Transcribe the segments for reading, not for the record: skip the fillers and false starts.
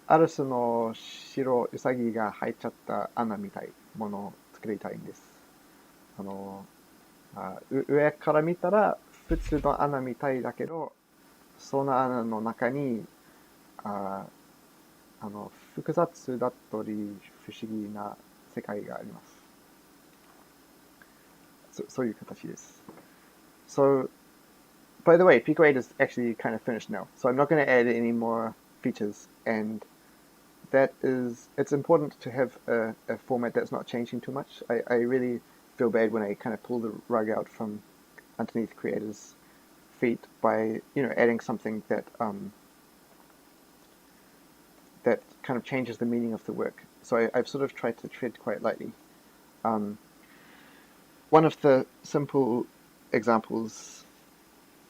アルスの白ウサギが入っちゃった穴みたいものを作りたいんです。あの、上から見たら普通の穴みたいだけど、その穴の中に、あ複雑だったり不思議な世界があります。そういう形です。So, by the way, Pico 8 is actually kind of finished now. So I'm not going to add any more features. And it's important to have a format that's not changing too much. I really feel bad when I kind of pull the rug out from underneath creators' feet by, adding something that that kind of changes the meaning of the work. So I've sort of tried to tread quite lightly. One of the simple examples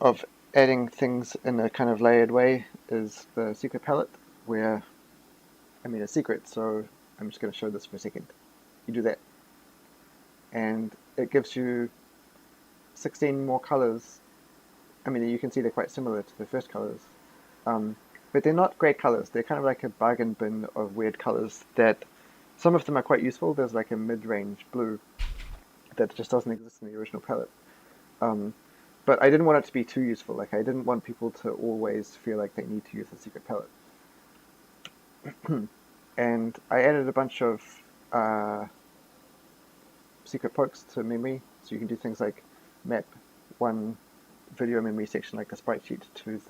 of adding things in a kind of layered way is the secret palette, where, a secret, so I'm just going to show this for a second. You do that, and it gives you 16 more colors. You can see they're quite similar to the first colors, but they're not great colors. They're kind of like a bargain bin of weird colors that some of them are quite useful. There's like a mid-range blue that just doesn't exist in the original palette. But I didn't want it to be too useful. Like, I didn't want people to always feel like they need to use the secret palette. And I added a bunch of secret pokes to memory, so you can do things like map one video memory section, like the sprite sheet, to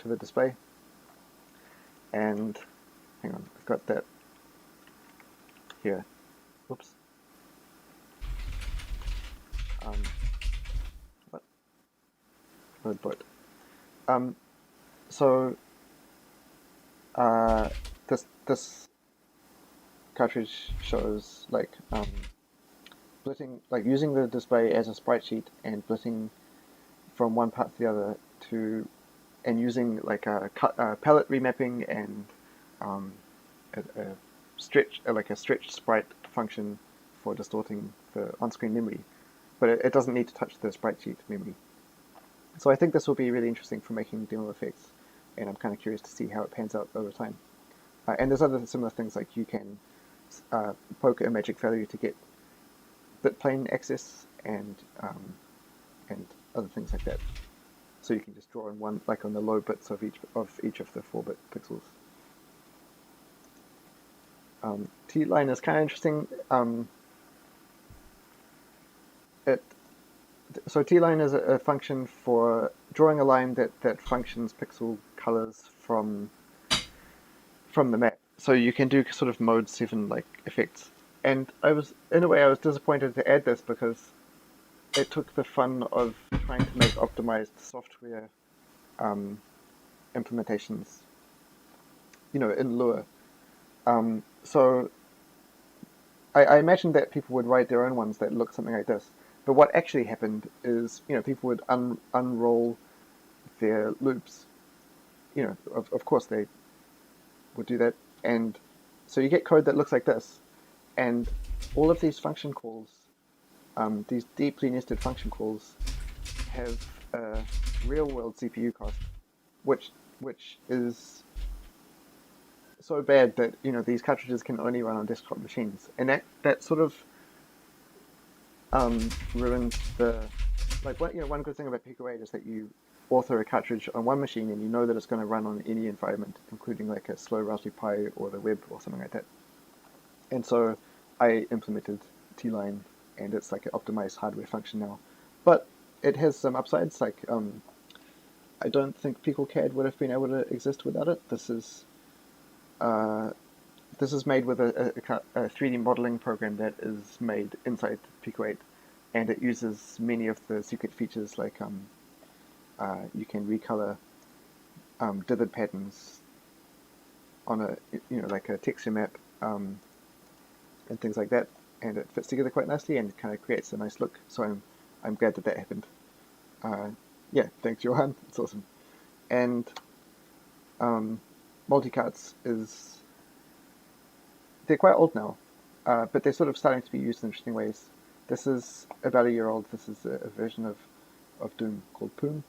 the display. And hang on, I've got that here. Whoops. What? Load board. So this cartridge shows like splitting, like using the display as a sprite sheet and splitting from one part to the other and using like a palette remapping and a stretched sprite function for distorting the on-screen memory, but it doesn't need to touch the sprite sheet memory. So I think this will be really interesting for making demo effects, and I'm kind of curious to see how it pans out over time. And there's other similar things, like you can poke a magic value to get bitplane access and other things like that. So you can just draw in one, like on the low bits of each of the 4-bit pixels. T-line is kind of interesting. So T-line is a function for drawing a line that functions pixel colors from the map. So you can do sort of mode 7 like effects. And in a way I was disappointed to add this because it took the fun of trying to make optimized software implementations, in Lua. So I imagined that people would write their own ones that look something like this. But what actually happened is, people would unroll their loops. Of course they would do that. And so you get code that looks like this. And all of these function calls, these deeply nested function calls, have a real-world CPU cost, which is so bad that these cartridges can only run on desktop machines, and that sort of ruins the one good thing about Pico 8 is that you author a cartridge on one machine and you know that it's going to run on any environment, including like a slow Raspberry Pi or the web or something like that. And so I implemented T-line, and it's like an optimized hardware function now, but it has some upsides. Like I don't think PicoCAD would have been able to exist without it. This is made with a 3D modeling program that is made inside Pico 8, and it uses many of the secret features, like you can recolor divot patterns on a like a texture map and things like that, and it fits together quite nicely and kind of creates a nice look. So I'm glad that happened. Yeah, thanks, Johan. It's awesome. And multicarts they're quite old now, but they're sort of starting to be used in interesting ways. This is about a year old. This is a version of Doom called Poom.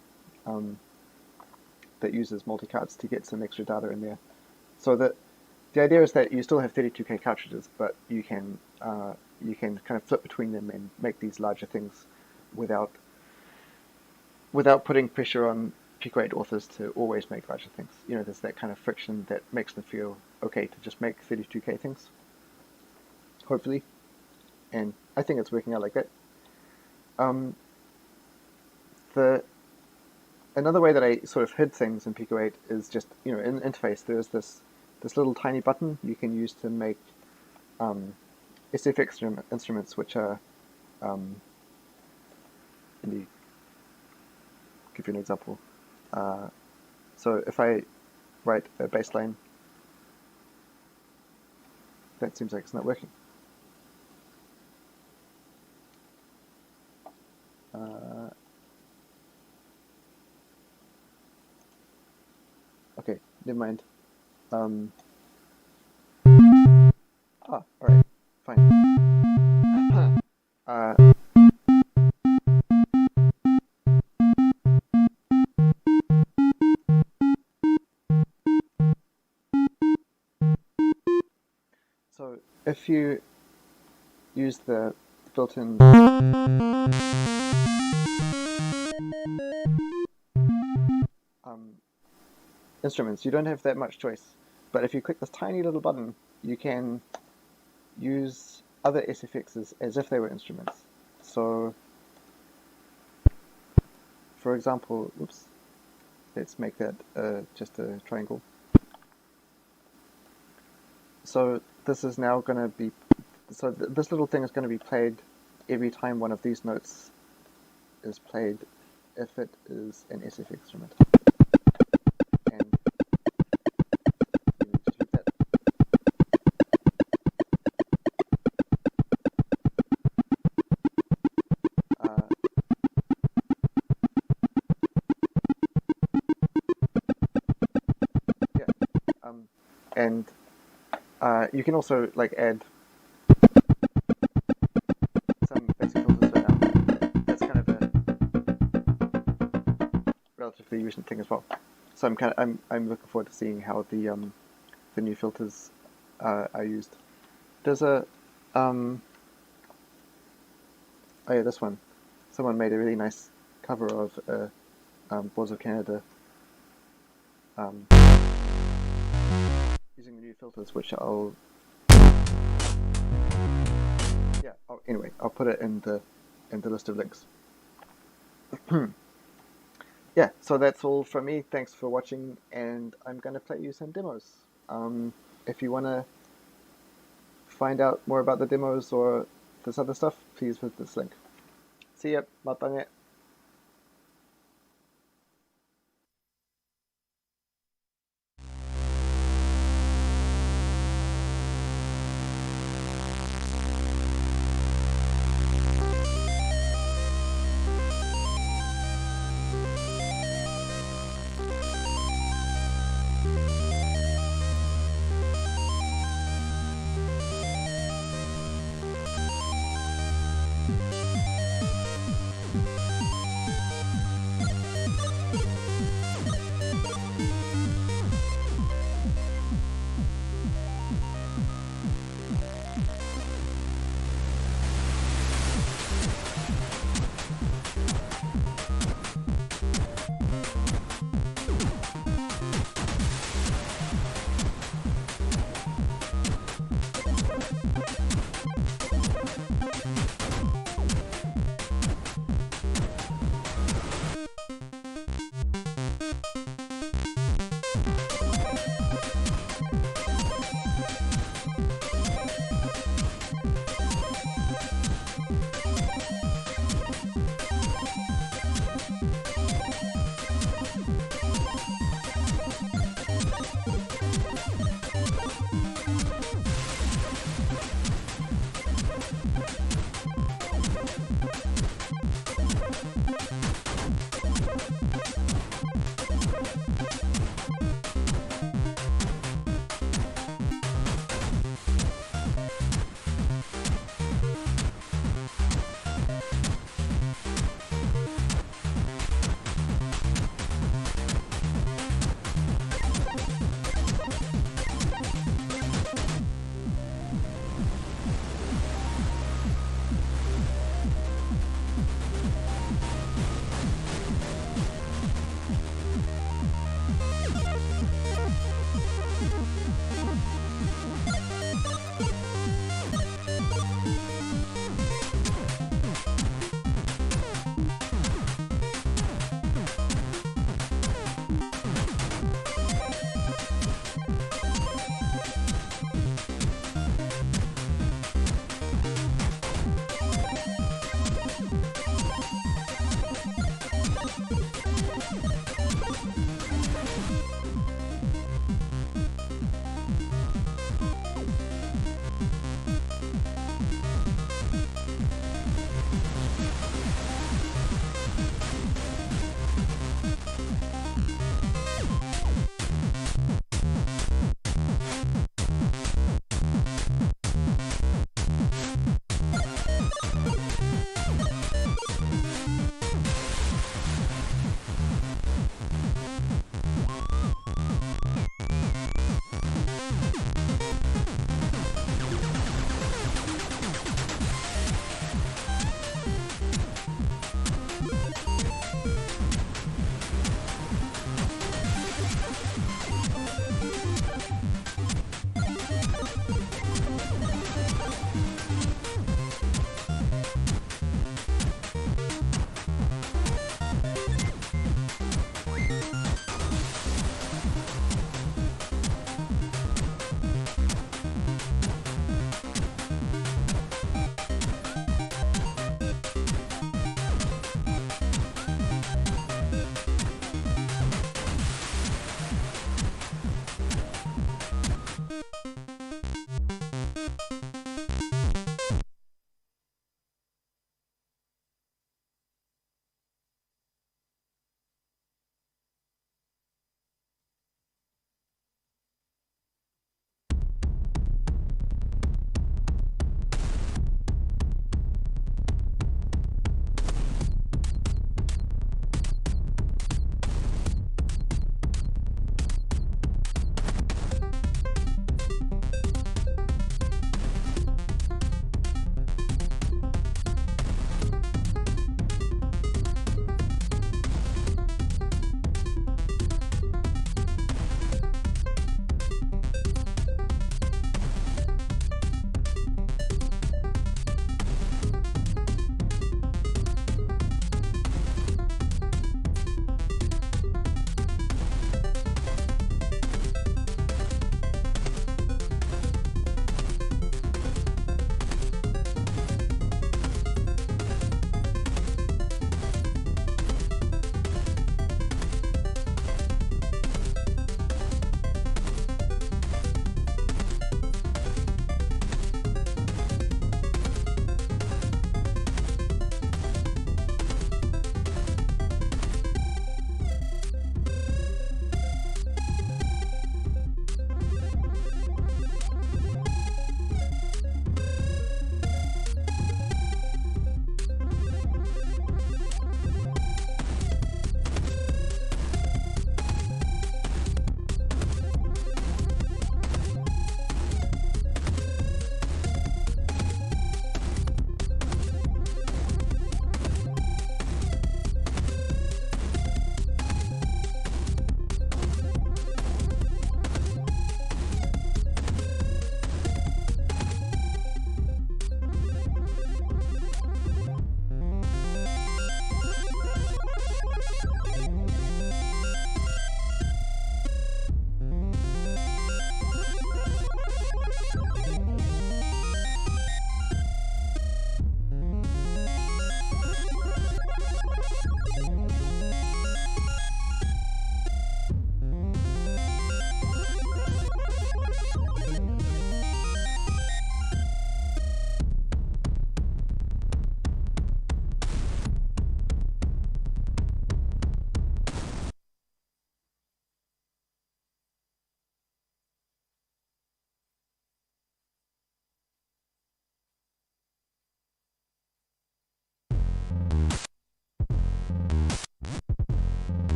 that uses multi-cards to get some extra data in there. So the idea is that you still have 32K cartridges, but you can kind of flip between them and make these larger things without putting pressure on Pico 8 authors to always make larger things. You know, there's that kind of friction that makes them feel okay to just make 32K things, hopefully. And I think it's working out like that. Another way that I sort of hid things in Pico 8 is just, you know, in the interface there's this little tiny button you can use to make SF instruments, which are, let me give you an example. So if I write a bass line, that seems like it's not working. Okay, never mind. Alright, fine. So if you use the built-in instruments, you don't have that much choice. But if you click this tiny little button, you can use other SFXs as if they were instruments. So, for example, oops, let's make that just a triangle. So this is now going to be, so this little thing is going to be played every time one of these notes is played if it is an SF instrument. And you can also like add some basic filters right now. That's kind of a relatively recent thing as well. So I'm looking forward to seeing how the new filters are used. There's a oh yeah, this one. Someone made a really nice cover of Boards of Canada. Using the new filters, which I'll anyway, I'll put it in the list of links. Yeah, so that's all from me. Thanks for watching, and I'm going to play you some demos. If you want to find out more about the demos or this other stuff, please visit this link. See ya, mata ne.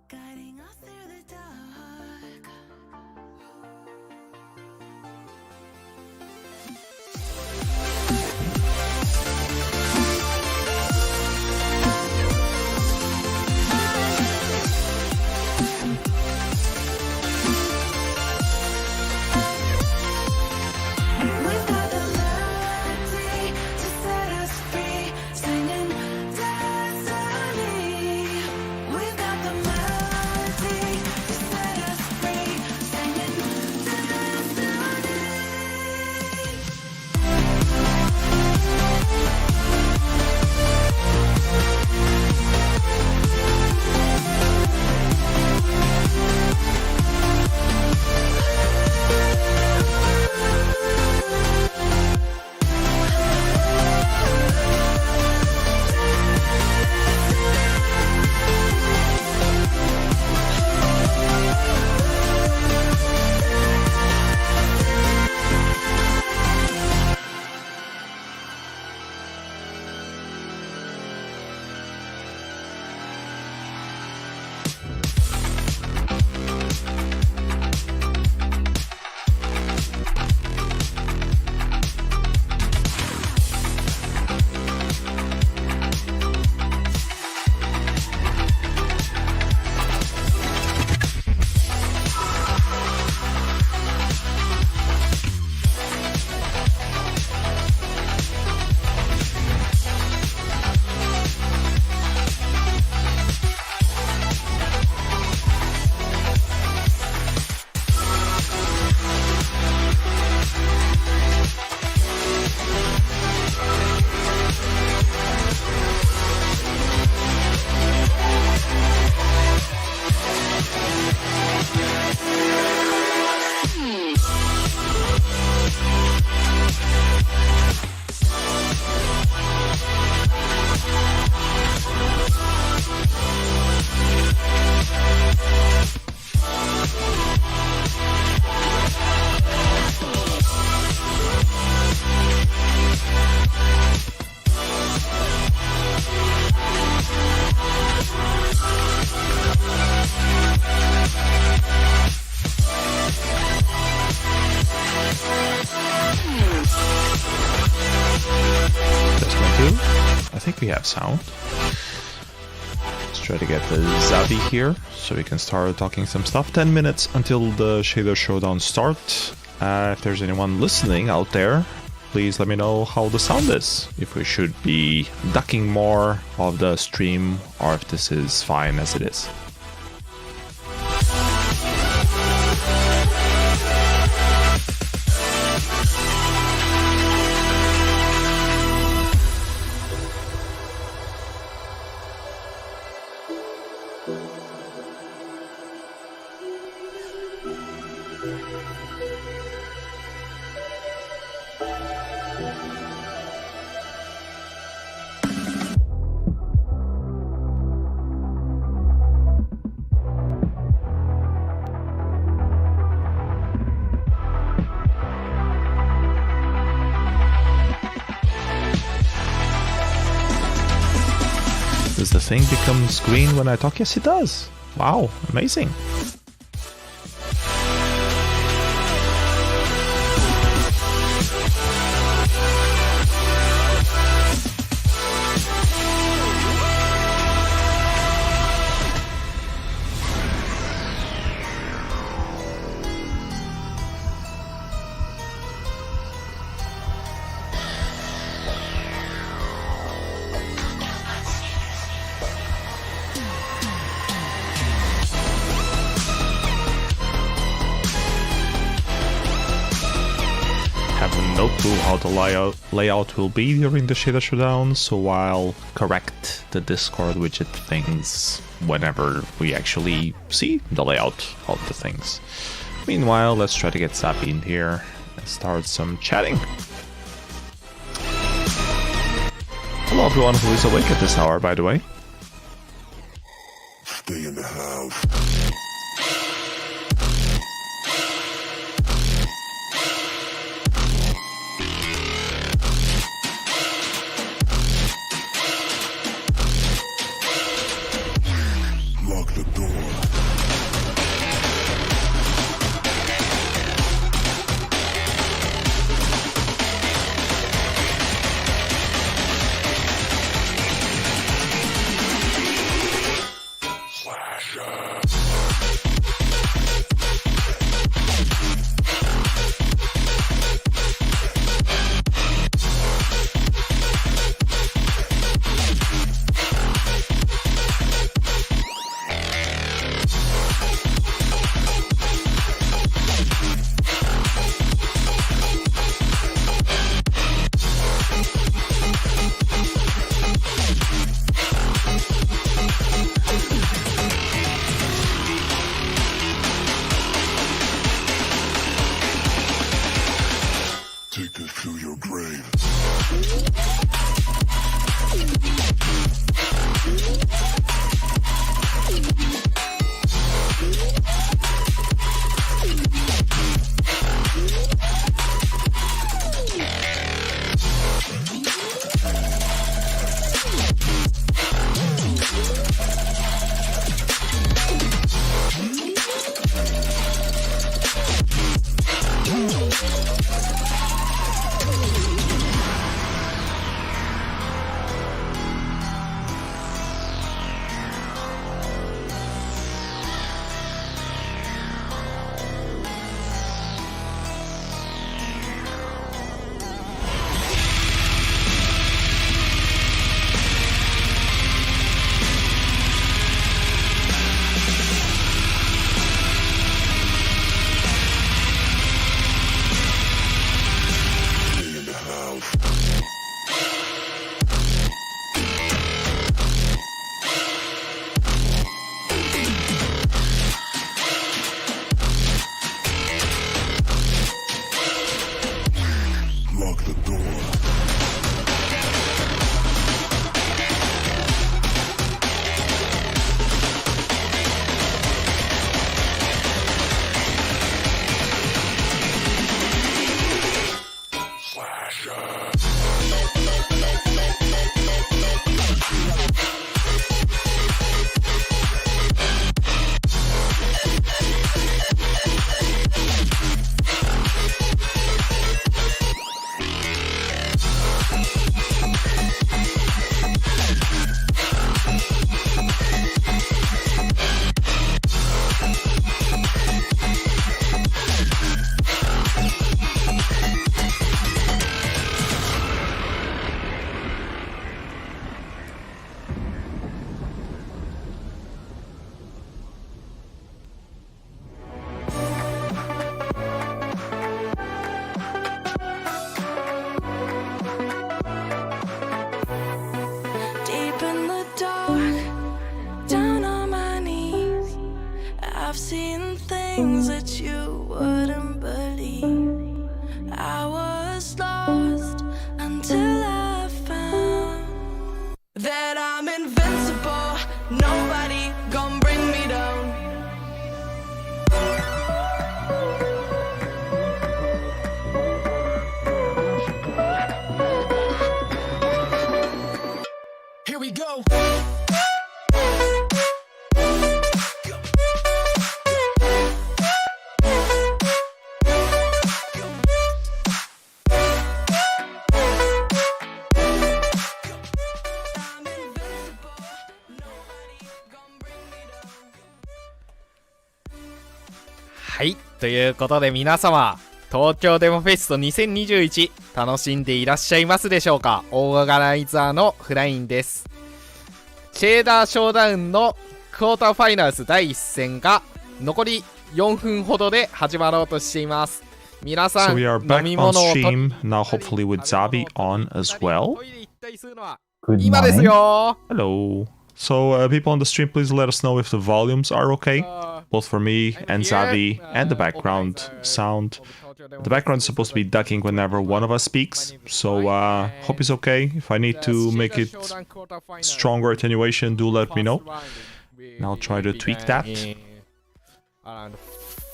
Guiding us through the dark. We've got the melody to set us free, singing destiny. We've got the melody to too. I think we have sound. Let's try to get the Zavie here so we can start talking some stuff. 10 minutes until the Shader Showdown start. If there's anyone listening out there, please let me know how the sound is. If we should be ducking more of the stream or if this is fine as it is. Does the thing becomes green when I talk? Yes, it does. Wow, amazing. No clue how the layout will be during the Shader Showdown, so I'll correct the Discord widget things whenever we actually see the layout of the things. Meanwhile, let's try to get Zavie in here and start some chatting. Hello everyone who is awake at this hour, by the way. Stay in the house. Lock the door. Slasher. things that you wouldn't believe. I was lost until I found that I'm invincible. Nobody gon' bring me down. Here we go.はい、ということで皆様、東京デモフェスト2021楽しんでいらっしゃいますでしょうか。オーガナイザーのフラインです。シェーダーショーダウンのクォーターファイナルズ第1戦が残り4分ほどで始まろうとしています。皆さ So ん、 we are 飲 back み on 物を stream now, hopefully with Zavie on as well. トイレ行ったりするのは Good 今です morning. よ。 Hello. So people on the stream, please let us know if the volumes are okay, both for me and Zavie, and the background sound. The background is supposed to be ducking whenever one of us speaks, so hope it's okay. If I need to make it stronger attenuation, do let me know. And I'll try to tweak that. Around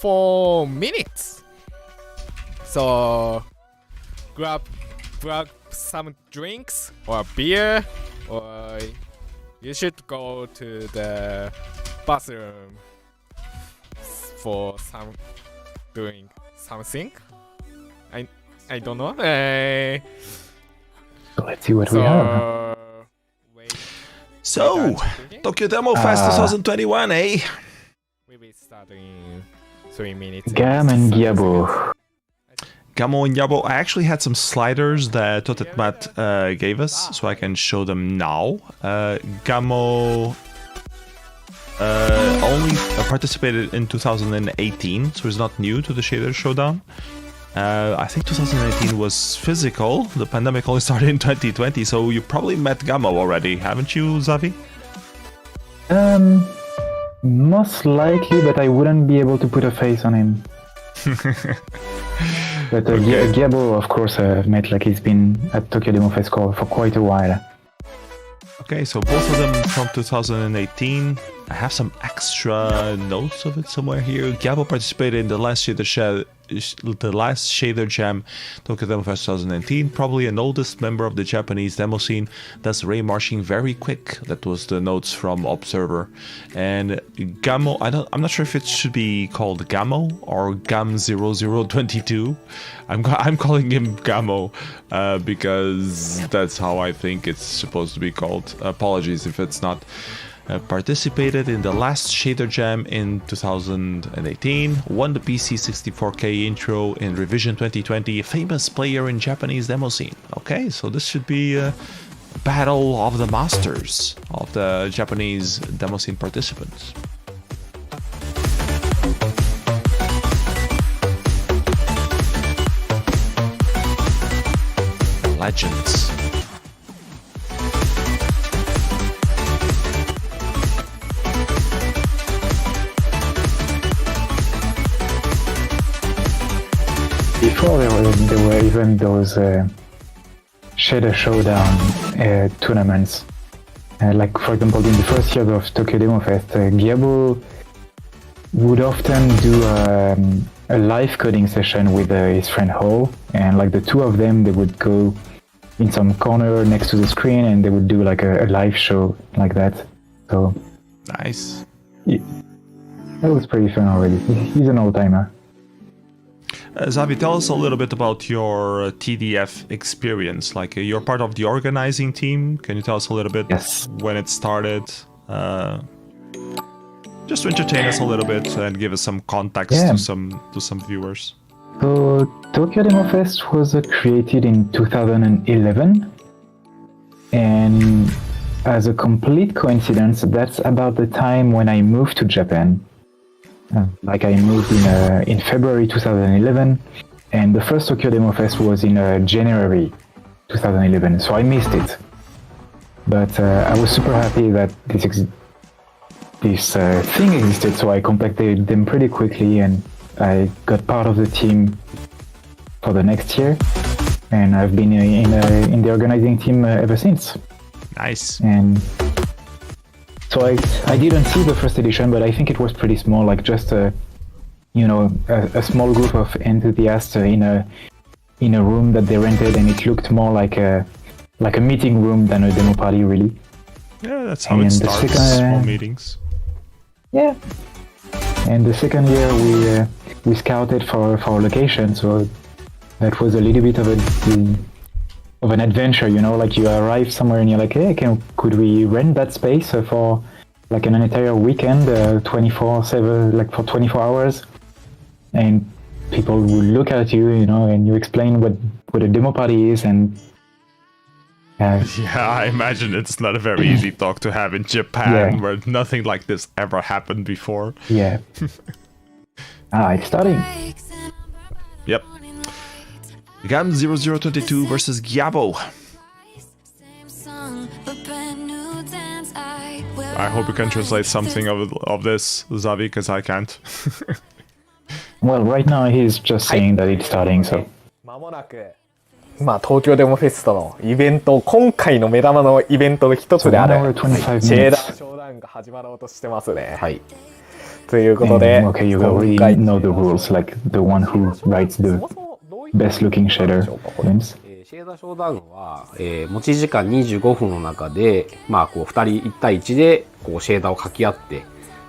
4 minutes. So grab some drinks or beer, or you should go to the bathroom for doing something. I don't know. So let's see what we have. So wait. So, Tokyo Demo Fest 2021, eh? We will start in 3 minutes. Gam and gyabo. Gamo and Yabo, I actually had some sliders that Totetmat gave us, so I can show them now. Gamo only participated in 2018, so it's not new to the Shader Showdown. I think 2018 was physical. The pandemic only started in 2020, so you probably met Gamo already, haven't you, Zavie? Most likely, but I wouldn't be able to put a face on him. But Okay. Gyabo, of course, I've met, like, he's been at Tokyo Demo Fest for quite a while. Okay, so both of them from 2018. I have some extra notes of it somewhere here. Gyabo participated in the last Shader Jam Tokyo Demo Fest 2019, probably an oldest member of the Japanese demo scene, thus Ray marching very quick. That was the notes from Observer. And Gamo, I'm not sure if it should be called Gamo or Gam0022. I'm calling him Gamo because that's how I think it's supposed to be called. Apologies if it's not. Participated in the last Shader Jam in 2018, won the PC 64K intro in Revision 2020, a famous player in Japanese demo scene. Okay, so this should be a battle of the masters of the Japanese demo scene participants. Legends. Before there were even those Shader Showdown tournaments. Like, for example, in the first year of Tokyo Demo Fest, Gyabo would often do a live coding session with his friend Ho, and like the two of them, they would go in some corner next to the screen and they would do like a live show like that. So Nice. yeah, that was pretty fun already. He's an old-timer. Zavie, tell us a little bit about your TDF experience. Like, you're part of the organizing team. Can you tell us a little bit Yes. when it started? Just to entertain us a little bit and give us some context Yeah. to some viewers. So Tokyo Demo Fest was created in 2011, and as a complete coincidence, that's about the time when I moved to Japan. Like, I moved in February 2011, and the first Tokyo Demo Fest was in January 2011, so I missed it. But I was super happy that this thing existed, so I completed them pretty quickly, and I got part of the team for the next year, and I've been in the organizing team ever since. Nice. And so I didn't see the first edition, but I think it was pretty small, like just a small group of enthusiasts in a room that they rented, and it looked more like a meeting room than a demo party, really. Yeah, that's how it starts. Small meetings. Yeah. And the second year we scouted for a location, so that was a little bit of an adventure, like you arrive somewhere and you're like, hey, could we rent that space for like an entire weekend, 24/7, like for 24 hours? And people will look at you, and you explain what a demo party is, and yeah, I imagine it's not a very easy talk to have in Japan, where nothing like this ever happened before. Yeah. It's starting. Yep. Gam 0022 versus Gyabo. I hope you can translate something of this, Zavie, because I can't. Well, right now he's just saying that it's starting, so. 間もなく東京デモフェストのイベント、今回の目玉のイベントの一つである、シェーダーショーダウンが始まろうとしてますね。はい。ということで、Okay, you already know the rules, like the one who writes the best looking shader wins. シェーダーショーダウンは、持ち時間25分の中で、2人1対1でシェーダーを書き合って、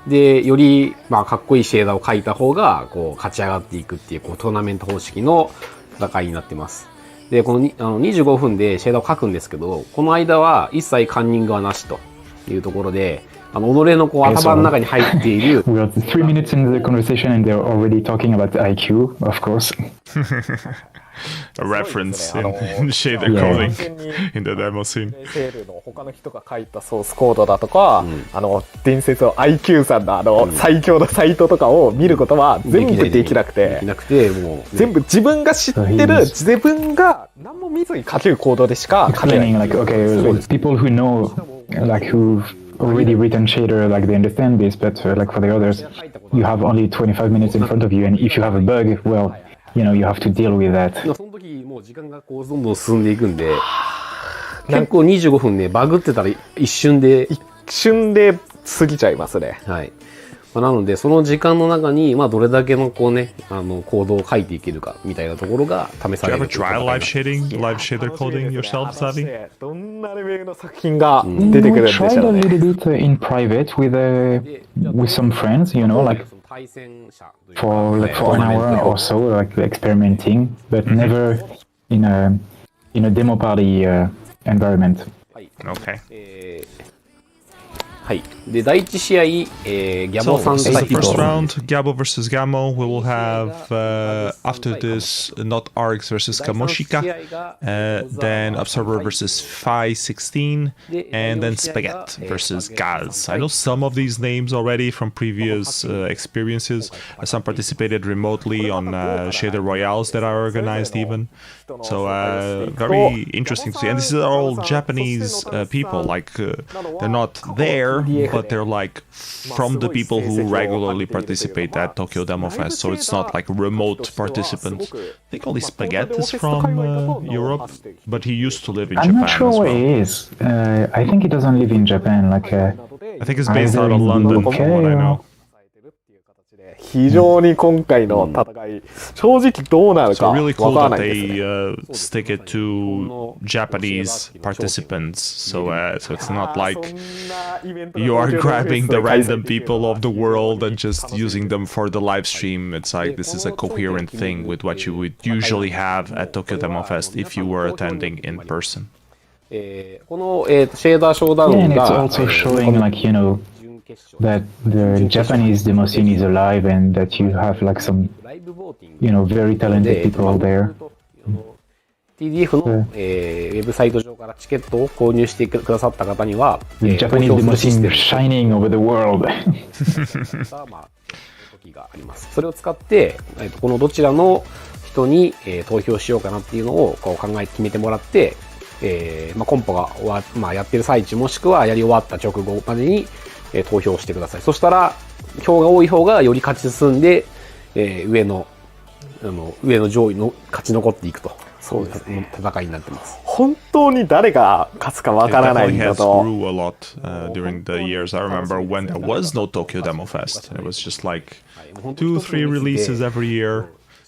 で、より、かっこいいシェーダーを書いた方が、勝ち上がっていくっていう、トーナメント方式の戦いになってます。で、この25分でシェーダーを書くんですけど、この間は一切カンニングはなしというところで、己の頭の中に入っている。We're 3 minutes into the conversation and they're already talking about IQ, of course. A reference in shader coding in the demo scene. セールの他の人が書いたソースコードだとか、伝説の IQ さんの最強のサイトとかを見ることは全部できなくて、もう全部自分が知ってる、自分が何も見ずに書けるコードでしか書けない。Explaining like, okay, people who know, like who've already written shader, like they understand this, but like for the others, you have only 25 minutes in front of you, and if you have a bug, well, you have to deal with that. その時もう時間がどんどん進んでいくんで、結構25分ね、バグってたら一瞬で過ぎちゃいますね。はい。なので、その時間の中に、どれだけのコードを書いていけるかみたいなところが試される。Do you ever try live shader coding yourself, Zavie? どんなレベルの作品が出てくるんでしょうね。We tried a little bit in private with some friends, like for an hour or so, like experimenting, but never in a demo party environment. Okay. はい。で、第一試合、Gyabo さん this is 対 the first round, Gyabo versus Gamo. We will have, after this, notargs versus Kamoshika, then Observer versus Phi 16, and then Spaghetti versus Gaz. I know some of these names already from previous experiences. Some participated remotely on Shader Royales that are organized even. So very interesting to see. And these are all Japanese people, like they're not there, but they're like from the people who regularly participate at Tokyo Demo Fest. So it's not like remote participants. I think only Spaghetti is from Europe, but he used to live in Japan. I'm not sure as well. where he is. I think he doesn't live in Japan. Like I think it's based out of London, from what I know. 非常に今回の戦い、正直どうなるか So わ really から cool な that いですね。 they stick it to Japanese participants. So it's not like you are grabbing the random people of the world and just using them for the live stream. It's like this is a coherent thing with what you would usually have at Tokyo Demo Fest if you were attending in person. この、シェーダーショーダウ yeah, ン and it's が、also showing like that the Japanese demo scene is alive and that you have like some very talented people there. TDF の、ウェブサイト上からチケットを購入してくださった方には、 The Japanese 投票 demo するシス scene テム shining over the world. 時があります。それを使って、このどちらの人に、投票しようかなっていうのを考えて決めてもらって、コンポがやってる最中もしくはやり終わった直後までに、投票してください。そしたら票が多い方がより勝ち進んで、上の上位の勝ち残っていくと、そうですね、戦いになってます。本当に誰が勝つかわからないん It だ definitely has と。 grew a lot during the years. I remember when there was no Tokyo Demo Fest. It was just like 2-3 releases every year.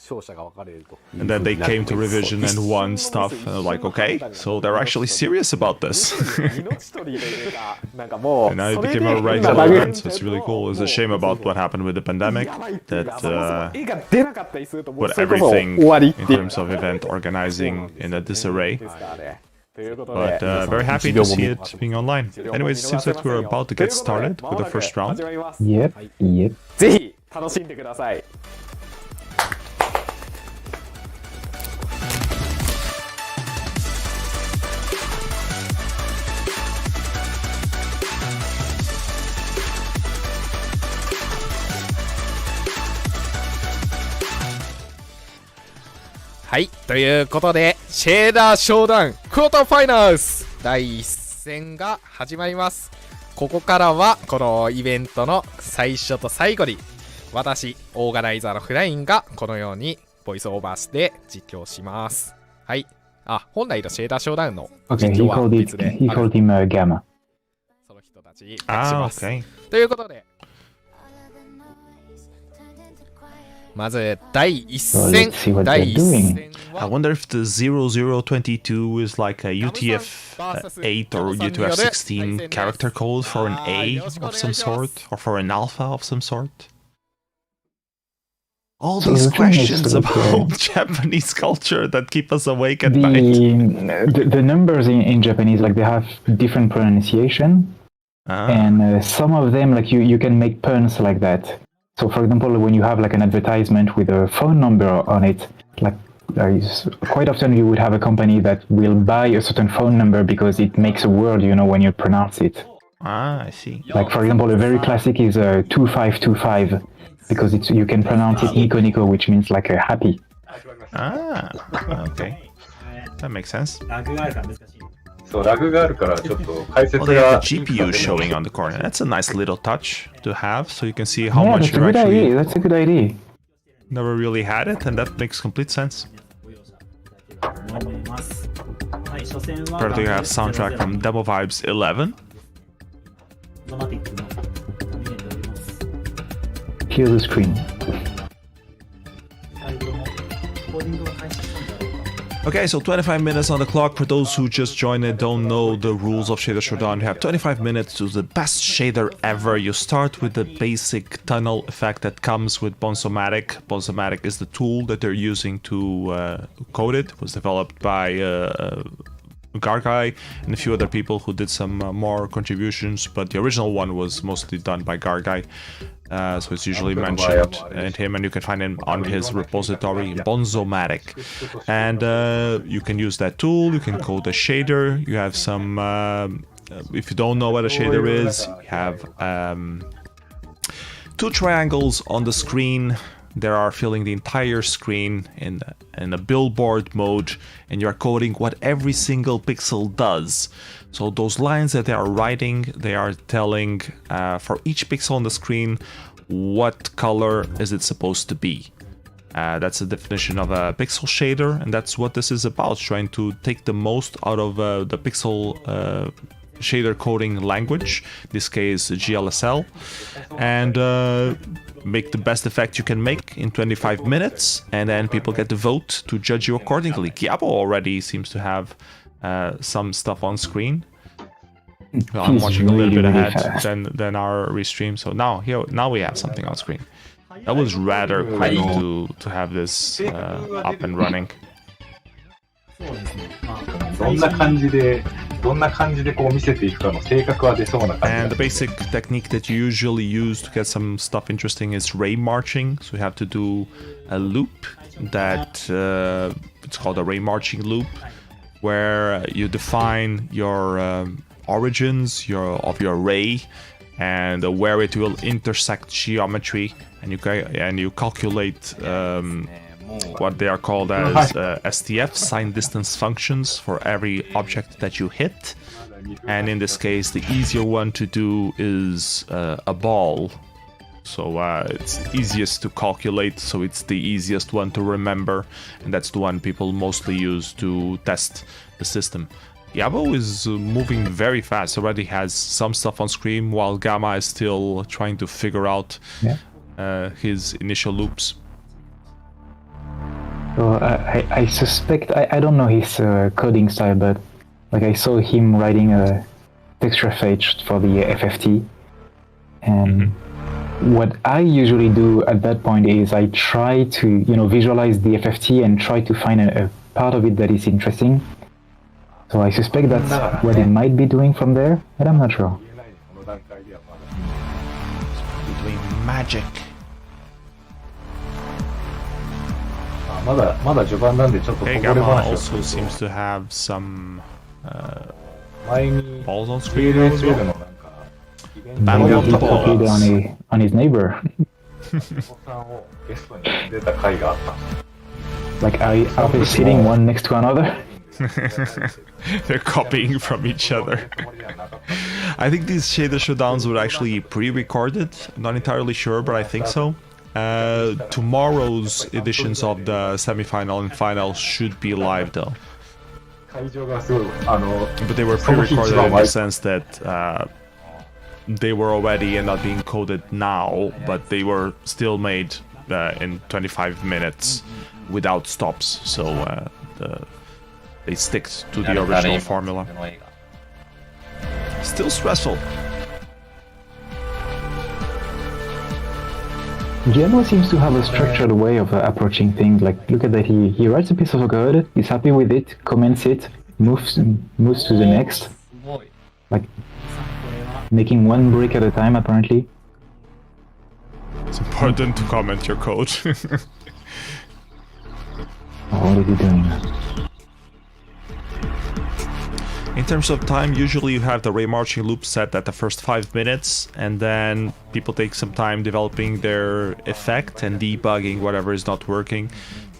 勝者が分かれると。 And then they came to revision and won stuff. And like, okay, so they're actually serious about this. 命取りというか、なんかもう And now it それ became で a 今 regular 投げ event, so it's really cool. It's a shame about what happened with the pandemic. やばいっていうか That そもそも絵が出なかったりするともう put それこそ everything 終わりって in いう terms of event organizing in a disarray. ですからね。ということで But very happy to see it being online. Anyways, it seems like we're about to get started with the first round. 始まります。 Yep, yep. ぜひ楽しんでください。はい、ということで、シェーダーショーダウンクォーターファイナルズ第1戦が始まります。ここからは、このイベントの最初と最後に、私、オーガナイザーのフラインがこのようにボイスオーバーして実況します。はい。本来のシェーダーショーダウンの Okay, 実況 he は called 別 it. で He ある called him Gamma. その人たちに託します。 okay. ということで、まず第1 So 戦 let's see what 第 they're 1 doing. 戦 I は wonder if the 0022 is like a UTF-8 or UTF-16 character code for an A of some sort, or for an alpha of some sort. All So these the thing is questions that, about Japanese culture that keep us awake at night. The numbers in Japanese, like they have different pronunciation, and some of them, like you can make puns like that. So, for example, when you have like an advertisement with a phone number on it, like quite often you would have a company that will buy a certain phone number because it makes a word, you know, when you pronounce it. I see. Like, for example, a very classic is 2525 because you can pronounce it Nico Nico, which means like a happy. Okay. That makes sense. そう、ラグがあるからちょっと解 Well, 説 they が have the GPU showing on the corner. That's a nice little touch to have, so you can see how Yeah, much that's a you good actually idea. That's a good idea. never really had it, and that makes complete sense. Further, you have soundtrack from Demo Vibes 11. Clear the screen. Okay, so 25 minutes on the clock. For those who just joined and don't know the rules of Shader Showdown, you have 25 minutes to the best shader ever. You start with the basic tunnel effect that comes with Bonsomatic. Bonsomatic is the tool that they're using to code it. It was developed by Gargai and a few other people who did some more contributions, but the original one was mostly done by Gargai. So it's usually mentioned in him, and you can find him on his repository, Bonzomatic. And you can use that tool, you can code a shader, you have some, if you don't know what a shader is, you have 2 triangles on the screen. They are filling the entire screen in a billboard mode, and you're coding what every single pixel does. So those lines that they are writing, they are telling for each pixel on the screen what color is it supposed to be. That's the definition of a pixel shader, and that's what this is about, trying to take the most out of the pixel shader coding language, in this case GLSL, and make the best effect you can make in 25 minutes, and then people get to vote to judge you accordingly. Gyabo already seems to have some stuff on screen. Well, I'm He's watching a little bit really ahead fast. than our restream, so now we have something on screen. That was rather quick to have this up and running. どんな感じでこう見せていくかの性格は出そうな感 And じ the basic technique that you usually use to get some stuff interesting is ray marching. So you have to do a loop that it's called a ray marching loop, where you define your origins of your ray and where it will intersect geometry, and you calculate what they are called as SDF, sign distance functions, for every object that you hit. And in this case, the easier one to do is a ball. So it's easiest to calculate, so it's the easiest one to remember, and that's the one people mostly use to test the system. Gyabo is moving very fast, already has some stuff on screen, while Gamma is still trying to figure out his initial loops. So I suspect, I don't know his coding style, but like I saw him writing a texture fetch for the FFT, and what I usually do at that point is I try to, visualize the FFT and try to find a part of it that is interesting. So I suspect that's what it might be doing from there, but I'm not sure. Doing magic. まだ序盤なんでちょっとこぼ Hey, れ Gamma 話を also seems to have some 前に balls on screen. TDF のなんかイベント Battle Maybe of he the copied balls. on his neighbor. さんをゲストに出た回があったんですよ。 Like, are they sitting one next to another? They're copying from each other. I think these Shader Showdowns were actually pre-recorded. Not entirely sure, but I think so. Tomorrow's editions of the semi-final and final should be live though. 会場がすごい、But they were pre-recorded in the sense that they were already and not being coded now, but they were still made in 25 minutes without stops. So they stick to the original formula. Still stressful. Gyabo seems to have a structured way of approaching things. Like, look at that, he writes a piece of code, he's happy with it, comments it, moves to the next. Like, making one brick at a time, apparently. It's important to comment your code. What is he doing? In terms of time, usually you have the ray marching loop set at the first 5 minutes, and then people take some time developing their effect and debugging whatever is not working.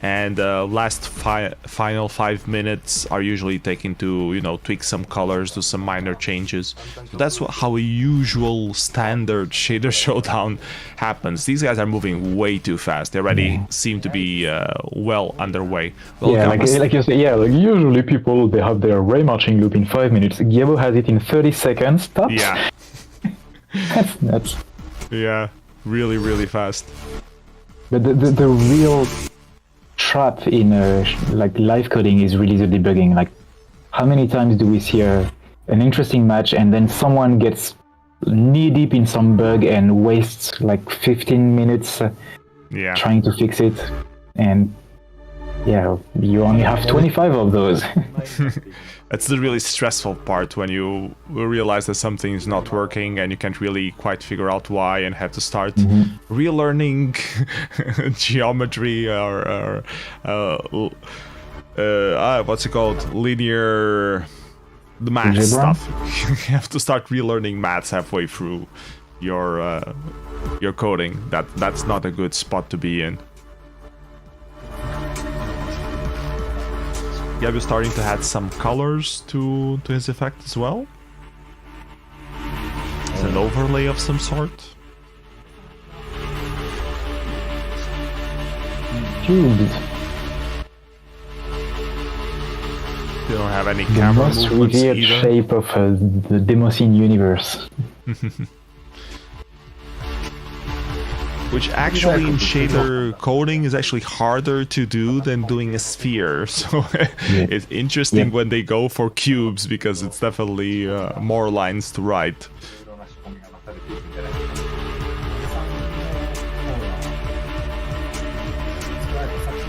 And last final 5 minutes are usually taken to, tweak some colors, do some minor changes. So that's how a usual standard Shader Showdown happens. These guys are moving way too fast. They already seem to be well underway. Well, Yeah, like you say, like usually people, they have their ray marching loop in 5 minutes. Gyabo has it in 30 seconds, tops. Yeah. That's nuts. Yeah, really, really fast. But the real trap in like live coding is really the debugging. Like, how many times do we see an interesting match and then someone gets knee deep in some bug and wastes like 15 minutes trying to fix it, and you only have 25 of those. That's the really stressful part, when you realize that something is not working and you can't really quite figure out why and have to start relearning geometry or what's it called? Linear... the math Algebra? stuff. You have to start relearning maths halfway through your coding. That's not a good spot to be in. Gabi starting to add some colors to his effect as well. It's an overlay of some sort. Cubes. You don't have any The camera most movements revered either. shape of the Demoscene universe. Which actually in shader coding is actually harder to do than doing a sphere. So it's interesting when they go for cubes, because it's definitely more lines to write.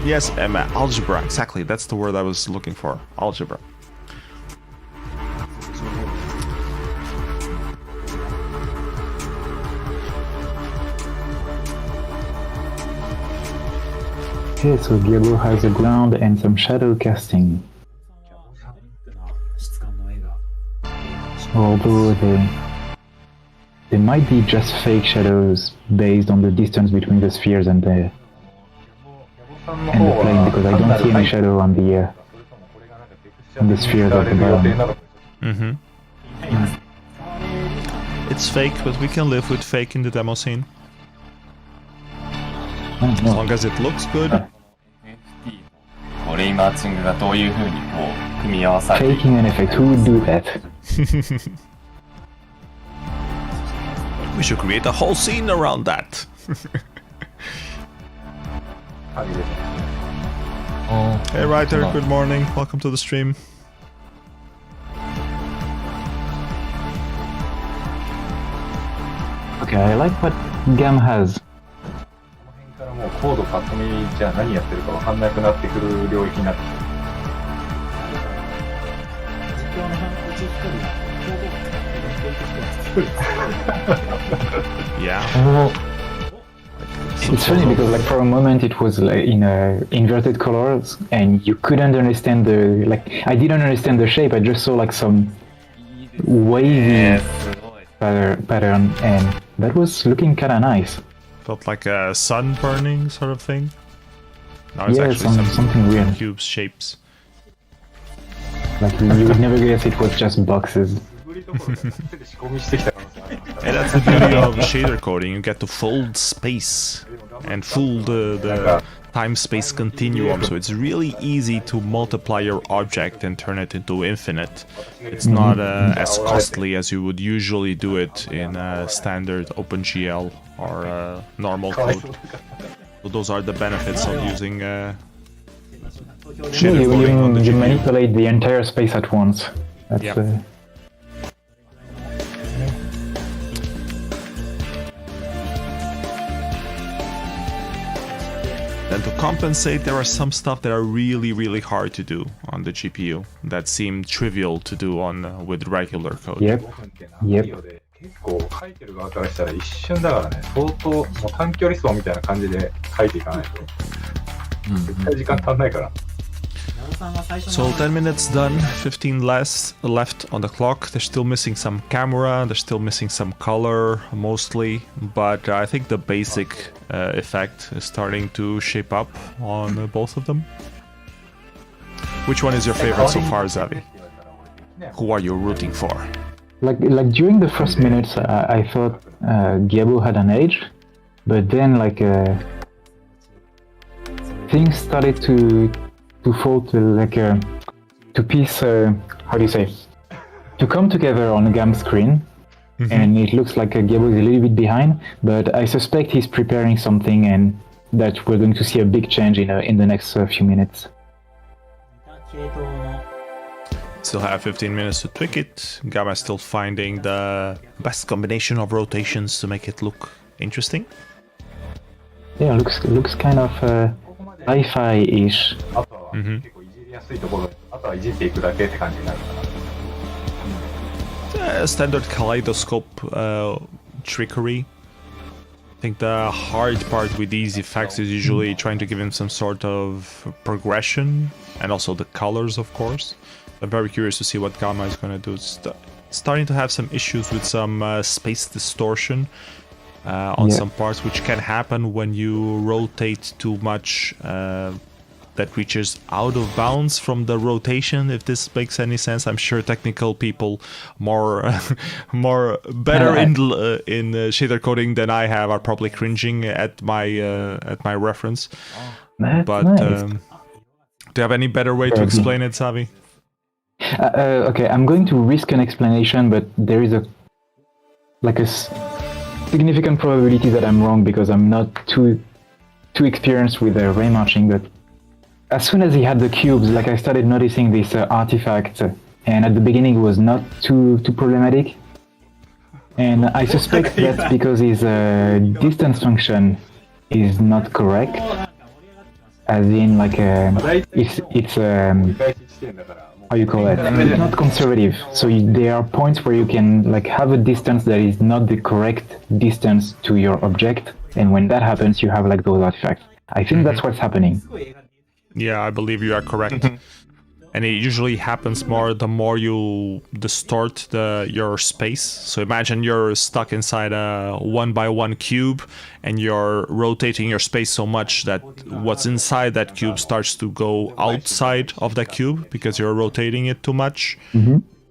Yes, algebra, exactly. That's the word I was looking for. Algebra. Okay, so Gyabo has a ground and some shadow casting. Although they might be just fake shadows based on the distance between the spheres and the end up playing because I don't see any shadow on the sphere at the bottom. Mm-hmm. It's fake, but we can live with fake in the demo scene. As long as it looks good. レイマーチングがどういう風にこう組み合わされていく Faking an effect, who would do that? We should create a whole scene around that. Hey Ryder, good morning. Welcome to the stream. Okay, I like what Gam has. もうコードパッと見じゃあ何やってるか分かんなくなってくる領域になってきて Yeah. It's funny because like for a moment it was like in inverted colors and you couldn't understand the I didn't understand the shape. I just saw like some wavy pattern and that was looking kind of nice. Felt like a sun burning sort of thing. Now it's Yeah, actually something weird. cube shapes. Like you would never guess it was just boxes. And that's the beauty of shader coding. You get to fold space and fool the time-space continuum. So it's really easy to multiply your object and turn it into infinite. It's not as costly as you would usually do it in standard OpenGL or normal code. So those are the benefits of using shader coding on the You GPU. manipulate the entire space at once. That's, Yep. Then to compensate, there are some stuff that are really, really hard to do on the GPU that seem trivial to do on with regular code. Yep. Yep. 結構書いてる側からしたら一瞬だからね相当もう短距離走みたいな感じで書いていかないと絶対時間足んないから So 10 minutes done, 15 left on the clock. They're still missing some camera, they're still missing some color mostly, but I think the basic effect is starting to shape up on both of them. Which one is your favorite so far, Zavie? Who are you rooting for? Like during the first minutes, I thought gyabo had an edge, but then things started to fall to to piece. How do you say? To come together on a GAM screen, and it looks like gyabo is a little bit behind. But I suspect he's preparing something, and that we're going to see a big change in the next few minutes. Still have 15 minutes to tweak it. Gamma still finding the best combination of rotations to make it look interesting. Yeah, looks kind of sci-fi-ish. あとは結構いじりやすいところあとはいじっていくだけって感じになるかな Standard kaleidoscope trickery. I think the hard part with these effects is usually trying to give him some sort of progression and also the colors, of course. I'm very curious to see what Gamma is going to do. It's starting to have some issues with some space distortion on some parts, which can happen when you rotate too much that reaches out of bounds from the rotation, if this makes any sense. I'm sure technical people better in shader coding than I have are probably cringing at my reference. But nice. Do you have any better way to explain it, Zavie? Okay, I'm going to risk an explanation, but there is a significant probability that I'm wrong because I'm not too experienced with ray marching. But as soon as he had the cubes, I started noticing this artifact, and at the beginning it was not too problematic. And I suspect that's because his distance function is not correct, as in it's how you call it? It's not conservative. So there are points where you can have a distance that is not the correct distance to your object, and when that happens, you have those artifacts. I think that's what's happening. Yeah, I believe you are correct. And it usually happens more the more you distort your space. So imagine you're stuck inside a 1x1 cube and you're rotating your space so much that what's inside that cube starts to go outside of that cube because you're rotating it too much.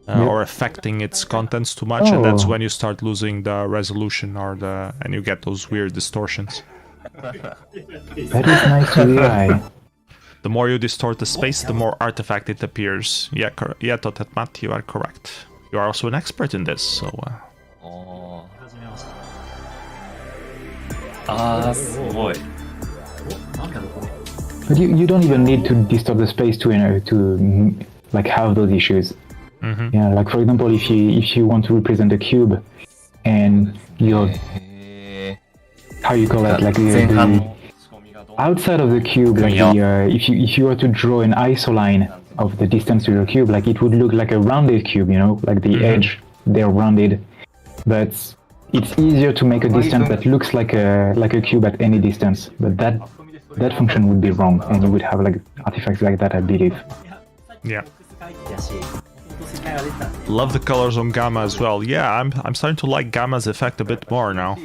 Or affecting its contents too much, and that's when you start losing the resolution and you get those weird distortions. That is nice to hear. The more you distort the space, the more artifact it appears. Yeah, Totetmat, you are correct. You are also an expert in this, so... すごい。 But you don't even need to distort the space to like have those issues. Yeah, like for example, if you want to represent a cube, and you're how you call it, like the outside of the cube, like if you were to draw an isoline of the distance to your cube, like it would look like a rounded cube, you know, like the edge they're rounded, but it's easier to make a distance that looks like a cube at any distance. But that function would be wrong, and you would have like artifacts like that, I believe. Yeah. Love the colors on Gamma as well. Yeah, I'm starting to like Gamma's effect a bit more now.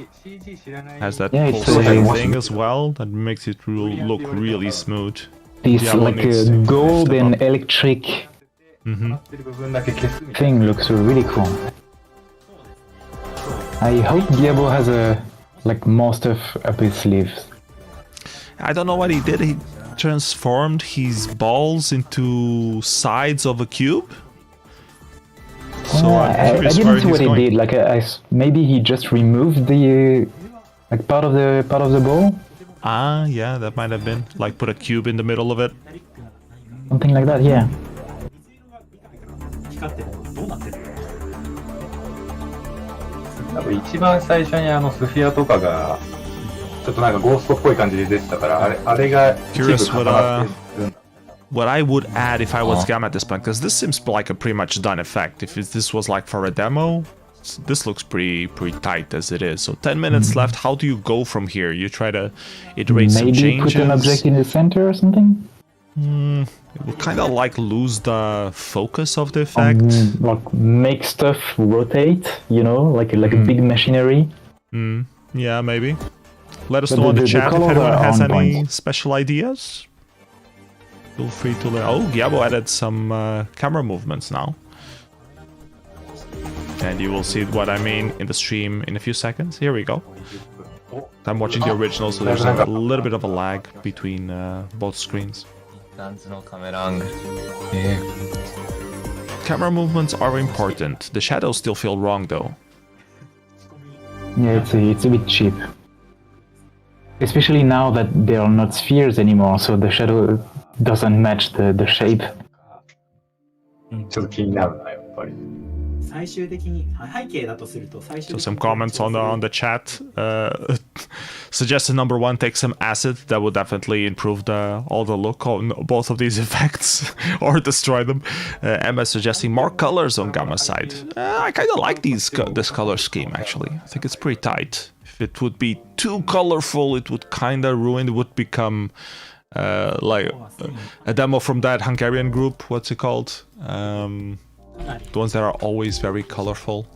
Has that pulsating thing as well that makes it look really smooth. This like a gold and electric thing looks really cool. I hope gyabo has more stuff up his sleeves. I don't know what he did. He transformed his balls into sides of a cube. So I didn't see what he did. Like maybe he just removed the part of the ball. Ah, yeah, that might have been like put a cube in the middle of it. Something like that, yeah. 多分一番最初にスフィアとかがちょっとなんかゴーストっぽい感じで出てたからあれが一部固まってるんだ。 What I would add if I was Gamma at this point, because this seems like a pretty much done effect. If this was like for a demo, this looks pretty tight as it is. So 10 minutes left. How do you go from here? You try to iterate some changes. Maybe put an object in the center or something? It will kind of like lose the focus of the effect. Like make stuff rotate, you know, like a big machinery. Yeah, maybe. Let us know in the chat if anyone has any special ideas. Feel free to let... Oh, gyabo added some camera movements now. And you will see what I mean in the stream in a few seconds. Here we go. I'm watching the original, so there's a little bit of a lag between both screens. Camera movements are important. The shadows still feel wrong, though. Yeah, it's a bit cheap. Especially now that they are not spheres anymore, so the shadow doesn't match the shape. ちょっと気になるなやっぱり。 So some comments on the chat. Suggested number 1 take some acid. That would definitely improve all the look on both of these effects or destroy them. Emma suggesting more colors on Gamma's side. I kind of like this color scheme actually. I think it's pretty tight. If it would be too colorful, it would kind of ruin. It would become like a demo from that Hungarian group. What's it called? The ones that are always very colorful.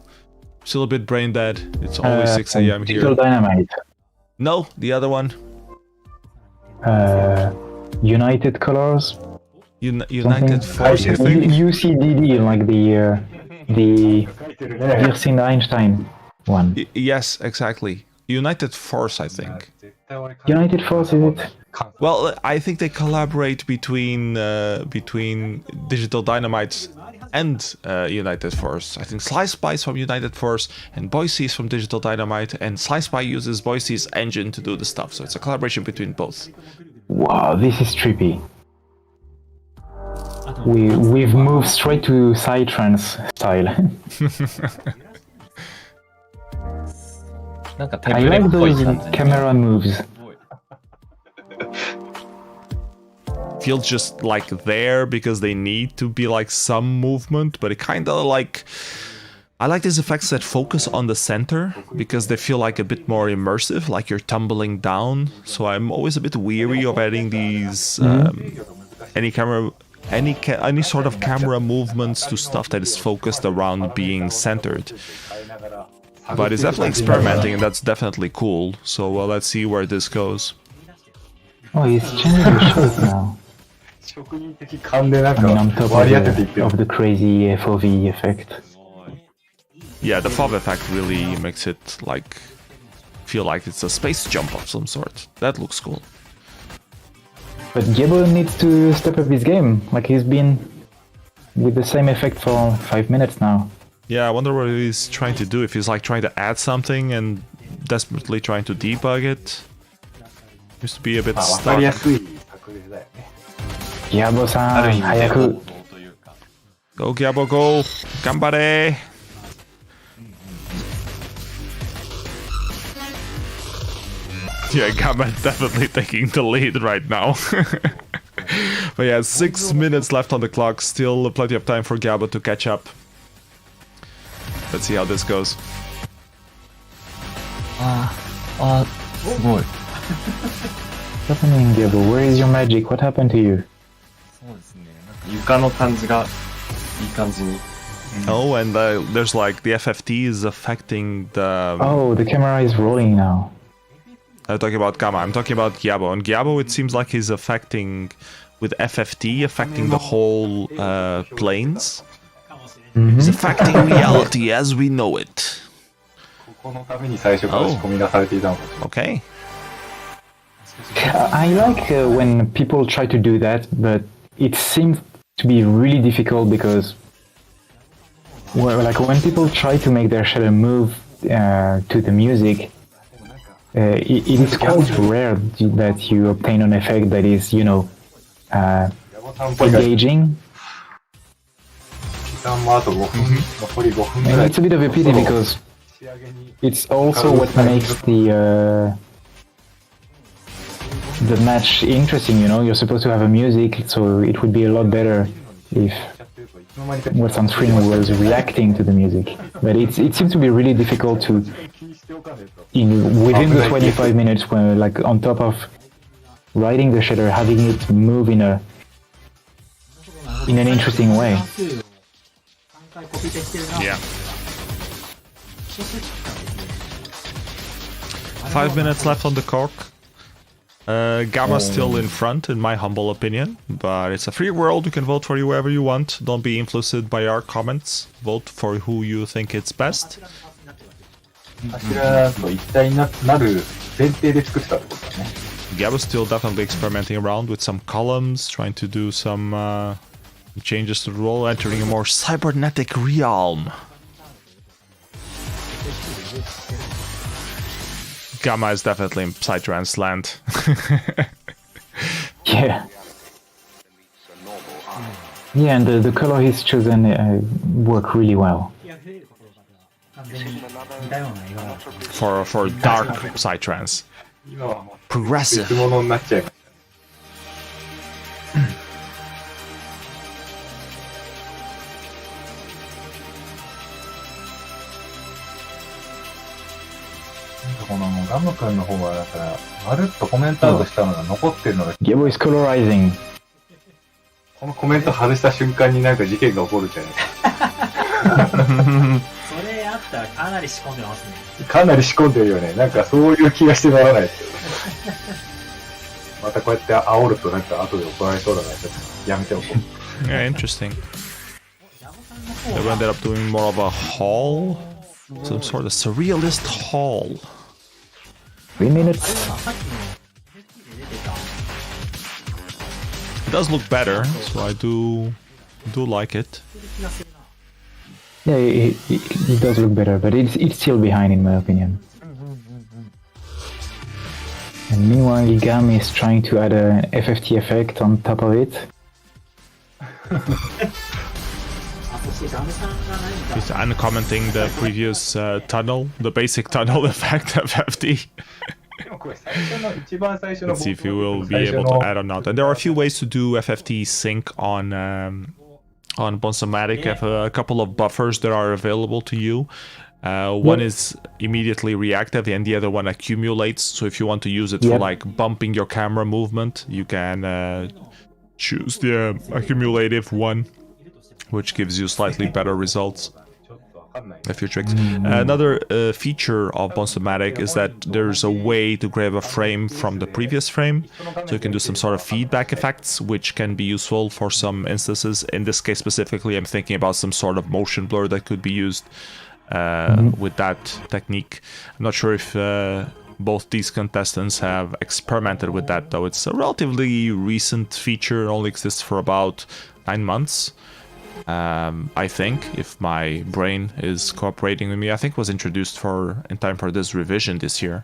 Still a bit brain dead. It's always 6 a.m. here. Digital Dynamite. No, the other one. United Colors. United Force, I think. UCDD, like the Wirsing Einstein one. Yes, exactly. United Force, I think. United Force, is it? Well, I think they collaborate between Digital Dynamite and United Force. I think Slice Spice from United Force and Boise is from Digital Dynamite, and Slice Spy uses Boise's engine to do the stuff. So it's a collaboration between both. Wow, this is trippy. We've moved straight to Psytrance style. I like those camera moves. Feels just like there because they need to be like some movement, but it kind of like... I like these effects that focus on the center because they feel like a bit more immersive, like you're tumbling down. So I'm always a bit weary of adding these any camera any sort of camera movements to stuff that is focused around being centered. But it's definitely experimenting, and that's definitely cool. So let's see where this goes. Oh, he's changing the shape now. I mean, on top of the crazy FOV effect. Yeah, the FOV effect really makes it like feel like it's a space jump of some sort. That looks cool. But gyabo needs to step up his game. Like, he's been with the same effect for 5 minutes now. Yeah, I wonder what he's trying to do. If he's like trying to add something and desperately trying to debug it. Used to be a bit stuck. Gyabo-san, hayaku. Go Gyabo, go! Gambare! Yeah, Gamma's definitely taking the lead right now. But yeah, 6 minutes left on the clock. Still plenty of time for Gyabo to catch up. Let's see how this goes. What's happening, gyabo? Where is your magic? What happened to you? 床の感じがいい感じに。 Oh, and there's like the FFT is affecting the... Oh, the camera is rolling now. I'm talking about Gamma, I'm talking about Gyabo. And Gyabo, it seems like he's affecting, with FFT, affecting the whole planes. He's affecting reality as we know it. Okay. I like when people try to do that, but it seems to be really difficult because, well, like when people try to make their shadow move to the music, it is quite rare that you obtain an effect that is, you know, engaging. And it's a bit of a pity because it's also what makes the match interesting, you know. You're supposed to have a music, so it would be a lot better if what's on screen was reacting to the music. But it seems to be really difficult to, within the 25 minutes, when like on top of writing the shader, having it move in an interesting way. Yeah. 5 minutes left on the clock. Gamma's still in front, in my humble opinion, but it's a free world. You can vote for whoever you want. Don't be influenced by our comments. Vote for who you think it's best. Gyabo's still definitely experimenting around with some columns, trying to do some changes to the role, entering a more cybernetic realm. Gamma is definitely in Psytrance land. Yeah. Yeah, and the color he's chosen work really well. For dark Psytrance. Progressive. このガム君の方はだからまるっとコメントアウトしたのが残ってるのが gyabo is colorizing. このコメント外した瞬間になんか事件が起こるじゃないですか。それあったらかなり仕込んでますね。かなり仕込んでるよね。なんかそういう気がしてならないですよね。またこうやって煽るとなんか後で怒られそうだからちょっとやめておこう。Yeah, interesting. They ended up doing more of a haul, some sort of surrealist haul. 3 minutes. It does look better, so I do like it. Yeah, it does look better, but it's still behind in my opinion. And meanwhile, Gam is trying to add an FFT effect on top of it. He's uncommenting the previous tunnel, the basic tunnel effect FFT. Let's see if you will be able to add or not. And there are a few ways to do FFT sync on Bonsomatic. I have a couple of buffers that are available to you. One is immediately reactive and the other one accumulates. So if you want to use it for like bumping your camera movement, you can choose the accumulative one, which gives you slightly better results. A few tricks. Another feature of Bonstomatic is that there's a way to grab a frame from the previous frame, so you can do some sort of feedback effects, which can be useful for some instances. In this case specifically, I'm thinking about some sort of motion blur that could be used with that technique. I'm not sure if both these contestants have experimented with that, though. It's a relatively recent feature, only exists for about 9 months. I think, if my brain is cooperating with me, I think it was introduced in time for this revision this year.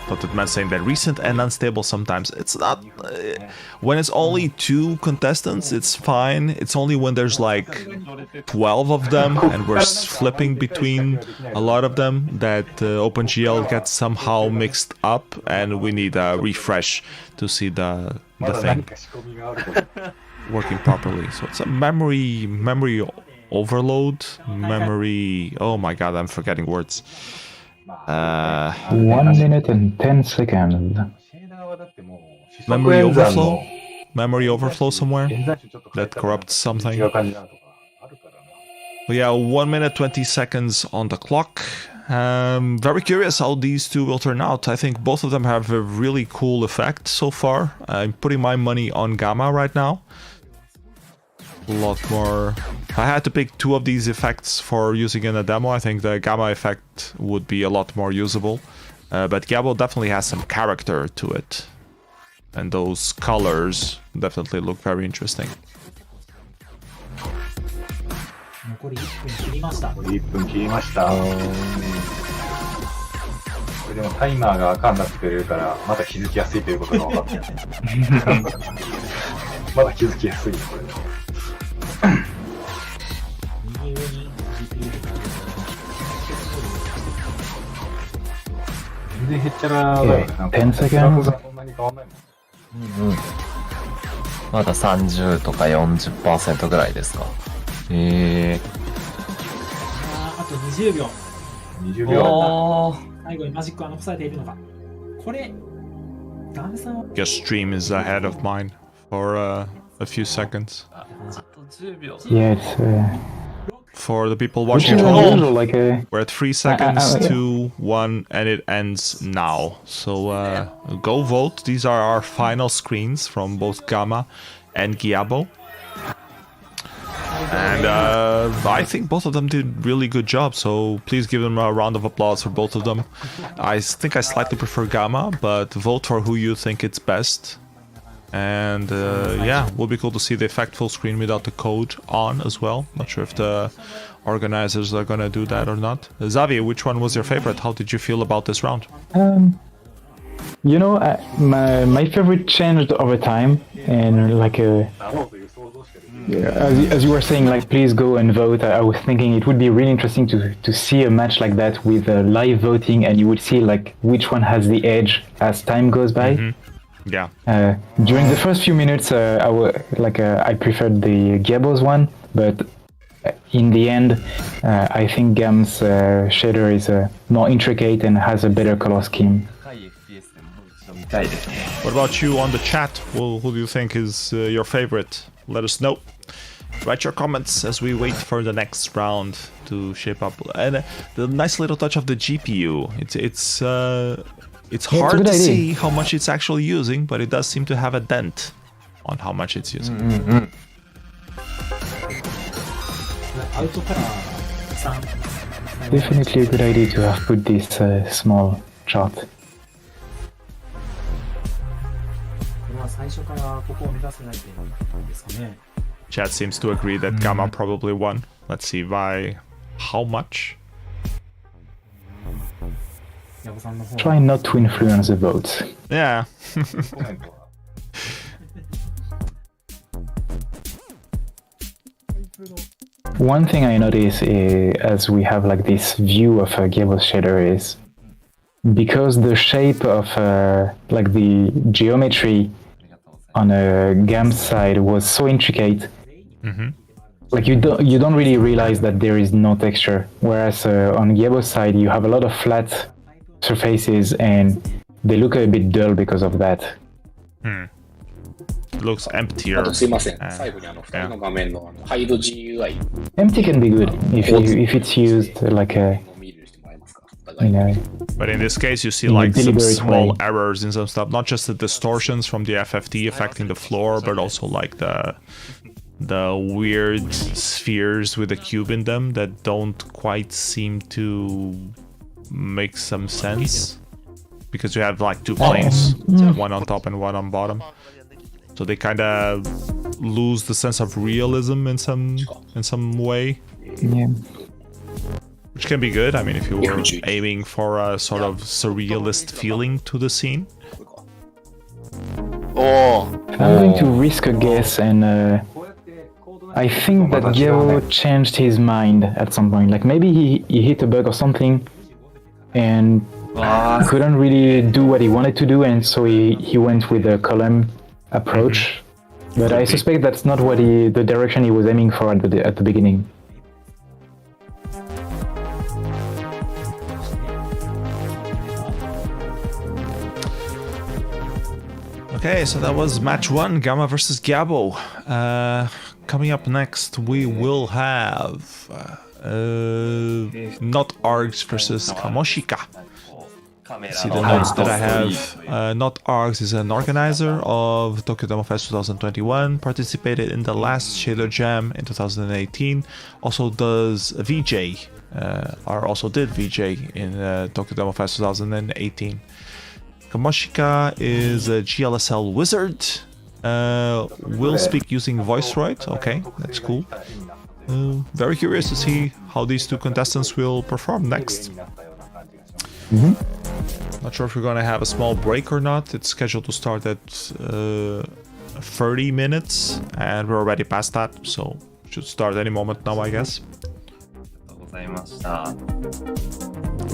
But it meant saying that recent and unstable sometimes. It's not... when it's only 2 contestants, it's fine. It's only when there's like 12 of them and we're flipping between a lot of them that OpenGL gets somehow mixed up and we need a refresh to see the thing working properly. So it's a memory overload, memory... Oh my god, I'm forgetting words. 1 minute and 10 seconds. Memory overflow? Memory overflow somewhere? That corrupts something? But yeah, 1 minute 20 seconds on the clock. Very curious how these two will turn out. I think both of them have a really cool effect so far. I'm putting my money on Gamma right now. A lot more... I had to pick 2 of these effects for using in a demo. I think the Gamma effect would be a lot more usable. But gyabo definitely has some character to it. And those colors definitely look very interesting. 残り1分切りました。残り1分切りました。これでもタイマーが赤になってくれるから、まだ気づきやすいということが分かった。まだ気づきやすいよ、これ。右上に GPU とか全然へっちゃらだよね。なんか10 seconds? そんなに変わんないもん。まだ30とか 40% ぐらいですか。あと20秒。20秒。最後にマジックは残されているのか。これ、ダメさんは。Guess stream is ahead of mine for a few seconds. Yeah, it's... For the people watching at home, we're at 3 seconds, 2, 1, and it ends now. So go vote. These are our final screens from both Gamma and gyabo. And I think both of them did really good job, so please give them a round of applause for both of them. I think I slightly prefer Gamma, but vote for who you think it's best. And yeah, would be cool to see the effect full screen without the code on as well. Not sure if the organizers are gonna do that or not. Zavie, which one was your favorite? How did you feel about this round? You know, my favorite changed over time, and like as you were saying, like please go and vote. I was thinking it would be really interesting to see a match like that with live voting, and you would see like which one has the edge as time goes by. Mm-hmm. Yeah. During the first few minutes, I preferred the gyabos one, but in the end, I think Gam's shader is more intricate and has a better color scheme. What about you on the chat? Who do you think is your favorite? Let us know. Write your comments as we wait for the next round to shape up. And the nice little touch of the GPU. It's hard to see how much it's actually using, but it does seem to have a dent on how much it's using. Definitely a good idea to have put this small chart. Chat seems to agree that Gamma probably won. Let's see by how much. Try not to influence the votes. Yeah. One thing I notice as we have like this view of a gyabo shader is because the shape of like the geometry on a GAM side was so intricate, like you don't really realize that there is no texture. Whereas on gyabo side you have a lot of flat surfaces and they look a bit dull because of that. Looks あ emptier. とすいません、 and- 最後に2人の画面のハイド GUI Empty can be good if it's used like a を見るしてもらえますか？お互い you know. But in this case, you see In a like some deliberate small way. errors in some stuff, not just the distortions from the FFT affecting the floor, but also like the weird spheres with a cube in them that don't quite seem to make some sense. Because you have like two planes, one on top and one on bottom. So they kind of lose the sense of realism in some way. Yeah. Which can be good. I mean, if you were aiming for a sort of surrealist feeling to the scene. おお I'm going to risk a guess and I think that gyabo changed his mind at some point. Like maybe he hit a bug or something and couldn't really do what he wanted to do, and so he went with the column approach. But I suspect that's not what the direction he was aiming for at the beginning. Okay, so that was match 1, Gamma versus Gyabo. Coming up next, we will have notargs versus Kamoshika. See the notes that I have. notargs is an organizer of Tokyo Demo Fest 2021, participated in the last Shader Jam in 2018, also does VJ, or also did VJ in Tokyo Demo Fest 2018. Kamoshika is a GLSL wizard, will speak using VoiceRoid, okay, that's cool. Very curious to see how these two contestants will perform next. Not sure if we're gonna have a small break or not. It's scheduled to start at 30 minutes, and we're already past that, so should start any moment now, I guess.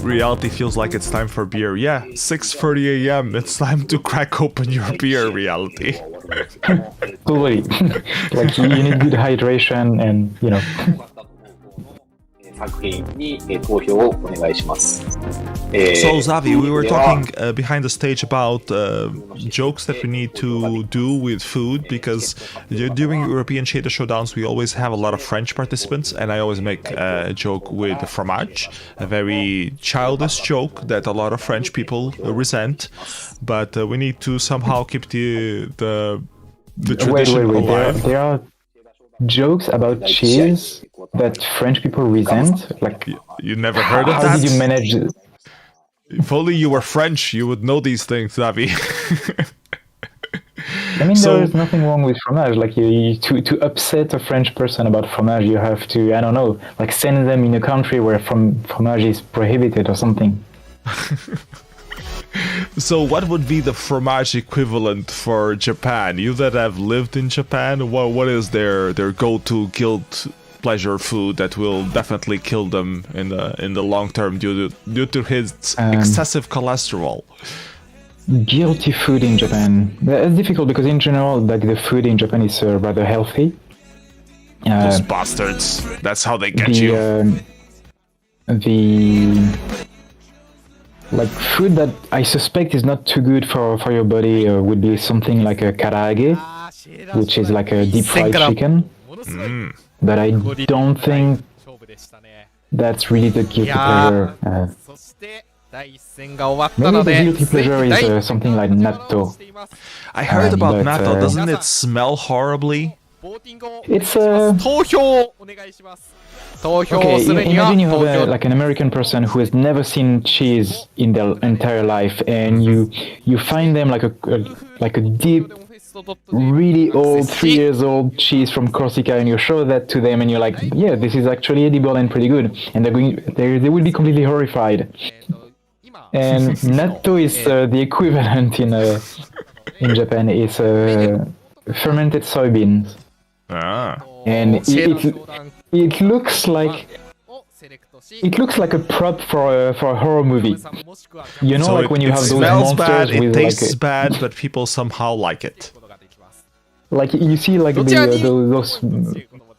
Reality feels like it's time for beer. Yeah, 6:30 a.m. It's time to crack open your beer, Reality. Totally. Like you need good hydration and, you know. 作品に投票をお願いします。 So Zavie, we were talking behind the stage about jokes that we need to do with food, because during European Shader Showdowns we always have a lot of French participants, and I always make a joke with fromage, a very childish joke that a lot of French people resent, but we need to somehow keep the tradition alive. There are jokes about cheese that French people resent. Like you never heard of that? How did you manage? If only you were French, you would know these things, Zavie. I mean, there's nothing wrong with fromage. Like to upset a French person about fromage, you have to, I don't know, like send them in a country where fromage is prohibited or something. So what would be the fromage equivalent for Japan? You that have lived in Japan, what is their go-to guilt pleasure food that will definitely kill them in the long term due to his excessive cholesterol? Guilty food in Japan. It's difficult because in general, like the food in Japan is rather healthy. Those bastards. That's how they get you. Like food that I suspect is not too good for your body would be something like a karaage, which is like a deep fried chicken. But I don't think that's really the guilty pleasure. Maybe the guilty pleasure is something like natto. I heard about natto. Doesn't it smell horribly? It's Okay, imagine you have like an American person who has never seen cheese in their entire life, and you find them like a deep, really old, 3 years old cheese from Corsica, and you show that to them, and you're like, yeah, this is actually edible and pretty good, and they will be completely horrified. And natto is the equivalent in Japan. It's fermented soybeans. And it looks like a prop for a horror movie. You know, so like when you have those smells monsters bad, with it tastes like bad, but people somehow like it. Like you see like those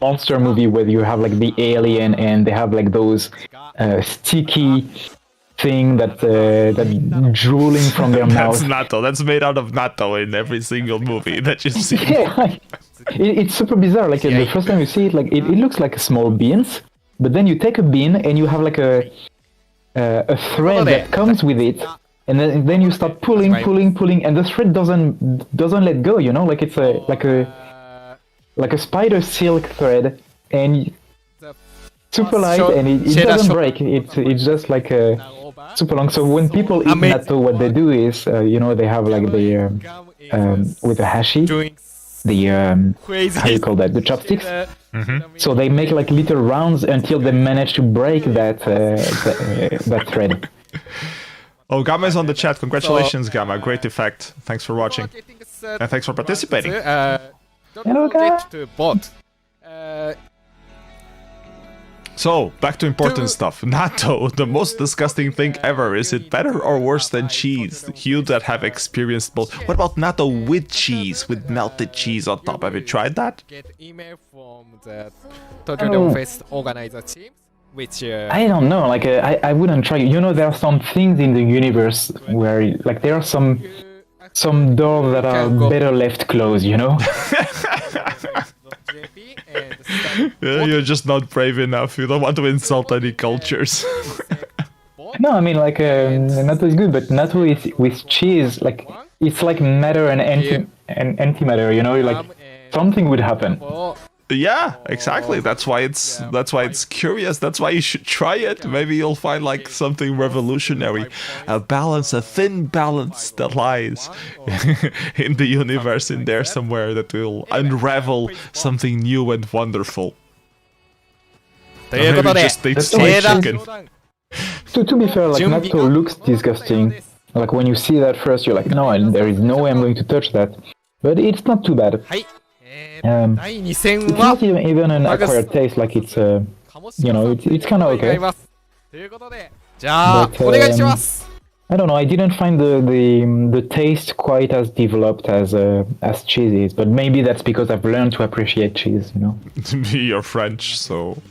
monster movie where you have like the alien and they have like those sticky thing that drooling from their That's mouth. natto. That's made out of natto in every single movie that you see. Yeah, it's super bizarre. Like the first time you see it, like it looks like small beans, but then you take a bean and you have like a thread that comes with it, and then you start pulling, and the thread doesn't let go. You know, like it's like a spider silk thread, and super light, and it doesn't break. It's just like super long. So when people eat natto, what they do is, they have like the with the hashi, the how you call that, the chopsticks. So they make like little rounds until they manage to break that thread. Oh, Gamma is on the chat. Congratulations, Gamma. Great effect. Thanks for watching. And thanks for participating. Hello, guys. So, back to important stuff. Natto, the most disgusting thing ever. Is it better or worse than cheese? You that have experienced both. What about natto with cheese? With melted cheese on top? Have you tried that? Get email from the Tokyo Demo Fest organizer team, which I don't know. Like I wouldn't try. You know, there are some things in the universe where like there are some doors that are better left closed. You know. You're just not brave enough. You don't want to insult any cultures. No, I mean like natto is good, but natto is with cheese. Like it's like matter and antimatter. You know, like something would happen. Yeah, exactly. That's why it's curious. That's why you should try it. Maybe you'll find like something revolutionary, a balance, a thin balance that lies in the universe in there somewhere that will unravel something new and wonderful. Or maybe just taste like chicken. To be fair, like natto looks disgusting. Like when you see that first, you're like, no, there is no way I'm going to touch that. But it's not too bad. It's not even an acquired taste. Like it's it's kind of okay. But, I don't know. I didn't find the taste quite as developed as cheese is. But maybe that's because I've learned to appreciate cheese. You know. You're French, so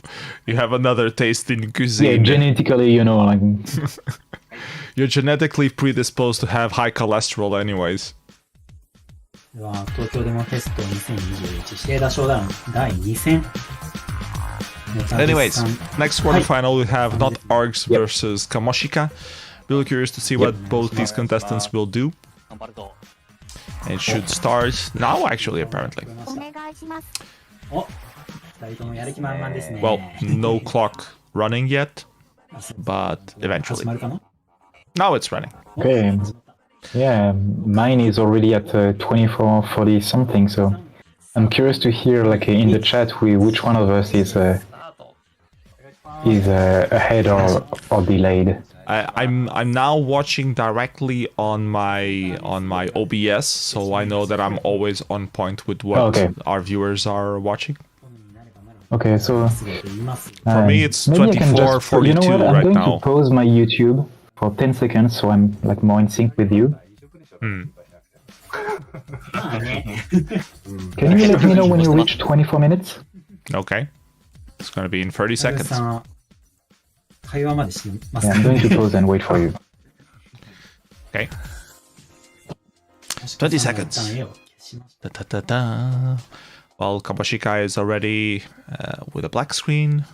you have another taste in cuisine. Yeah, genetically, you know, like. You're genetically predisposed to have high cholesterol, anyways. では東京デモフェスト2021シェーダーショーダウン第2戦 Anyways, next quarterfinal we have notargs versus Kamoshika. Really curious to see what both these contestants will do. And it should start now, actually, apparently. Well, no clock running yet, but eventually. Now it's running. Okay. Yeah, mine is already at 24:40 something, so I'm curious to hear, like, in the chat, which one of us is ahead or delayed. I'm now watching directly on my OBS, so I know that I'm always on point with what our viewers are watching. Okay, so for me it's 24:42 you know what? I'm right going now. to pause my YouTube for 10 seconds, so I'm like more in sync with you. Can you let me know when you reach 24 minutes? Okay. It's going to be in 30 seconds. Yeah, I'm going to pause and wait for you. Okay. 20 seconds. Da, da, da, da. Well, Kamoshika is already with a black screen.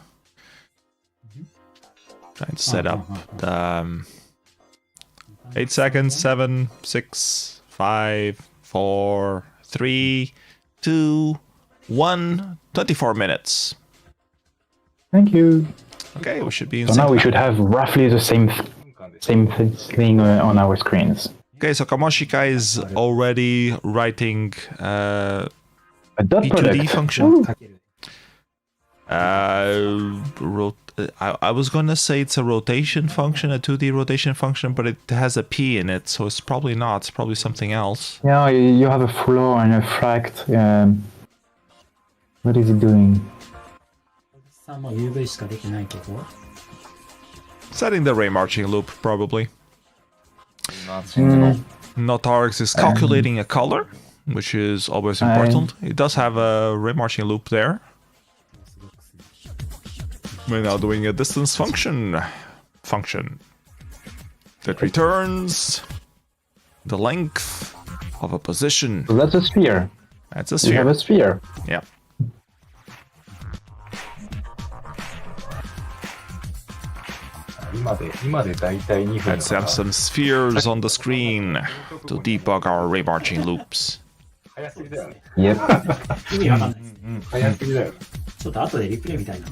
Trying to set up the 8 seconds, 7, 6, 5, 4, 3, 2, 1, 24 minutes. Thank you. Okay, we should be in So now we should have roughly the same thing on our screens. Okay, so Kamoshika is already writing a dot P2D product function. I was gonna say it's a rotation function, a 2D rotation function, but it has a P in it, so it's probably not. It's probably something else. Yeah, you have a floor and a fract. What is it doing? Setting the ray marching loop, probably. Notargs is calculating a color, which is always important. It does have a ray marching loop there. We're now doing a distance function. that returns the length of a position. So that's a sphere. That's a We sphere. have a sphere. Yeah. Let's have some spheres on the screen to debug our ray marching loops. Yep. 意味わかんないです。早すぎだよ。ちょっと後でリプレイみたいな。い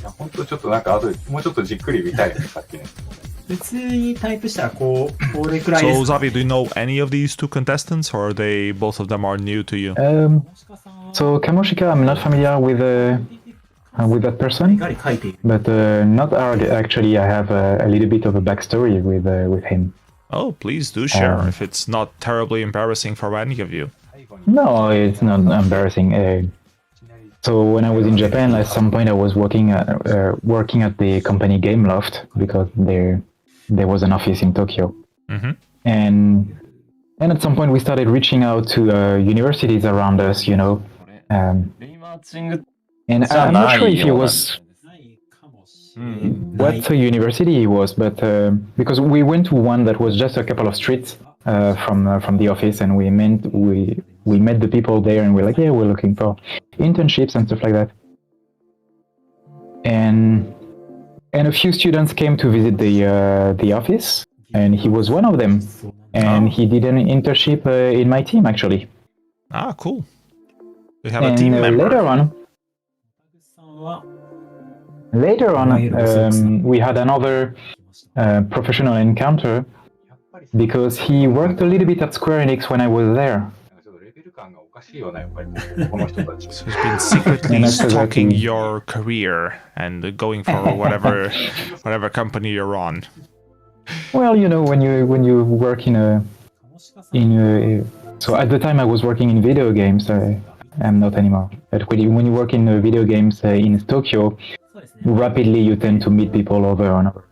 や、ほんとちょっとなんか後でもうちょっとじっくり見たいよね、さっきね。普通にタイプしたらこれくらいで So, すか。 Zavie, do you know any of these two contestants, or are they both of them are new to you? So Kamoshika, I'm not familiar with that person, ガリ書いている。 but not Arg. Actually, I have a little bit of a backstory with him. Oh, please do share if it's not terribly embarrassing for any of you. No, it's not embarrassing. So when I was in Japan, at some point I was working at the company Game Loft because there was an office in Tokyo, and at some point we started reaching out to universities around us, you know. And I'm not sure if he was what university he was, but because we went to one that was just a couple of streets from the office, and we met the people there, and we're like, yeah, we're looking for internships and stuff like that. And a few students came to visit the office, and he was one of them, and he did an internship in my team actually. Ah, cool. We have a team member. Later on, we had another professional encounter because he worked a little bit at Square Enix when I was there. So he's been secretly stalking your career and going for whatever company you're on. Well, you know, when you work so at the time I was working in video games. I'm not anymore. But when you work in video games in Tokyo, rapidly you tend to meet people over and over.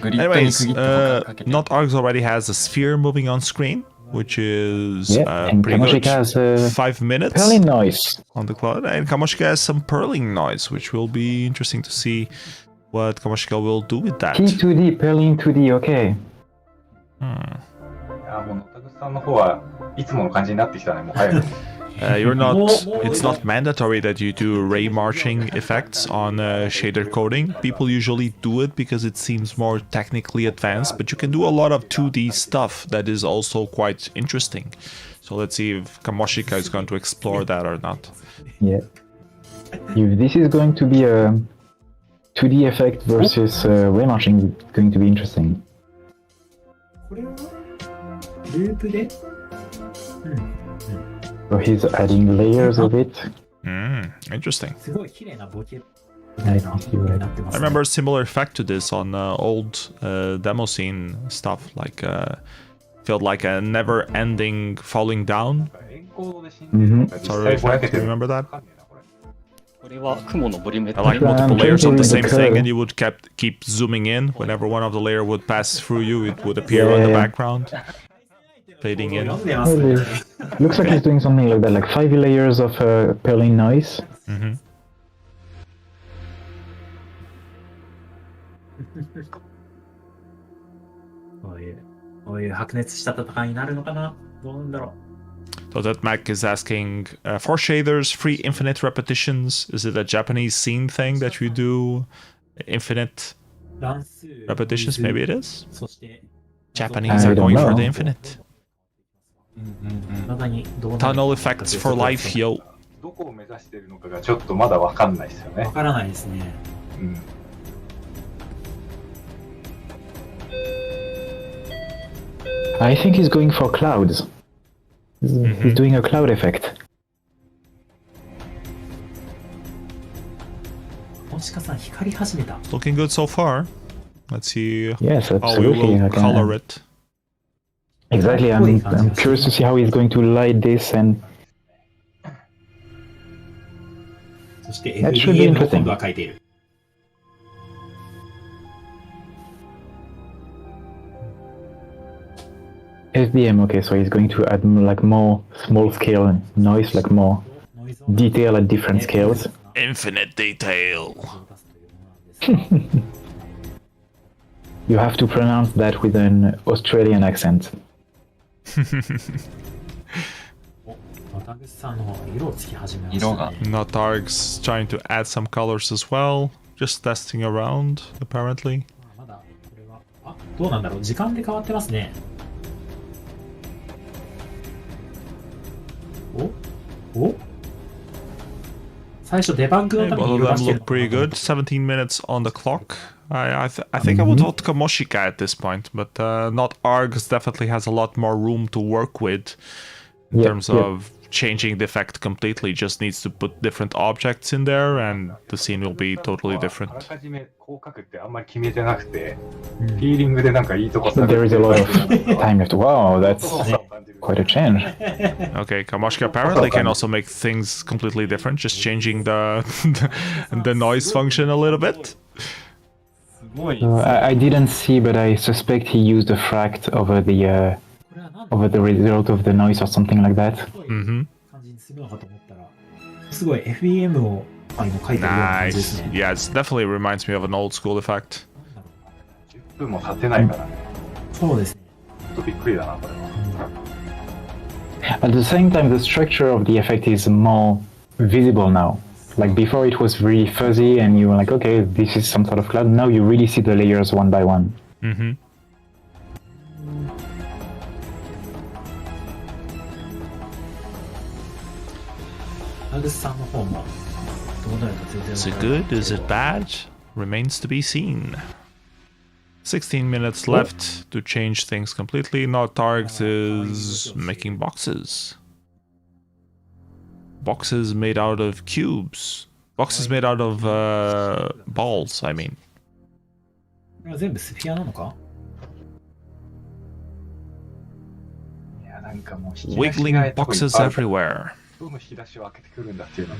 Anyways, notargs already has a sphere moving on screen, which is and pretty Kamoshika good. has 5 minutes purling noise on the cloud, and Kamoshika has some purling noise, which will be interesting to see what Kamoshika will do with that. T2D, purling 2D, okay. You're not. It's not mandatory that you do ray marching effects on shader coding. People usually do it because it seems more technically advanced, but you can do a lot of 2D stuff that is also quite interesting. So let's see if Kamoshika is going to explore that or not. Yeah. If this is going to be a 2D effect versus ray marching, it's going to be interesting. ループで So he's adding layers of it. Interesting. すごい綺麗なボケ I don't see what I remember a similar effect to this on old demo scene stuff, like felt like a never-ending falling down. Sorry, do you remember that? Like multiple layers of the same thing, and you would keep zooming in. Whenever one of the layer would pass through you, it would appear on the background, fading in. Looks like he's doing something like that, like 5 layers of purling noise. Oh, こういう白熱した戦いになるのかなどうなんだろう So that Mac is asking, for shaders, free infinite repetitions. Is it a Japanese scene thing that you do infinite repetitions? Maybe it is. Japanese are going for the infinite. Tunnel effects for life, yo. どこを目指してるのかがちょっとまだわかんないですよね。わからないですね。I think he's going for clouds. He's doing a cloud effect. もしかさん光り始めた。 Looking good so far. Let's see Yes, how we absolutely. will color it. Exactly, I'm curious to see how he's going to light this and... そして That should be FDM を interesting. 今度は書いている。SDM, okay, so he's going to add like more small scale noise, like more detail at different scales. Infinite detail. You have to pronounce that with an Australian accent. ノタグさんの方が色をつき始めました色がね。 Notargs trying to add some colors as well. Just testing around, apparently. まだこれはどうなんだろう、時間で変わってますね。お最初デバッグの Hey, ため both に of 色出 them してる look pretty good. 17 minutes on the clock. I think I would vote Kamoshika at this point, but Notargs definitely has a lot more room to work with in terms of changing the effect completely. Just needs to put different objects in there, and the scene will be totally different. あらかじめこう書くってあんまり決めてなくて、フィーリングでなんかいいとこ But there is a lot of time left. Wow, that's quite a change. Okay, Kamoshika apparently can also make things completely different, just changing the the noise function a little bit. I didn't see, but I suspect he used a fract over the result of the noise or something like that. 感じにするのかと思ったら、すごい FEM を書いてるような感じですね。 Nice. Yeah, it definitely reminds me of an old school effect. 10分も経ってないからね。そうですね。ちょっとびっくりだな、これは。 At the same time, the structure of the effect is more visible now. Like before, it was really fuzzy, and you were like, okay, this is some sort of cloud. Now you really see the layers one by one. Mm-hmm. アグスさんの方もどうなるか全然 Is わ it からない good? Is it bad? Remains to be seen. 16 minutes left to change things completely. Notargs is making boxes. Boxes made out of cubes. Boxes made out of balls, I mean. これは全部スフィアなのか？いや、なんかもう引き出しが Wiggling boxes everywhere. どの引き出しを開けてくるんだっていうの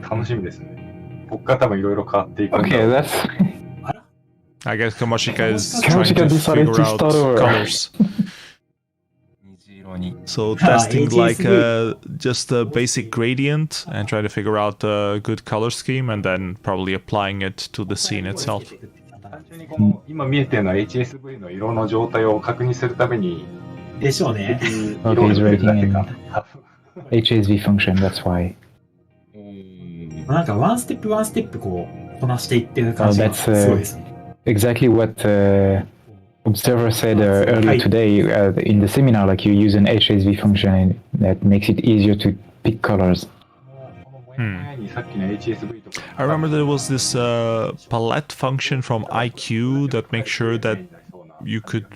が楽しみですね。僕が多分いろいろ変わっていくんだ Okay, ろう。 that's I guess Kamoshika is Kamoshika trying to decided to figure out start over. colors. 虹色に So testing like just a basic gradient and trying to figure out a good color scheme and then probably applying it to the scene itself. 単純にこの今見えてるのは HSV の色の状態を確認するためにでしょうね。okay. He's rating in HSV function. That's why. なんかワンステップワンステップこうこなしていってる感じがすごいですね。 Exactly what Observer said earlier today in the seminar. Like you use an HSV function that makes it easier to pick colors. さっきの HSV とか I remember there was this palette function from IQ that makes sure that you could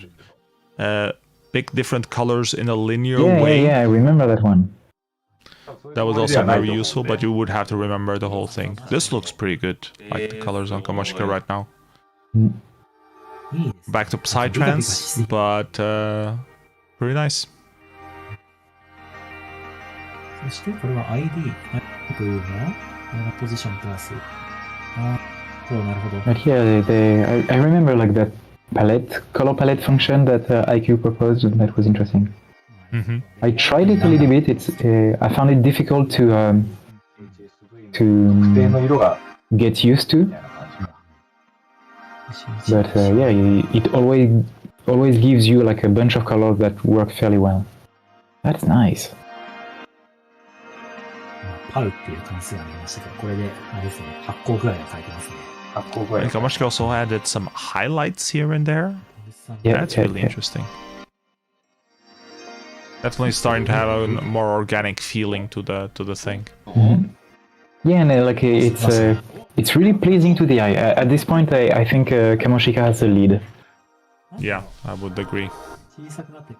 pick different colors in a linear way. Yeah, I remember that one. That was also very useful, but you would have to remember the whole thing. This looks pretty good, like the colors on Kamoshika right now. Back to Psytrance, but pretty nice. そしてこれは ID というのはポジションプラス。そうなるほど。 But yeah, I remember like that color palette function that IQ proposed. That was interesting. I tried it a little bit. I found it difficult to get used to. But yeah, it always gives you like a bunch of colors that work fairly well. That's nice. パウっていう関数がありましたけど、これであれですね、発光具合を変えてますね。 And Kamoshika also added some highlights here and there. That's really interesting. Definitely starting to have a more organic feeling to the thing. Yeah, and like it's really pleasing to the eye. At this point, I think Kamoshika has the lead. Yeah, I would agree. 小さくなって、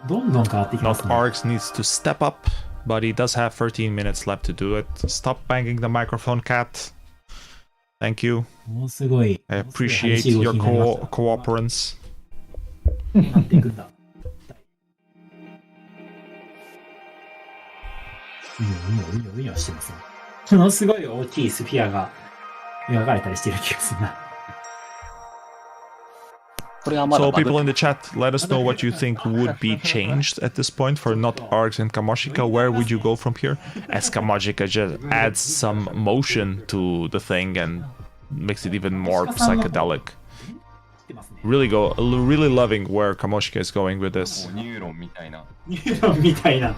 どんどん変わってきますね。 Notargs needs to step up, but he does have 13 minutes left to do it. Stop banging the microphone, cat. Thank you. もうすごい。 I appreciate your cooperance. なっていくんだ。いいよしてますね。ものすごい大きいスフィアが描かれたりしてる気がするな。So people in the chat, let us know what you think would be changed at this point for Notargs and Kamoshika. Where would you go from here? As Kamoshika just adds some motion to the thing and makes it even more psychedelic. Really loving where Kamoshika is going with this. ニューロンみたいな。ニューロンみたいな。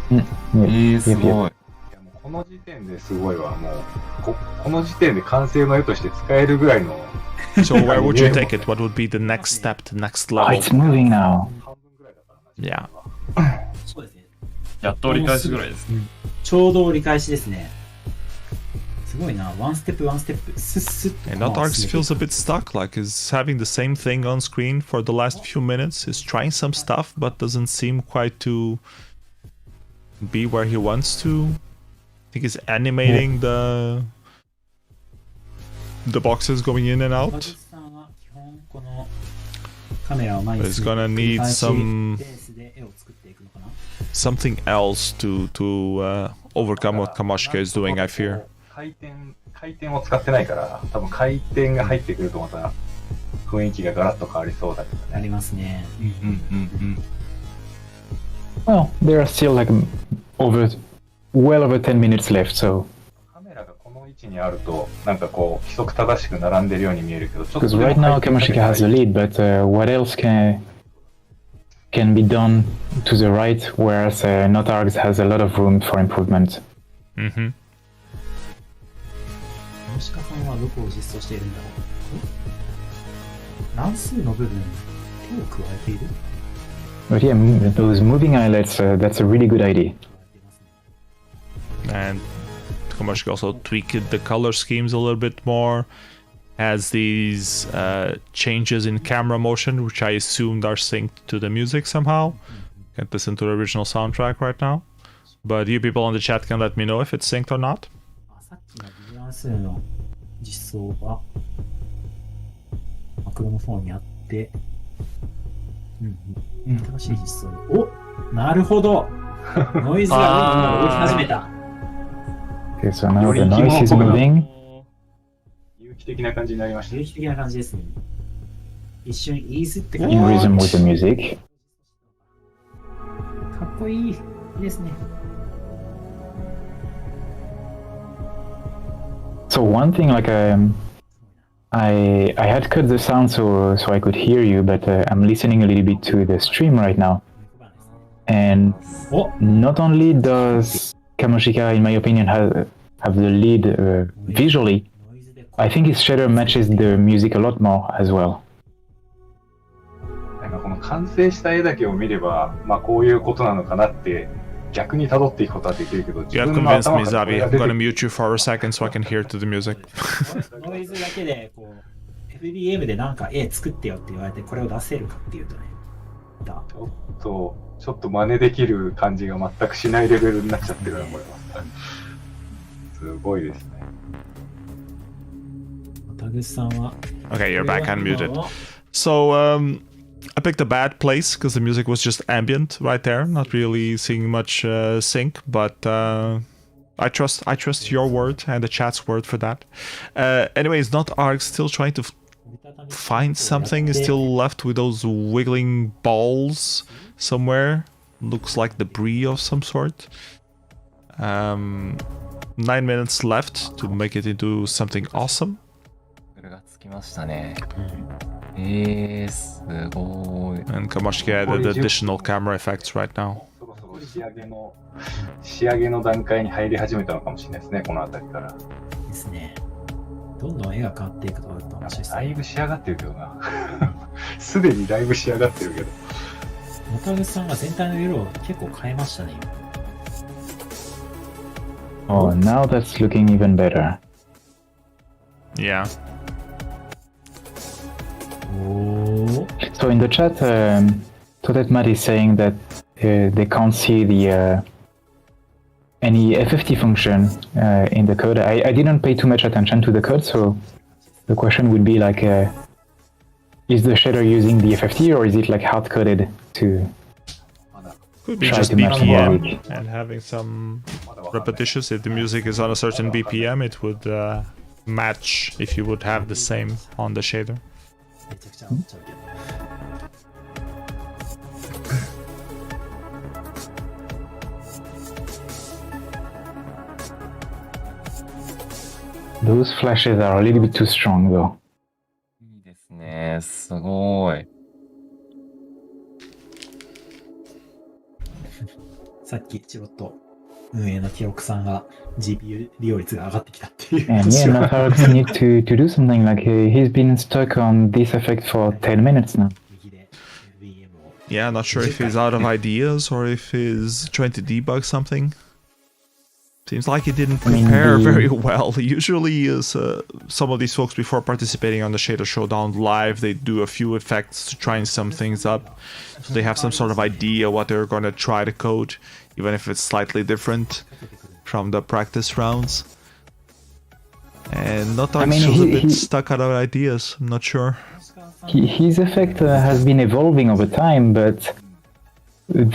すごい。この時点ですごいわ、もうこの時点で完成の絵として使えるぐらいの。So where would you take it? What would be the next step, the next level? Oh, it's moving now. Yeah. そうですね。やっと折り返しぐらいですね。ちょうど折り返しですね。すごいな。ワンステップワンステップ。スッスッ。 And notargs feels a bit stuck, like he's having the same thing on screen for the last few minutes. He's trying some stuff, but doesn't seem quite to be where he wants to. I think he's animating the boxes going in and out. But he's gonna need something else to overcome what Kamoshika is doing, I fear. 回転を使ってないから、多分回転が入ってくるとまた雰囲気がガラッと変わりそうだけどね。ありますね。Well, there are still like well over 10 minutes left, so. カメラがこの位置にあると、なんかこう規則正しく並んでるように見えるけど、ちょっと。Because right now Kamoshika has the lead, but what else can be done to the right, whereas notargs has a lot of room for improvement. カモシカさんはどこを実装しているんだろう。乱数の部分、手を加えている But yeah, those moving eyelets, that's a really good idea. And Kamoshika also tweaked the color schemes a little bit more. Has these changes in camera motion, which I assumed are synced to the music somehow. Can't listen to the original soundtrack right now. But you people on the chat can let me know if it's synced or not. さっきの乱数の実装はマクロの方にあって、新しい実装に。お、なるほど。ノイズが動き始めた。Okay, so now the noise is moving. 有機的な感じになりました。有機的な感じですね。一瞬イーズってIn rhythm with the music. かっこいい。いいですね。So one thing, like I had cut the sound so I could hear you, but I'm listening a little bit to the stream right now, and not only does Kamoshika, in my opinion, have the lead visually, I think his shader matches the music a lot more as well. なんかこの完成した絵だけを見れば、まあこういうことなのかなって逆に辿っていくことはできるけど、 You have convinced me, Zavie. I'm gonna mute you for a second so I can hear to the music. ノイズだけでこう FBM でなんか絵作ってよって言われてこれを出せるかっていうとね、ちょっと真似できる感じが全くしないレベルになっちゃってるなこれは。すごいですね。田口さんは Okay, you're back unmuted. So, I picked a bad place because the music was just ambient right there, not really seeing much sync, but I trust your word and the chat's word for that. Anyways, notargs still trying to find something, is still left with those wiggling balls somewhere. Looks like debris of some sort. 9 minutes left to make it into something awesome. つきましたね。すごい。 And Kamoshika added additional camera effects right now. そろそろ仕上げの段階に入り始めたのかもしれないですね、この辺りから。ですね。どんどん絵が変わっていくと面白いですね。だいぶ仕上がってるけどな。すでにだいぶ仕上がってるけど。本口さんが全体の色を結構変えましたね。Oh, now that's looking even better. Yeah. So in the chat, Totetmat is saying that they can't see the any FFT function in the code. I didn't pay too much attention to the code, so the question would be like, is the shader using the FFT or is it like hard-coded to Could be try just to match the BPM logic? and having some repetitions. If the music is on a certain BPM, it would match if you would have the same on the shader. めちゃくちゃ思っちゃうけど。Those flashes are a little bit too strong though. いいですね。すごい。さっきちょっと運営の記録さんが GPU 利用率が上がってきたっていう And 話 yeah, は notargs need to do something like he's been stuck on this effect for 10 minutes now. Yeah, not sure if he's out of ideas or if he's trying to debug something. Seems like he didn't prepare very well. Usually, some of these folks, before participating on the Shader Showdown live, they do a few effects to try and sum things up. So they have some sort of idea what they're going to try to code, even if it's slightly different from the practice rounds. And notargs feels a bit stuck out of ideas. I'm not sure. His effect has been evolving over time, but it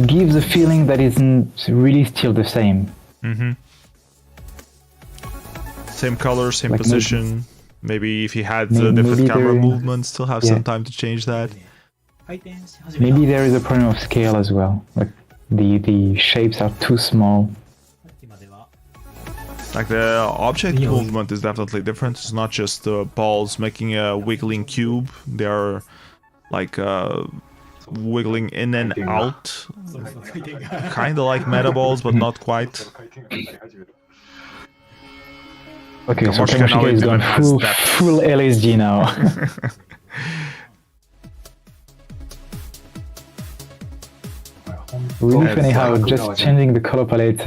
gives a feeling that isn't really still the same. Same color, same like position. Maybe if he had different camera movements, still have some time to change that. Maybe there is a problem of scale as well. Like the shapes are too small. Like the object movement is definitely different. It's not just the balls making a wiggling cube. They are like wiggling in and out. Kinda like meta balls, but not quite. Okay, so Kamoshika is going full LSG now. Really funny how just changing the color palette,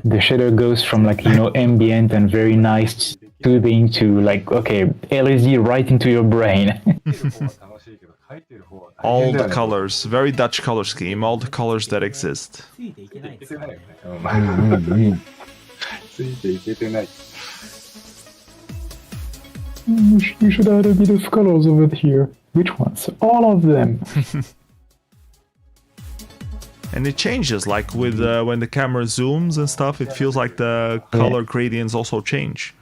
the shader goes from like, you know, ambient and very nice soothing to like, okay, LSD right into your brain. All the colors, very Dutch color scheme, all the colors that exist. You should add a bit of colors over here. Which ones? All of them. And it changes, like with when the camera zooms and stuff, it feels like the color gradients also change.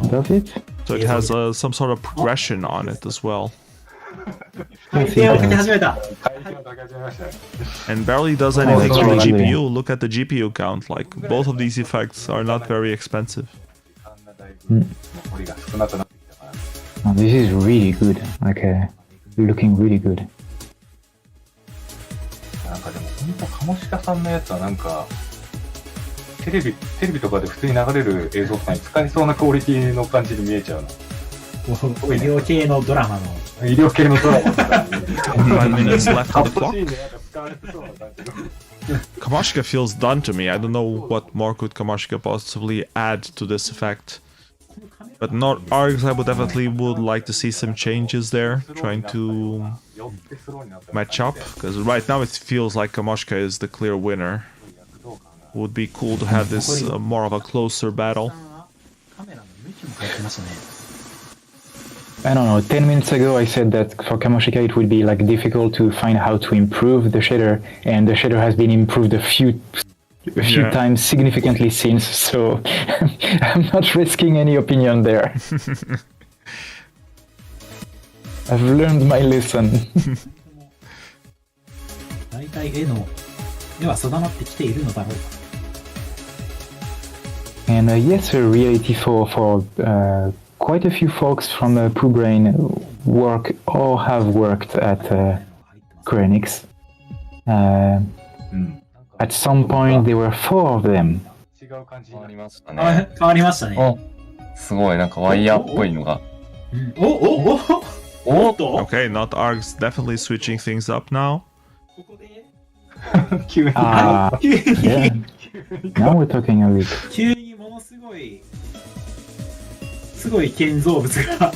Does it? So it has some sort of progression on it as well. And barely does anything on the GPU. Look at the GPU count, like both of these effects are not very expensive. Oh, this is really good, like looking really good. なんかでも本当カモシカさんのやつはなんかテレビとかで普通に流れる映像とかに使えそうなクオリティの感じに見えちゃうな。医療系のドラマの。医療系のドラマとか。1 minute left on the clock. Kamoshika feels done to me. I don't know what more could Kamoshika possibly add to this effect. But notargs, I would definitely like to see some changes there, trying to match up, because right now it feels like Kamoshika is the clear winner. Would be cool to have this more of a closer battle. I don't know, 10 minutes ago I said that for Kamoshika it would be like difficult to find how to improve the shader, and the shader has been improved a few times significantly since, so I'm not risking any opinion there. I've learned my lesson. 大体絵は定まってきているのだろう。And yes, reality for quite a few folks from PooBrain work or have worked at Korenix. At some point there were 4 of them. 変わりましたね。変わりましたね。お、すごいなんかワイヤーっぽいのが。Okay, notargs definitely switching things up now. Yeah. Now we're talking a bit. 急にものすごい建造物が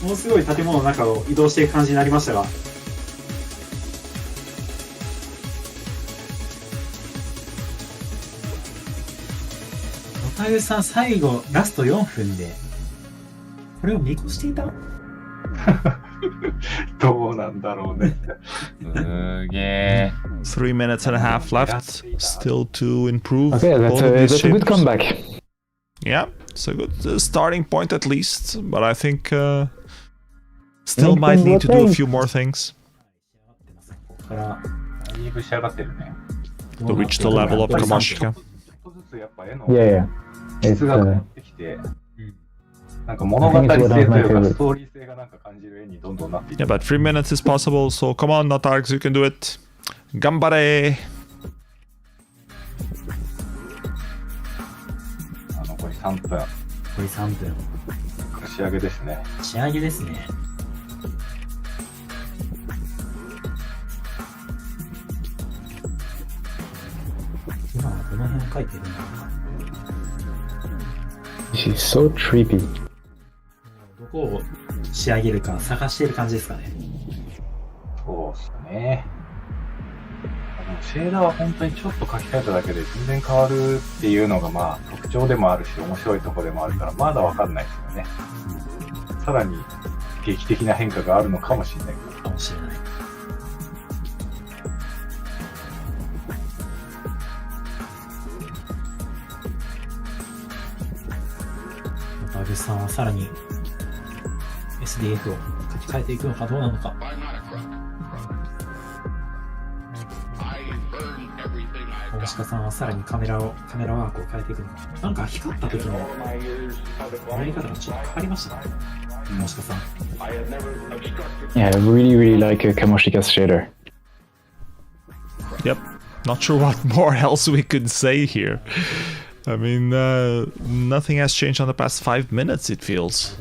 ものすごい建物の中を移動していく感じになりましたが。ノタグさん最後ラスト4分でこれを見越していた？どうなんだろうね。すげえ。3 minutes and a half left, still to improve. Okay, that's a good comeback. Yeah, it's a good starting point at least, but I think still might need to do a few more things. to reach the level of Kamoshika. Yeah, yeah. 質が変わってきて、なんか物語性というかストーリー性がなんか感じる絵にどんどんなっていって。 Yeah, but 3 minutes is possible, so come on, notargs, you can do it. Gambare! 残り3分。残り3分。仕上げですね。仕上げですね。今はこの辺書いてるんだ。This is so trippy. どこを仕上げるか探している感じですかね。そうですね。でもシェーダーは本当にちょっと書き換えただけで全然変わるっていうのがまあ特徴でもあるし面白いところでもあるからまだわかんないですよね。さらに劇的な変化があるのかもしれないけど。かもしれない。バグさんはさらに SDF を書き換えていくのかどうなのか。大鹿さんはさらにカメラワークを変えていくのか。なんか光った時のやり方がちょっと変わりましたね。大鹿さん。Yeah, I really like Kamoshika's shader. Yep, not sure what more else we could say here. I mean, nothing has changed on the past 5 minutes, it feels.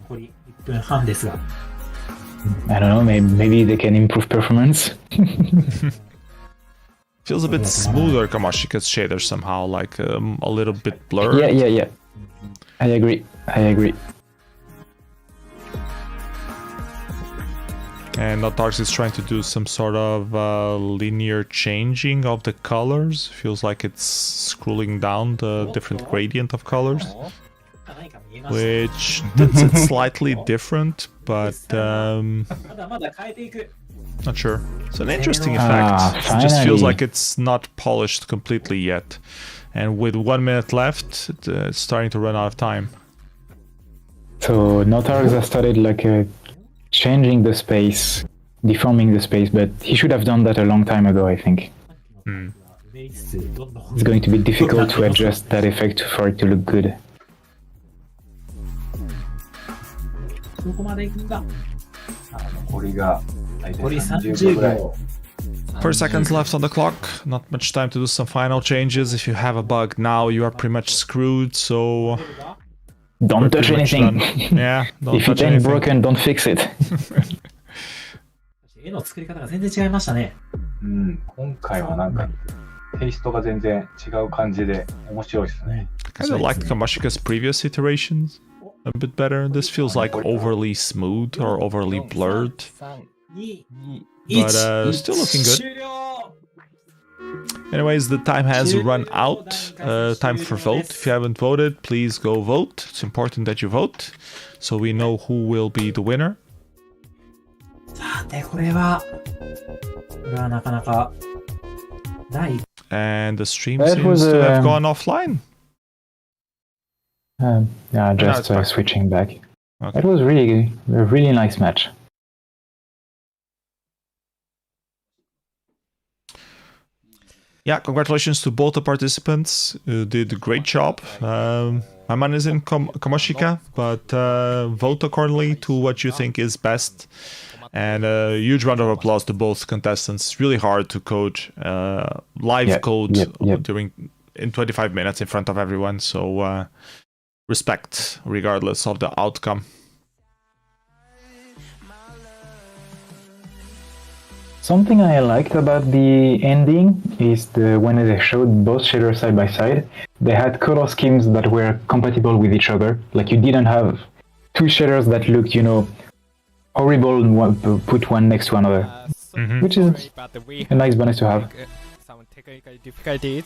残り1分半ですが。I don't know, maybe they can improve performance. Feels a bit smoother, Kamoshika's shader somehow, like a little bit blurred. Yeah. I agree. And notargs is trying to do some sort of linear changing of the colors. Feels like it's scrolling down the different gradient of colors. Which does it slightly different, but not sure. It's an interesting effect. It just feels like it's not polished completely yet. And with 1 minute left, it's starting to run out of time. So notargs has started like changing the space, deforming the space, but he should have done that a long time ago, I think. It's going to be difficult to adjust that effect for it to look good. どこまで行くんだ。残りが残り30秒。 4 seconds left on the clock, not much time to do some final changes. If you have a bug now, you are pretty much screwed, so... Don't touch anything. Yeah, don't If touch it ain't anything. broken, don't fix it. 絵の作り方が全然違いましたね。今回はなんかテイストが全然違う感じで面白いですね。I kind of like Kamoshika's previous iterations a bit better. This feels like overly smooth or overly blurred. But still looking good. Anyways, the time has run out. Time for vote. If you haven't voted, please go vote. It's important that you vote, so we know who will be the winner. さて、これはなかなか第 And the stream seems to have gone offline. Yeah, just switching back. Okay. It was really a really nice match. Yeah, congratulations to both the participants. You did a great job. My man is in Kamoshika, but vote accordingly to what you think is best. And a huge round of applause to both contestants. It's really hard to coach live code in 25 minutes in front of everyone. So respect, regardless of the outcome. Something I liked about the ending is when they showed both shaders side by side, they had color schemes that were compatible with each other. Like you didn't have two shaders that looked, horrible and put one next to another, which is a nice bonus to have. Some technical difficulties,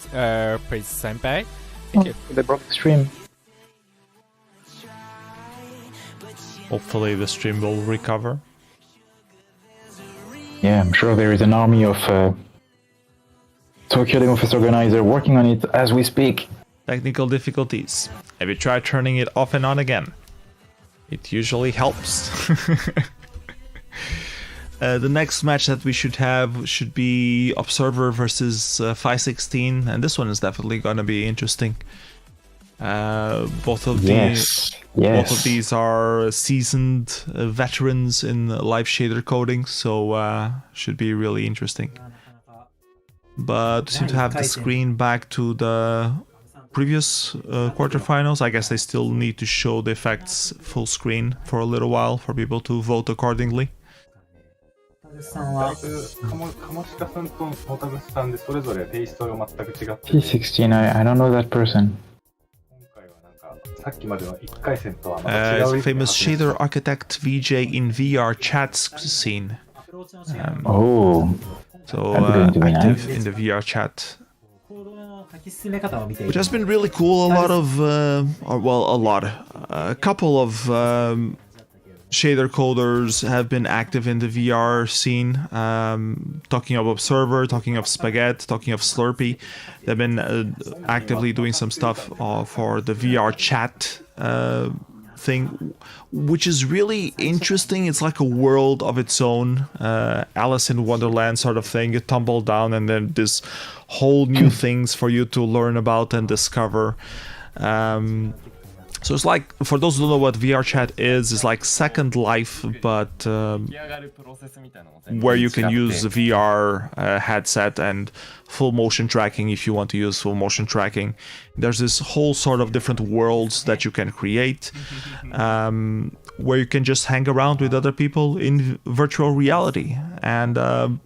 please stand by. They broke the stream. Hopefully the stream will recover. Yeah, I'm sure there is an army of Tokyo Demo Fest organizer working on it as we speak. Technical difficulties. Have you tried turning it off and on again? It usually helps. The next match that we should have should be Observer versus 516, and this one is definitely gonna be interesting. Both of these are seasoned veterans in live shader coding, so should be really interesting. But seem to have the screen back to the previous quarterfinals. I guess they still need to show the effects full screen for a little while for people to vote accordingly. だいぶカモシカさんとノタグスさんでそれぞれテイストが全く違ってて、 P16, I don't know that person. 今回はなんかさっきまでの1回戦とはまた違う famous shader architect VJ in VR chat scene. So active in the VR chat. Which has been really cool. A couple of shader coders have been active in the VR scene. Talking of Observer, talking of Spaghetti, talking of Slurpee. They've been actively doing some stuff for the VR chat thing, which is really interesting. It's like a world of its own, Alice in Wonderland sort of thing. You tumble down and then this whole new things for you to learn about and discover. So it's like, for those who don't know what VR chat is, it's like Second Life, but where you can use the VR headset and full motion tracking if you want to use full motion tracking. There's this whole sort of different worlds that you can create, where you can just hang around with other people in virtual reality. And a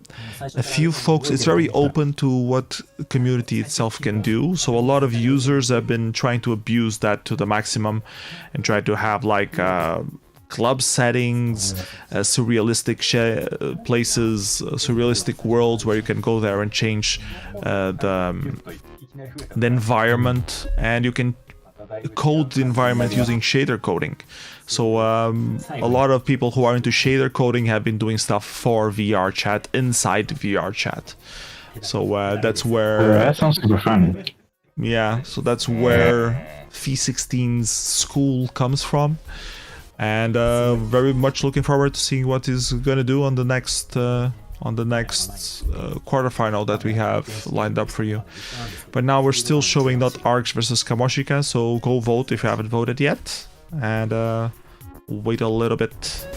few folks, it's very open to what the community itself can do. So a lot of users have been trying to abuse that to the maximum and try to have like club settings, surrealistic places, surrealistic worlds where you can go there and change the environment, and you can code the environment using shader coding. So a lot of people who are into shader coding have been doing stuff for VR chat inside VR chat. So that's where that sounds super fun. Yeah, so that's where Phi16's school comes from, and very much looking forward to seeing what he's gonna do on the next quarterfinal that we have lined up for you. But now we're still showing notargs versus Kamoshika, so go vote if you haven't voted yet, and wait a little bit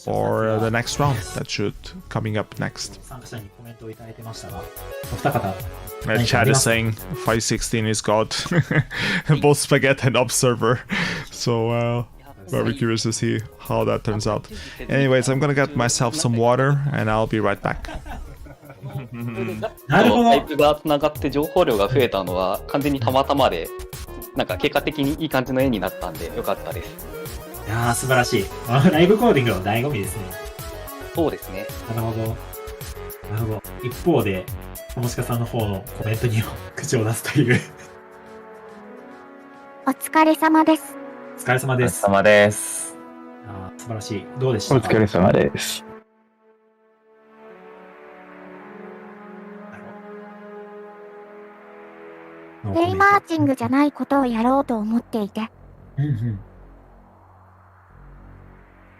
for the next round that should coming up next. Chad is saying 516 is God. Both Spaghetti and Observer. So very curious to see how that turns out. Anyways, I'm gonna get myself some water and I'll be right back. タイプがつながって情報量が増えたのは完全にたまたまで、なんか結果的にいい感じの絵になったんでよかったです。いやー素晴らしい。ライブコーディングの醍醐味ですね。そうですね。なるほど。なるほど。一方で、カモシカさんの方のコメントにも口を出すという。お疲れ様です。お疲れ様です。お疲れ様です。素晴らしい。どうでした？お疲れ様です。レイマーチングじゃないことをやろうと思っていて。うんうん。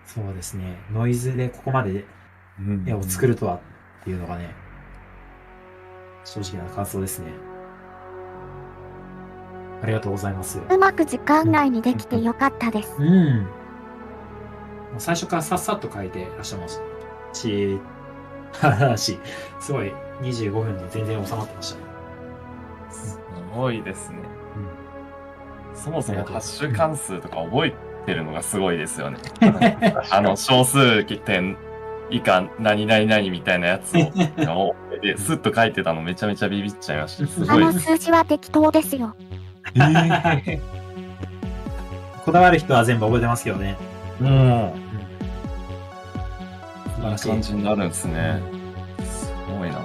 そうですね。ノイズでここまで絵を作るとはっていうのがね、正直な感想ですね。ありがとうございます。うまく時間内にできてよかったです。うん。もう最初からさっさと書いてらっしゃいましたし、すごい25分で全然収まってましたね。すごいですね。そもそもハッシュ関数とか覚えてるのがすごいですよね。小数点以下何々々みたいなやつをでスッと書いてたのめちゃめちゃビビっちゃいました。すごい。数字は適当ですよ。こだわる人は全部覚えてますけどね。素晴らしい感じになるんですね。すごいな。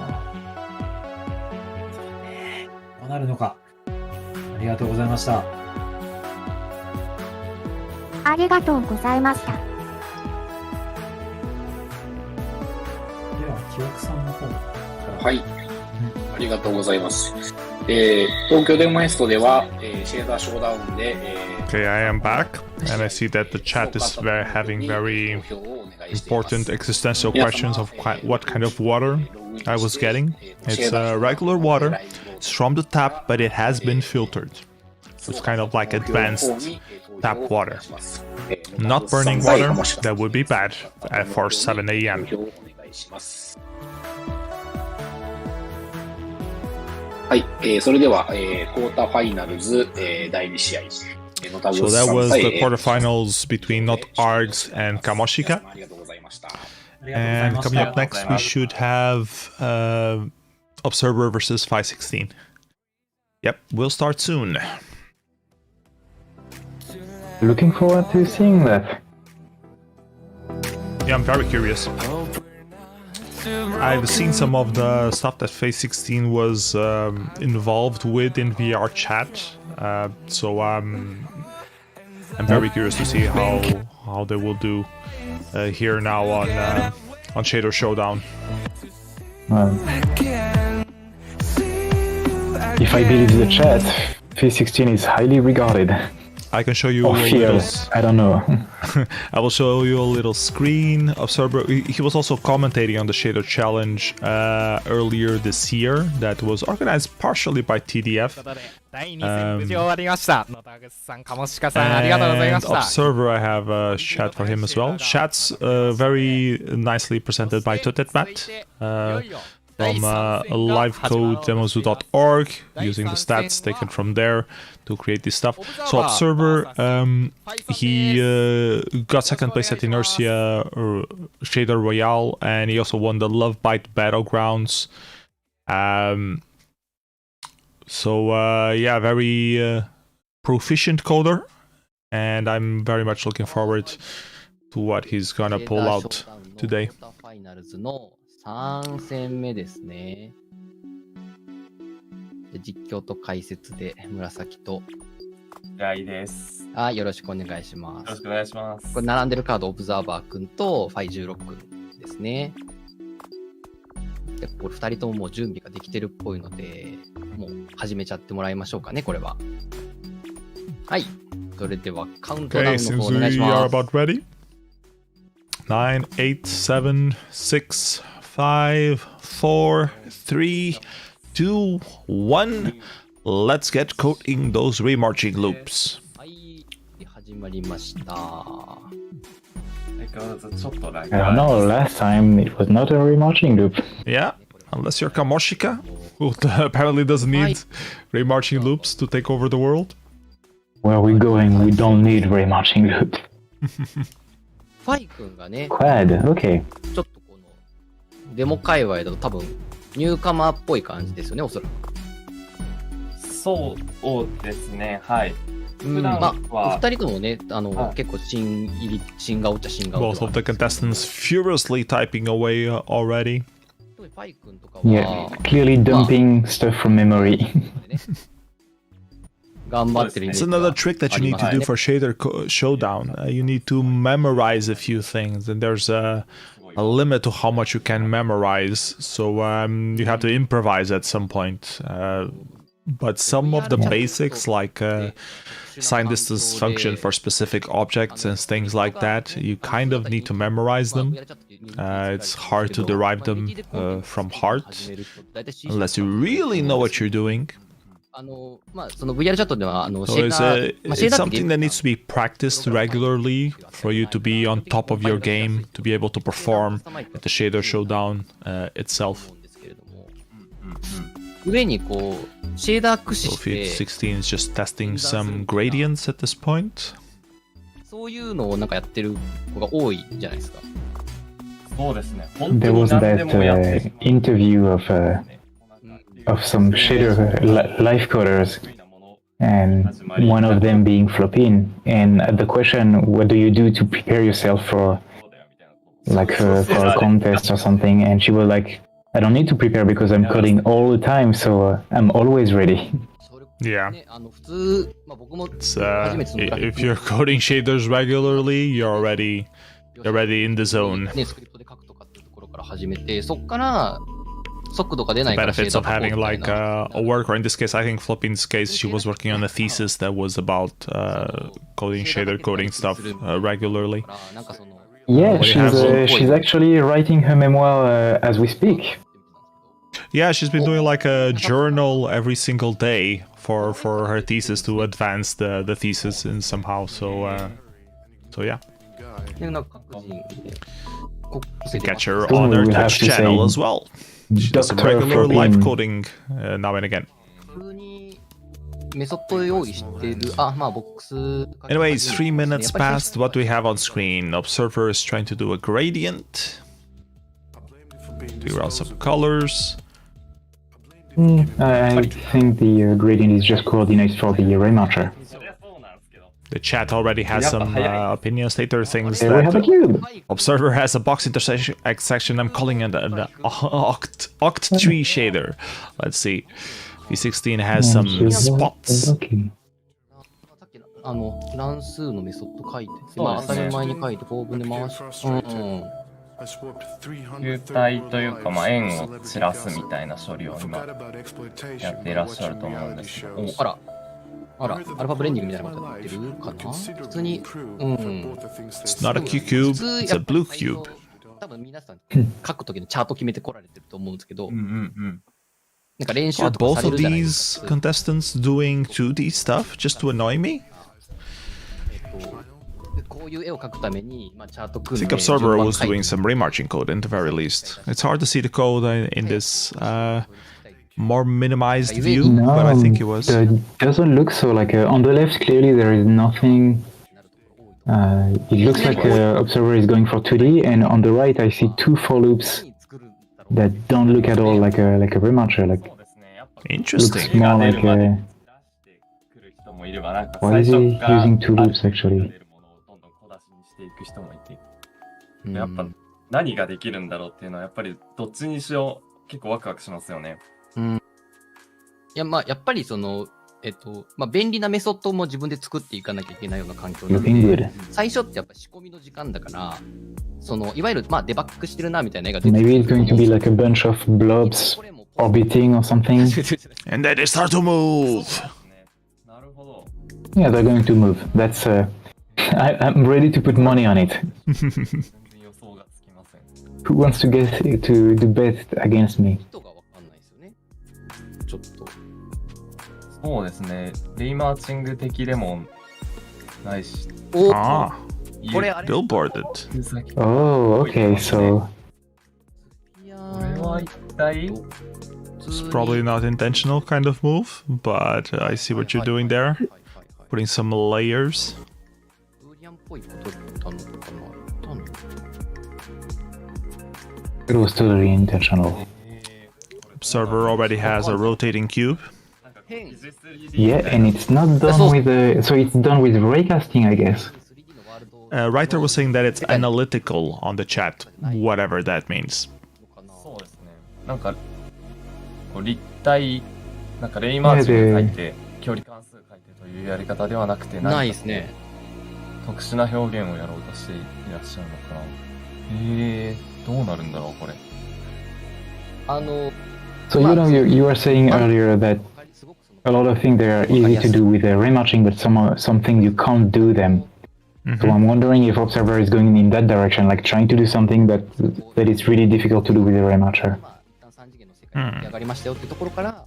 どうなるのか。ありがとうございました。ありがとうございました。では、記憶さんの方から。はい。ありがとうございます。東京デモフェストでは、シェーダーショーダウンで、Okay, I am back, and I see that the chat is having very important existential questions of what kind of water I was getting. It's regular water. It's from the tap, but it has been filtered. So it's kind of like advanced tap water. Not burning water, that would be bad for 7 a.m. はい、それでは、クォーターファイナルズ、第2試合。So that was the quarterfinals between notargs and Kamoshika. And coming up next, we should have Observer versus 516. Yep, we'll start soon. Looking forward to seeing that. Yeah, I'm very curious. I've seen some of the stuff that Phase 16 was involved with in VR chat, so I'm very curious to see how they will do here now on Shader Showdown. If I believe the chat, Phase 16 is highly regarded. I can show you or a fear. little... I don't know. I will show you a little screen. Observer, he was also commentating on the Shader Challenge earlier this year that was organized partially by TDF. And Observer, I have a chat for him as well. Chat's very nicely presented by Totetmat. From livecodedemozoo.org, using the stats taken from there to create this stuff. So Observer, he got second place at Inertia Shader Royale, and he also won the Love Bite Battlegrounds. Yeah, very proficient coder, and I'm very much looking forward to what he's gonna pull out today. 3戦目ですね。実況と解説で紫と平井です。よろしくお願いします。よろしくお願いします。これ並んでるカード、オブザーバー君とファイ16君ですね。でこれ2人とももう準備ができてるっぽいので、もう始めちゃってもらいましょうかね、これは。はい。それではカウントダウンの方お願いします。Okay, since we are about ready. 9, 8, 7, 6, 5, 4, 3, 2, 1. Let's get coding those remarching loops. はい、始まりました。相変わらずちょっとラグ I don't know, last time it was not a remarching loop. Yeah, unless you're Kamoshika, who apparently doesn't need remarching loops to take over the world. Where are we going? We don't need remarching loops. ファイ君がね、Quad, okay. ちょっとこのデモ界隈だと多分ニューカマーっぽい感じですよね、おそらく。そうですね、はい。まあ、お二人ともね、結構新顔っちゃ新顔。Both of the contestants furiously typing away already. ファイ君とかは、Yeah, clearly dumping stuff from memory. 頑張ってる。It's another trick that you need to do for Shader Showdown. You need to memorize a few things, and there's a limit to how much you can memorize, so you have to improvise at some point. But some of the basics, like sign distance function for specific objects and things like that, you kind of need to memorize them. It's hard to derive them from heart, unless you really know what you're doing. So it's something that needs to be practiced regularly for you to be on top of your game, to be able to perform at the Shader Showdown itself. So Field 16 is just testing some gradients at this point. そういうのをなんかやってる子が多いじゃないですか。そうですね。本当 There に was 何で that もやってる。 interview of some shader life coders, and one of them being Flopin. And the question, what do you do to prepare yourself for for a contest or something? And she was like, I don't need to prepare because I'm coding all the time, so I'm always ready. Yeah. It's, if you're coding shaders regularly, you're already in the zone. The benefits of having like a worker. In this case, I think Floppin's case, she was working on a thesis that was about coding, shader coding stuff regularly. Yeah, she's actually writing her memoir as we speak. Yeah, she's been doing like a journal every single day for her thesis to advance the thesis in somehow. So yeah. Catch her on her Twitch channel as well. She does some regular live coding now and again. Anyways, 3 minutes past. What do we have on screen? Observer is trying to do a gradient. Figure out some colors. I think the gradient is just coordinates for the rematcher. The chat already has some opinions. Later things There we have a cube. Observer has a box intersection. I'm calling it an oct-tree shader. Let's see. V16 has some spots. Okay. 乱数のメソッド書いて、まあ当たり前に書いて構文で回し、球体というか、まあ、円を散らすみたいな処理を今やっていらっしゃると思うんですけど。あら、アルファブレンディングみたいなことやってるかな。普通に、It's not a Q cube, it's a blue cube. 多分皆さん書くときのチャート決めてこられてると思うんですけど、なんか練習 Are とか both され of るじゃないですか。 these contestants doing 2D stuff just to annoy me? こういう絵を描くために、まあチャート I 組ん think で Observer was doing some remarching code at the very least. It's hard to see the code in this more minimized view, but I think it was. It doesn't look so. Like on the left, clearly there is nothing. It looks like Observer is going for 2D, and on the right, I see 2 for loops that don't look at all like a rematcher. Like interesting. Looks more like a. Why is he using 2 loops actually? やっぱ何ができるんだろうっていうのはやっぱりどっちにしろ結構ワクワクしますよね。いや、まあやっぱりその、まあ便利なメソッドも自分で作っていかなきゃいけないような環境なので、最初ってやっぱ仕込みの時間だから、そのいわゆるまあデバッグしてるなみたいな絵が出てくる。 Maybe it's going to be like a bunch of blobs orbiting or something. And then they start to move. Yeah, they're going to move. That's. I'm ready to put money on it. Who wants to get to bet against me? ちょっと。そうですね。レイマーチング的でもないし。Ah, you billboarded. Oh, okay, so. これは一体 It's probably not intentional kind of move, but I see what you're doing there. Putting some layers. It was totally intentional. Observer already has a rotating cube. Yeah, and it's not done with so it's done with raycasting, I guess. Writer was saying that it's analytical on the chat, whatever that means. そうですね。なんかこう立体なんかレイマーチング書いて距離関数書いてというやり方ではなくてないですね。特殊な表現をやろうとしていらっしゃるのかな。どうなるんだろうこれ。So you know, you were saying earlier that a lot of things there are easy to do with rematching, but some things you can't do them. So I'm wondering if Observer is going in that direction, like trying to do something that is really difficult to do with a rematcher. 上がりましたよってところから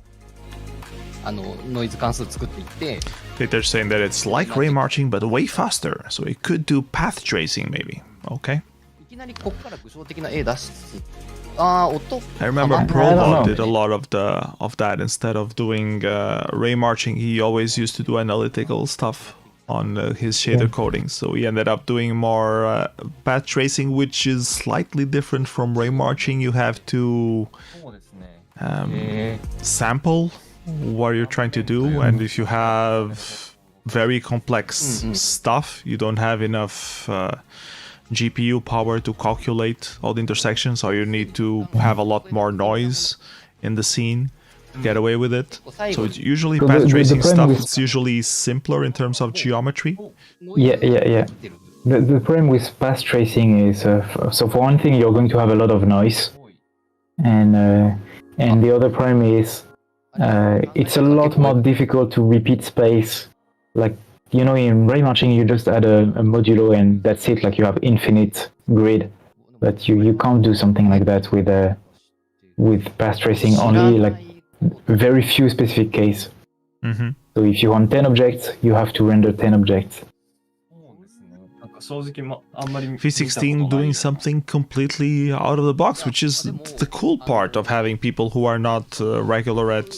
ノイズ関数作っていって。 They're saying that it's like remarching but way faster, so it could do path tracing maybe. Okay. いきなりここから具象的な絵出す。音。 I remember Prolog did a lot of that. Instead of doing remarching, he always used to do analytical stuff on his shader coding. So he ended up doing more path tracing, which is slightly different from remarching. You have to sample what you're trying to do, and if you have very complex stuff, you don't have enough GPU power to calculate all the intersections, or you need to have a lot more noise in the scene to get away with it. So it's usually path tracing stuff. It's usually simpler in terms of geometry. Yeah. The problem with path tracing is, so for one thing, you're going to have a lot of noise, and And the other problem is it's a lot more difficult to repeat space. Like, you know, in ray matching, you just add a modulo and that's it. Like you have infinite grid, but you can't do something like that with path tracing. Only like very few specific case. So if you want 10 objects, you have to render 10 objects. V16 doing something completely out of the box, which is the cool part of having people who are not regular at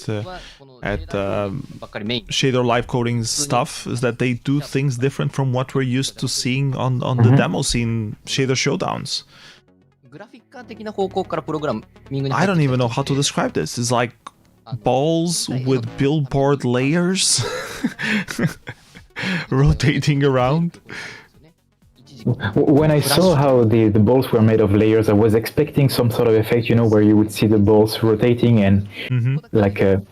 shader live coding stuff, is that they do things different from what we're used to seeing on the demo scene shader showdowns. I don't even know how to describe this. It's like balls with billboard layers rotating around. When I saw how the balls were made of layers, I was expecting some sort of effect, you know, where you would see the balls rotating and like a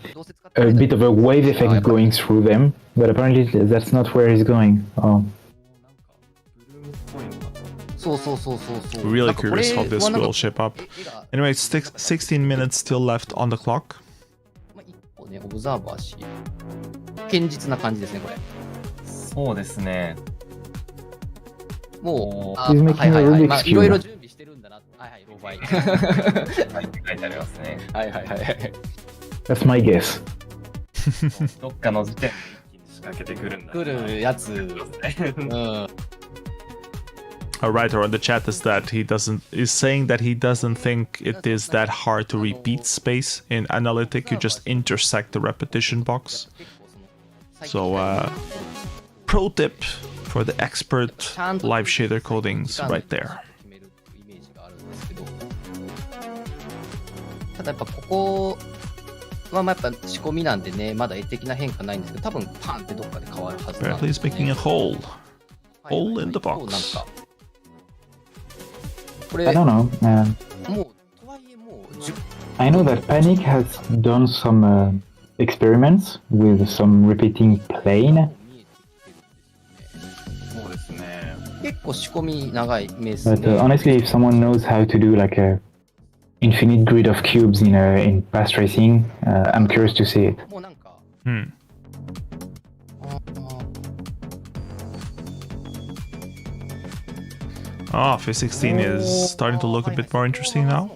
bit of a wave effect going through them, but apparently that's not where it's going. Really curious how this will shape up. Anyway, 16 minutes still left on the clock. オブザーバーし堅実な感じですねこれ。そうですね。もうHe's making a Rubik's cube. いろいろ準備してるんだな。はいはい、ローバイ。書いてありますね。はいはいはい。That's my guess. どっかの時点で一気に仕掛けてくるんだ。来るやつ。うん。A writer on the chat is saying that he doesn't think it is that hard to repeat space in analytic. You just intersect the repetition box. So pro tip for the expert live shader codings right there. ただやっぱここはまあやっぱ仕込みなんでね、まだ絵的な変化ないんですけど、多分パンってどっかで変わるはずなんですね。Apparently he's making a hole in the box. I don't know. I know that Panic has done some experiments with some repeating plane. そうですね。結構仕込み長い目ですね。But honestly, if someone knows how to do like a infinite grid of cubes in path tracing, I'm curious to see it. V16 is starting to look a bit more interesting now.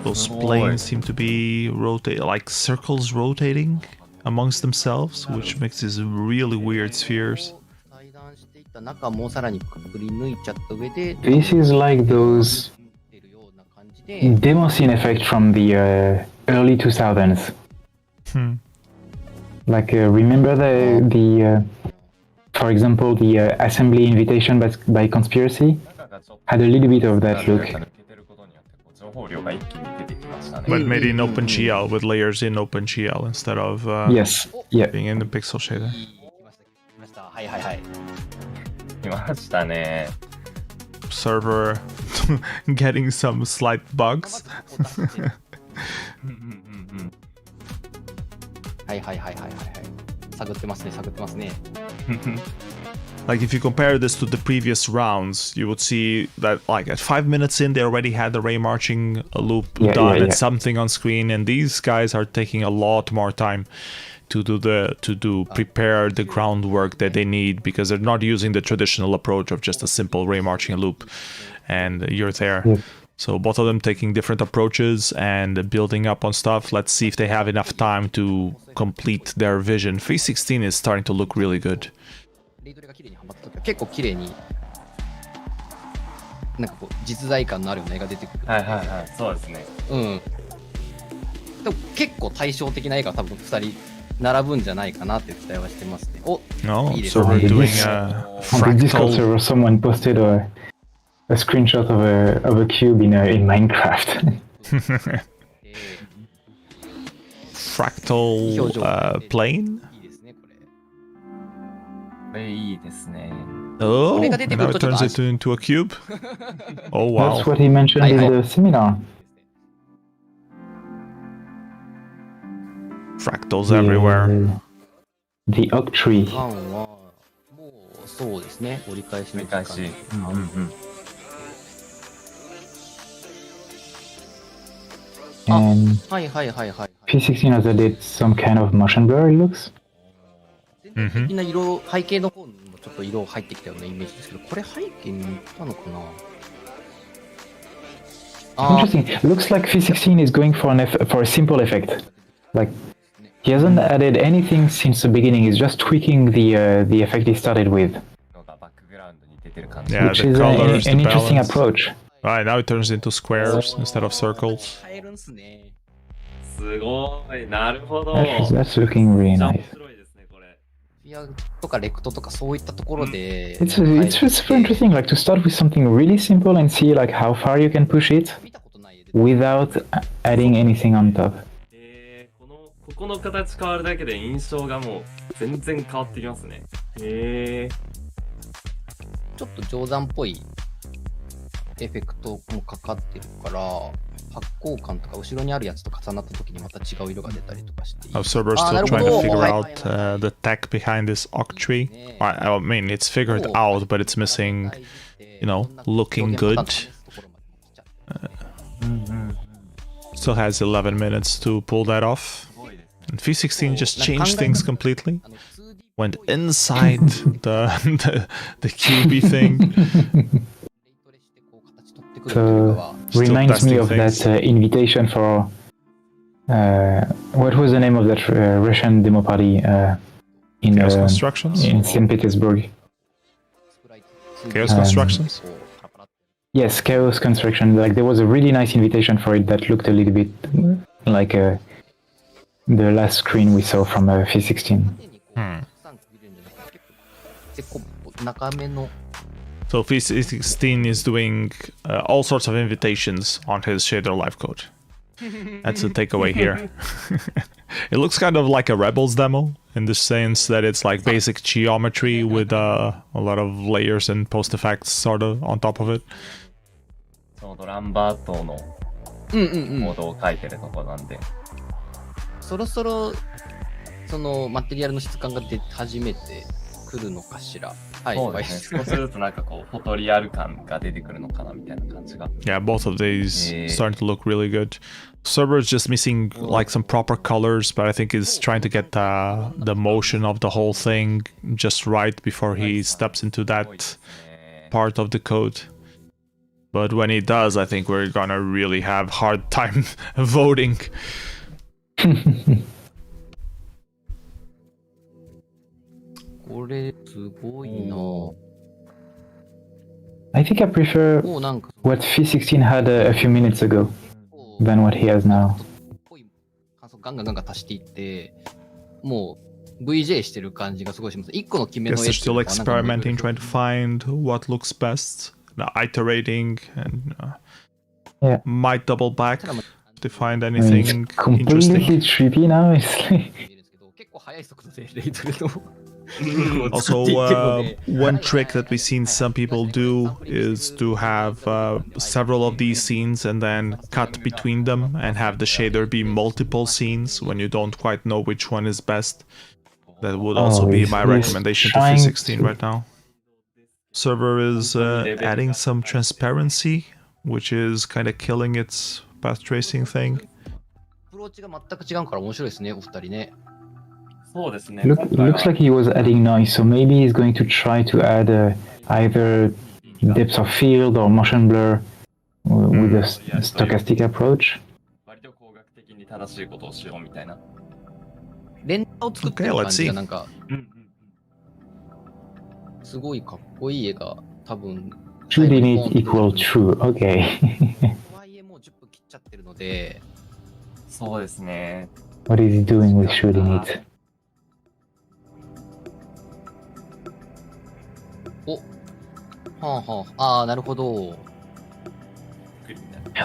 Those planes seem to be like circles rotating amongst themselves, which makes these really weird spheres. This is like those demo scene effect from the early 2000s. Like remember the for example, the assembly invitation by Conspiracy had a little bit of that look. But made in OpenGL with layers in OpenGL instead of being in the pixel shader. はいはいはい。来ましたね。Server getting some slight bugs. はいはいはいはいはいはい。探ってますね、探ってますね。Like if you compare this to the previous rounds, you would see that like at 5 minutes in, they already had the ray marching loop done and something on screen, and these guys are taking a lot more time to prepare the groundwork that they need, because they're not using the traditional approach of just a simple ray marching loop, and you're there. So both of them taking different approaches and building up on stuff. Let's see if they have enough time to complete their vision. V16 is starting to look really good. 結構綺麗になんかこう実在感のあるような絵が出てくる。はいはいはい、そうですね。うん。でも結構対照的な絵が多分2人並ぶんじゃないかなって期待はしてますね。お、いいですね。So we're doing on the Discord server, someone posted a screenshot of a cube in Minecraft. Fractal plane. これいいですね。Oh, now it turns it into a cube. Oh wow. That's what he mentioned in the seminar. Fractals everywhere. The oak tree. もうそうですね。折り返しの時間。And はいはいはいはい。 P16 has added some kind of motion blur, it looks. 全体的な色、背景の方にもちょっと色入ってきたようなイメージですけど、これ背景に行ったのかな。Interesting. Looks like P16 is going for for a simple effect. Like he hasn't added anything since the beginning. He's just tweaking the effect he started with. Yeah, Which the is colors, an the interesting balance. approach. Right, now it turns into squares instead of circles. 変えるんすね。すごい、なるほど。 That's looking really nice. フィアとかレクトとかそういったところで。 It's super interesting, like to start with something really simple and see like how far you can push it without adding anything on top. ここの形変わるだけで印象がもう全然変わってきますね。ちょっと冗談っぽいエフェクトもかかってるから発光感とか後ろにあるやつと重なった時にまた違う色が出たりとかしていい。 Our server's still trying to figure out the tech behind this octree. I mean, it's figured out, but it's missing, you know, looking good. Still has 11 minutes to pull that off. And V16 just changed things completely. Went inside the QB thing. So reminds me of that invitation for what was the name of that Russian demo party in Chaos Constructions? In St. Petersburg? Chaos Constructions? Yes, Chaos Construction. Like there was a really nice invitation for it that looked a little bit like the last screen we saw from V16. So V16 is doing all sorts of invitations on his shader live code. That's the takeaway here. It looks kind of like a Rebels demo in the sense that it's like basic geometry with a lot of layers and post effects sort of on top of it. ちょうどランバートのコードを書いてるところなんで。そろそろそのマテリアルの質感が出始めてくるのかしら。はい。そうですね。少しずつなんかこうフォトリアル感が出てくるのかなみたいな感じが。Yeah, both of these starting to look really good. Server is just missing like some proper colors, but I think he's trying to get the motion of the whole thing just right before he steps into that part of the code. But when he does, I think we're gonna really have hard time voting. I think I prefer what V16 had a few minutes ago than what he has now. ガンガン足していってもう VJ してる感じがすごいします。1個の決めの Guess they're still experimenting, trying to find what looks best, iterating, and might double back to find anything it's completely interesting. trippy now. It's like... 結構速い速度でレイトレの Also, one trick that we've seen some people do is to have several of these scenes and then cut between them and have the shader be multiple scenes when you don't quite know which one is best. That would also be my recommendation to V16 right now. Server is adding some transparency, which is kind of killing its path tracing thing. アプローチが全く違うから面白いですね、お二人ね。そうですね。 Looks like he was adding noise, so maybe he's going to try to add either depth of field or motion blur with a stochastic approach. 割と工学的に正しいことをしようみたいな。レンダーを作ってる感じがなんか、すごいかっこいい絵が多分。Shooting it equal true, okay. とはいえもう10分切っちゃってるので。そうですね。What is he doing with shooting it? お、はあはあ、ああ、なるほど。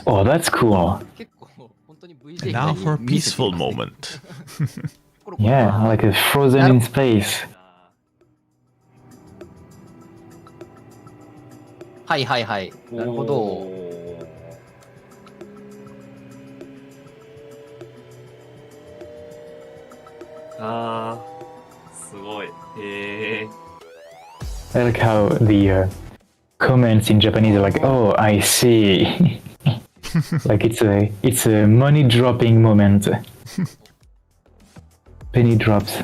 Oh, that's cool. 結構本当に VJ みたい Now に for a peaceful moment. Yeah, like a frozen in space. はいはいはい。なるほど。あー、すごい。I like how the comments in Japanese are like, oh, I see. Like it's a money dropping moment. Penny drops.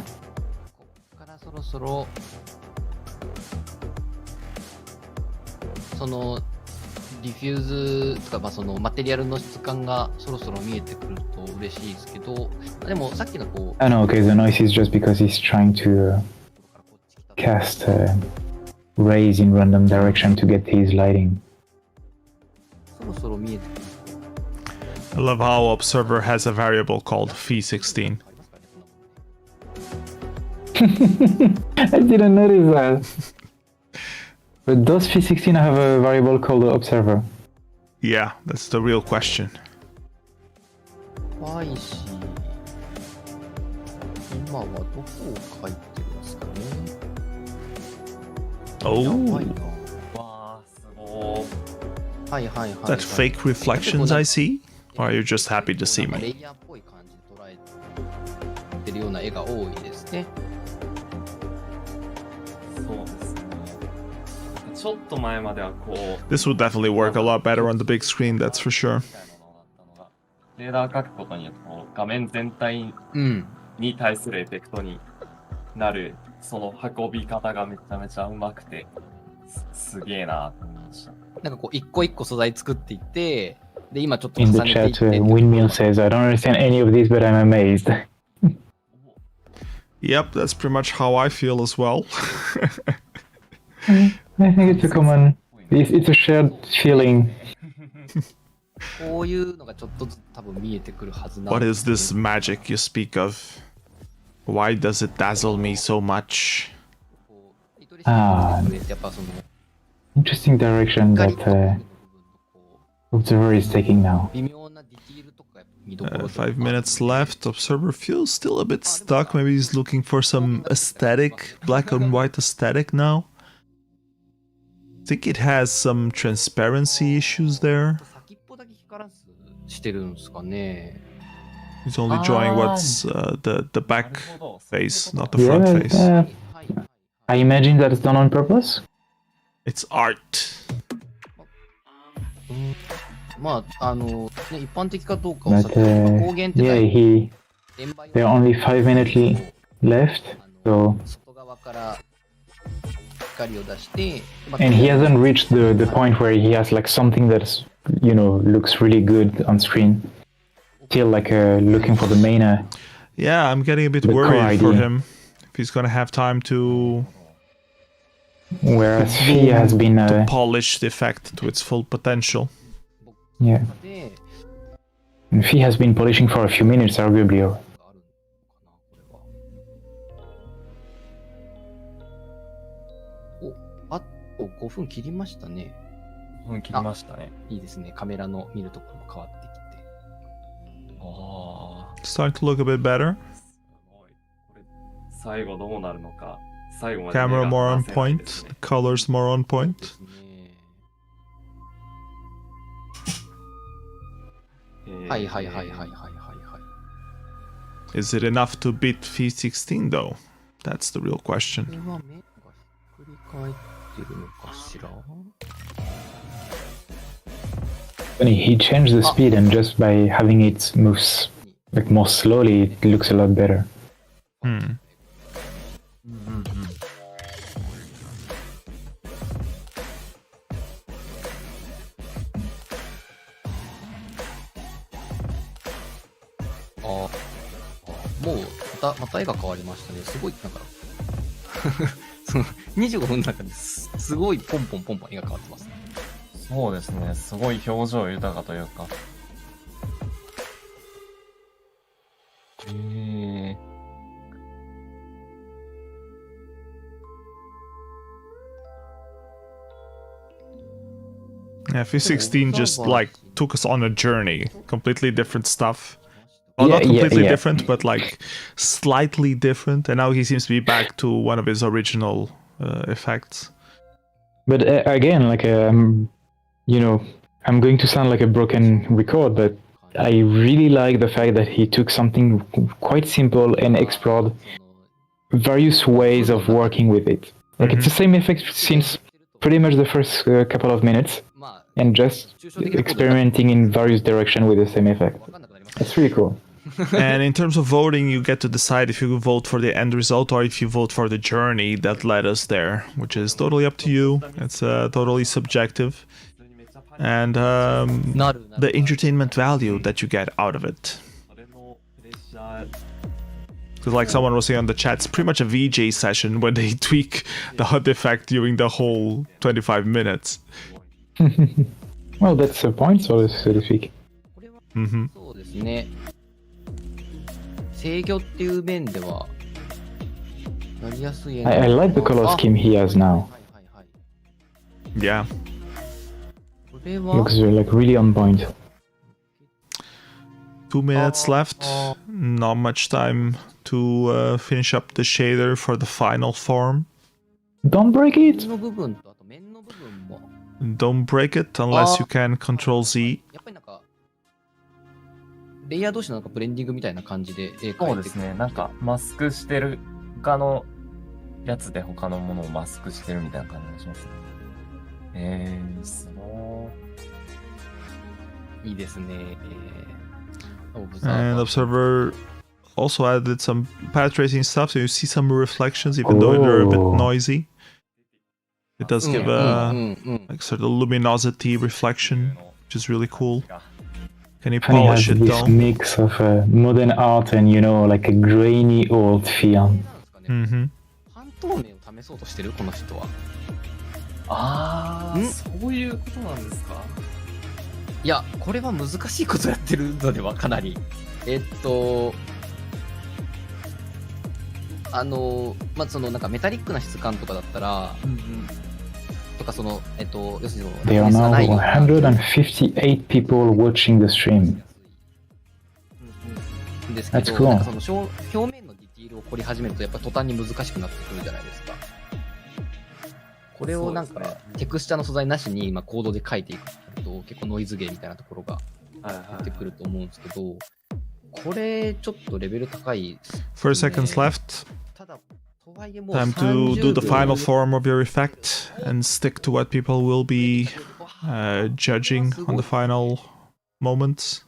からそろそろそのディフューズとか、まあ、そのマテリアルの質感がそろそろ見えてくると嬉しいですけど、でもさっきのこう I know, okay, the noise is just because he's trying to cast rays in random direction to get his lighting. そろそろ見えてくる。 I love how Observer has a variable called Phi16. I didn't notice that. But does Phi16 have a variable called Observer? Yeah, that's the real question. 怖いし、今はどこを書いてるんですかね。 Oh, わー、すごー。はいはいはい、はい。 is that fake reflections I see? Or are you just happy to see レ me? イヤーっぽい感じで捉えてるような絵が多いですね。そうですね。ちょっと前まではこう、 This would definitely work a lot better on the big screen, that's for sure. シェーダー書くことによってこう画面全体に対するエフェクトになる、その運び方がめちゃめちゃうまくて、すげえなと思いました。なんかこう一個一個素材作っていって、で今ちょっと In 重 the ねていっ chat, て。 Windmill says, I don't understand any of this, but I'm amazed. Yep, that's pretty much how I feel as well. I think it's a common, it's a shared feeling. こういうのがちょっとずつ多分見えてくるはずなん What で is this magic you speak of? Why does it dazzle me so much? Ah, やっぱその interesting direction that Observer is taking now. 微妙なディティールとか見どころとか 5 minutes left. Observer feels still a bit stuck. Maybe he's looking for some aesthetic, black and white aesthetic now. I think it has some transparency issues there. 先っぽだけ光らずしてるんですかね。 He's only drawing what's the back face, not the Yeah, front but, face. I imagine that it's done on purpose. It's art. まあね、一般的かどうかは But さておき、光源って yeah, there are only 5 minutes left, so 外側から光を出して、 and he hasn't reached the point where he has like something that's, you know, looks really good on screen. Still like looking for the main. Yeah, I'm getting a bit the core worried for idea. him. If he's gonna have time to... Whereas Fee has been to polish the effect to its full potential. Yeah. And Fee has been polishing for a few minutes, arguably. お、あと5分切りましたね。切りましたね。いいですね。カメラの見るところも変わってきて。 Starting to look a bit better. 最後どうなるのか。最後まで Camera 目が more on 離せないで point. すね The colors more on point. Is it enough to beat Phi16 though? That's the real question. これは目がひっくり返ってるのかしら。 Funny, he changed the speed, and just by having it move like more slowly, it looks a lot better. Hmm. Ah, もうまた絵が変わりましたね。すごいなんかその25分の中ですごいポンポンポンポン絵が変わってますね。そうですね。すごい表情豊かというか。Yeah, Phi16 just like took us on a journey. Completely different stuff. Well, Yeah, not completely yeah. different, but like slightly different. And now he seems to be back to one of his original effects. But again, like you know, I'm going to sound like a broken record, but I really like the fact that he took something quite simple and explored various ways of working with it. Like it's the same effect since pretty much the first couple of minutes. and just experimenting in various directions with the same effect. It's really cool. And in terms of voting, you get to decide if you vote for the end result or if you vote for the journey that led us there, which is totally up to you. It's totally subjective. And the entertainment value that you get out of it. Because like someone was saying on the chat, it's pretty much a VJ session where they tweak the HUD effect during the whole 25 minutes. Well, that's the point, so to speak. Mm-hmm. そうですね。制御っていう面ではやりやすい。I like the color scheme he has now. Yeah. これは Looks like really on point. 2 minutes left. Not much time to finish up the shader for the final form. Don't break it! の部分とあと面の部分も Don't break it unless you can control Z. やっぱりなんかレイヤー同士のなんかブレンディングみたいな感じで絵描いてくる。そうですね。なんかマスクしてる他のやつで他のものをマスクしてるみたいな感じがしますね。すごい。いいですね。And Observer also added some path tracing stuff, so you see some reflections, even though they're a bit noisy. It does give a like sort of luminosity reflection, which is really cool. Can you Funny polish has it this though? mix of modern art and, you know, like a grainy old feel. Mm-hmm. 半透明を試そうとしてるこの人は。そういうことなんですか？いや、これは難しいことやってるのではかなり。まあ、そのなんかメタリックな質感とかだったら、とかその、要するに There are now 158 people watching the stream. ですけ That's ど、 cool. なんかその表面のディティールを凝り始めるとやっぱ途端に難しくなってくるじゃないですか。これをなんか、テクスチャの素材なしに、まあ、コードで書いていくと結構ノイズゲーみたいなところが出てくると思うんですけど、これちょっとレベル高いですね。4 seconds left. ただとはいえもう Time to do the final form of your effect and stick to what people will be judging on the final moments.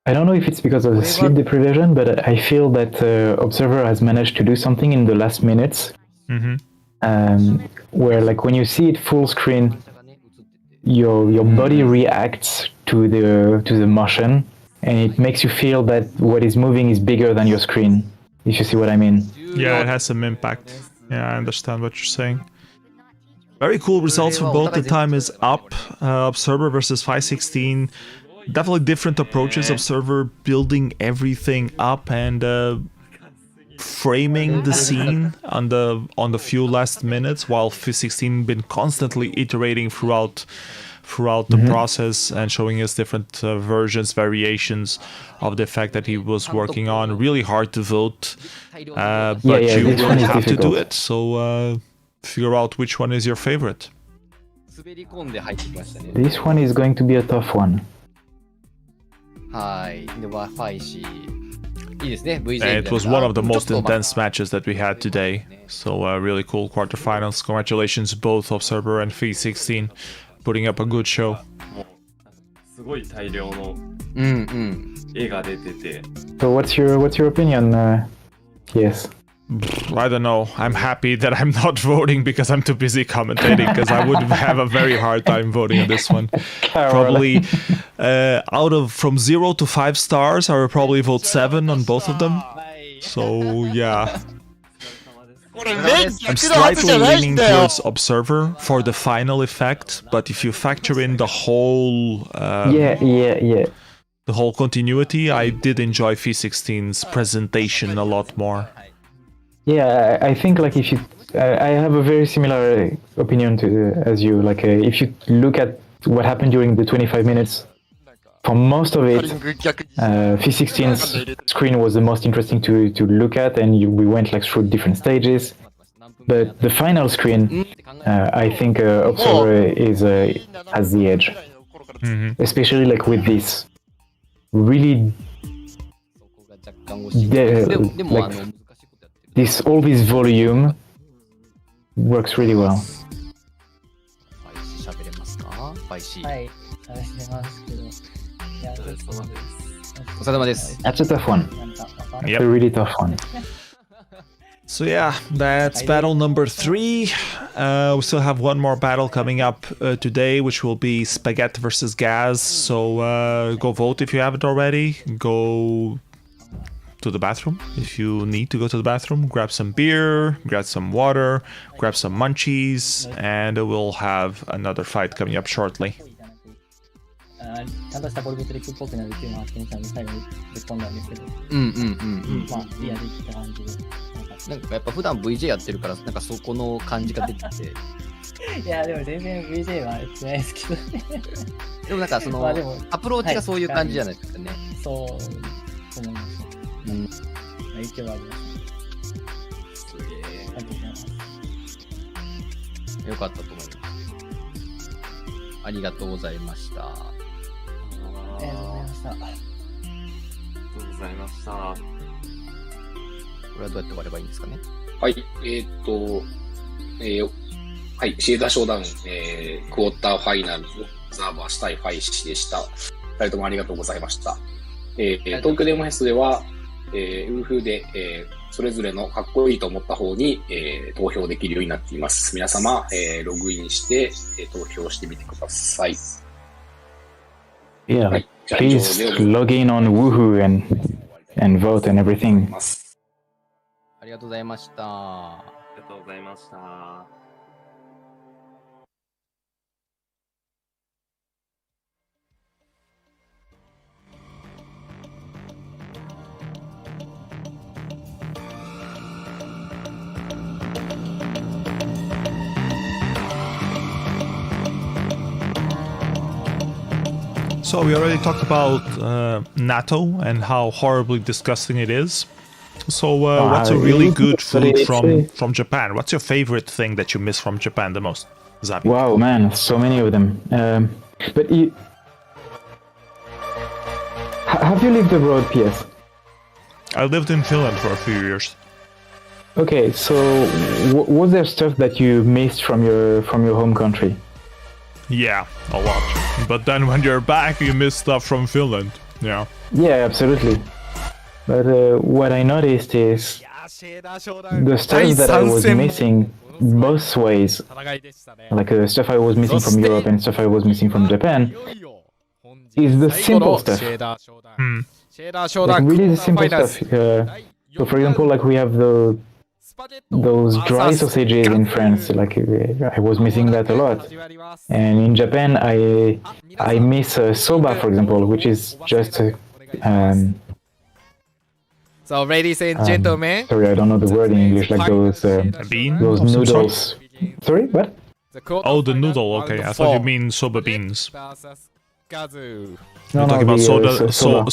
I don't know if it's because of the sleep deprivation, but I feel that Observer has managed to do something in the last minutes. Where like when you see it full screen, your body reacts to the motion, and it makes you feel that what is moving is bigger than your screen. If you see what I mean. Yeah, it has some impact. Yeah, I understand what you're saying. Very cool results for both. The time is up. Observer versus 516. Definitely different approaches. Observer building everything up and framing the scene on the few last minutes, while 516 been constantly iterating throughout the process and showing us different versions, variations of the effect that he was working on. Really hard to vote, but you will have to do it. So figure out which one is your favorite. This one is going to be a tough one. はい。で、Wi-Fi いいですね。VJ It was one of the most intense matches that we had today. So really cool quarterfinals. Congratulations both Observer and Fee16 putting up a good show. すごい大量の絵が出てて。So what's your opinion? Yes. I don't know. I'm happy that I'm not voting because I'm too busy commentating, because I would have a very hard time voting on this one. Probably from 0 to 5 stars, I would probably vote 7 on both of them. So yeah. I'm slightly leaning towards Observer for the final effect, but if you factor in the whole the whole continuity, I did enjoy Fee16's presentation a lot more. Yeah, I think like if you, I have a very similar opinion as you. Like if you look at what happened during the 25 minutes, for most of it, Fee16's screen was the most interesting to look at, and we went like through different stages. But the final screen, I think Observer has the edge, especially like with this really all this volume works really well. スパイシー。はい、食べてますけど。いや、ちょっとお疲れ様です。 That's a tough one. なんかわかん It's ない a really tough one. So yeah, that's battle number 3. We still have one more battle coming up today, which will be Spaghetti versus Gaz. So go vote if you haven't already. Go to the bathroom if you need to go to the bathroom. Grab some beer, grab some water, grab some munchies, and we'll have another fight coming up shortly. ちゃんとしたボルベトリックっぽくなるっていうのは、ケンさんに最後にぶっ込んだんですけど、まあ、リアできた感じで。なんかやっぱ普段 VJ やってるから、なんかそこの感じが出てて。いや、でも全然 VJ はやってないですけどね。でもなんかその、まあでもアプローチがそういう感じじゃないですかね。そう思います。影響はあります。すげえ。ありがとうございます。よかったと思います。ありがとうございました。ありがとうございました。ありがとうございました。これはどうやって終わればいいんですかね。はい、はい、シェーダーショーダウン、クォーターファイナルズ、ザーバー対ファイシでした。二人ともありがとうございました。東京デモフェスでは、ウーフーで、それぞれのかっこいいと思った方に、投票できるようになっています。皆様、ログインして、投票してみてください。Yeah, はい、じゃあ please log in on Woohoo and vote and everything. ありがとうございました。ありがとうございました。So we already talked about natto and how horribly disgusting it is. So what's a really good food from Japan? What's your favorite thing that you miss from Japan the most, Zavie? Wow, man, so many of them. But have you lived abroad, PS? I lived in Finland for a few years. Okay, so was there stuff that you missed from your home country? Yeah, a lot. But then when you're back, you miss stuff from Finland. Yeah. Yeah, absolutely. But what I noticed is the stuff that I was missing both ways, like the stuff I was missing from Europe and stuff I was missing from Japan, is the simple stuff. Like really the simple stuff. So for example, like we have those dry sausages in France, like I was missing that a lot. And in Japan, I miss soba, for example, which is just So, ladies and gentlemen, sorry, I don't know the word in English, like those noodles. Sorry, what? Oh, the noodle. Okay, I thought you mean soba beans. No, You're talking about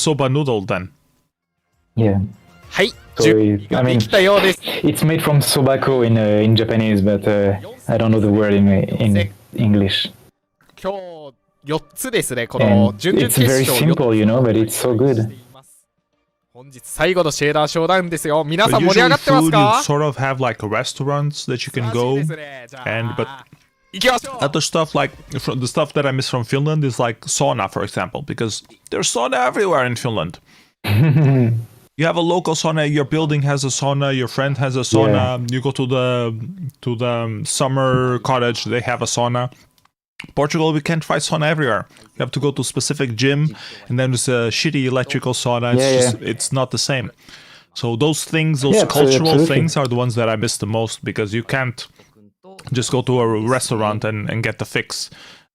soba noodle then. Yeah. So I mean, it's made from sobako in Japanese, but I don't know the word in English. And it's very simple, you know, but it's so good. 本日最後のシェーダーショーダウンですよ。皆さん But 盛り上がってます usually か food, you sort of have like restaurants that you can go, but other stuff like the stuff that I miss from Finland is like sauna, for example, because there's sauna everywhere in Finland. You have a local sauna. Your building has a sauna. Your friend has a sauna. You go to the summer cottage. They have a sauna. Portugal, we can't find sauna everywhere. You have to go to a specific gym, and then there's a shitty electrical sauna. It's not the same. So those things, those cultural things are the ones that I miss the most, because you can't just go to a restaurant and get the fix.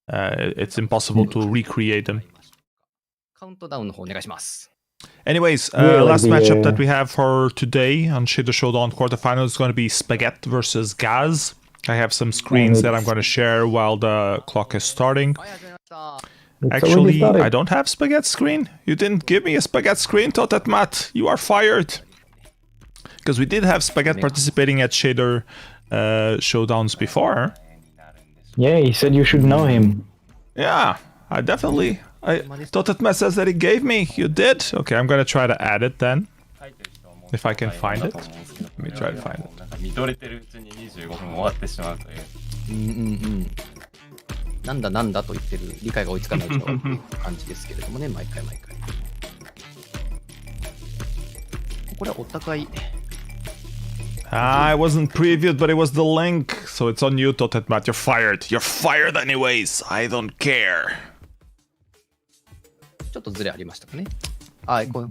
It's impossible to recreate them. カウントダウンの方お願いします。 Anyways, last matchup that we have for today on Shader Showdown Quarterfinals is going to be Spaghetti versus Gaz. I have some screens that I'm going to share while the clock is starting. Actually, I don't have Spaghetti screen. You didn't give me a Spaghetti screen, Totet Matt. You are fired. Because we did have Spaghetti participating at Shader Showdowns before. Yeah, he said you should know him. Yeah, I definitely... Totet Matt says that he gave me. You did? Okay, I'm going to try to add it then. If I can find it. Let me try to find it. 見とれてるうちに25分終わってしまうという。なんだなんだと言ってる理解が追いつかない状況っていう感じですけれどもね、毎回毎回。これはお互い。I wasn't previewed, but it was the link, so it's on you, Totetmat. You're fired. You're fired anyways. I don't care. ちょっとズレありましたかね。あ、こう。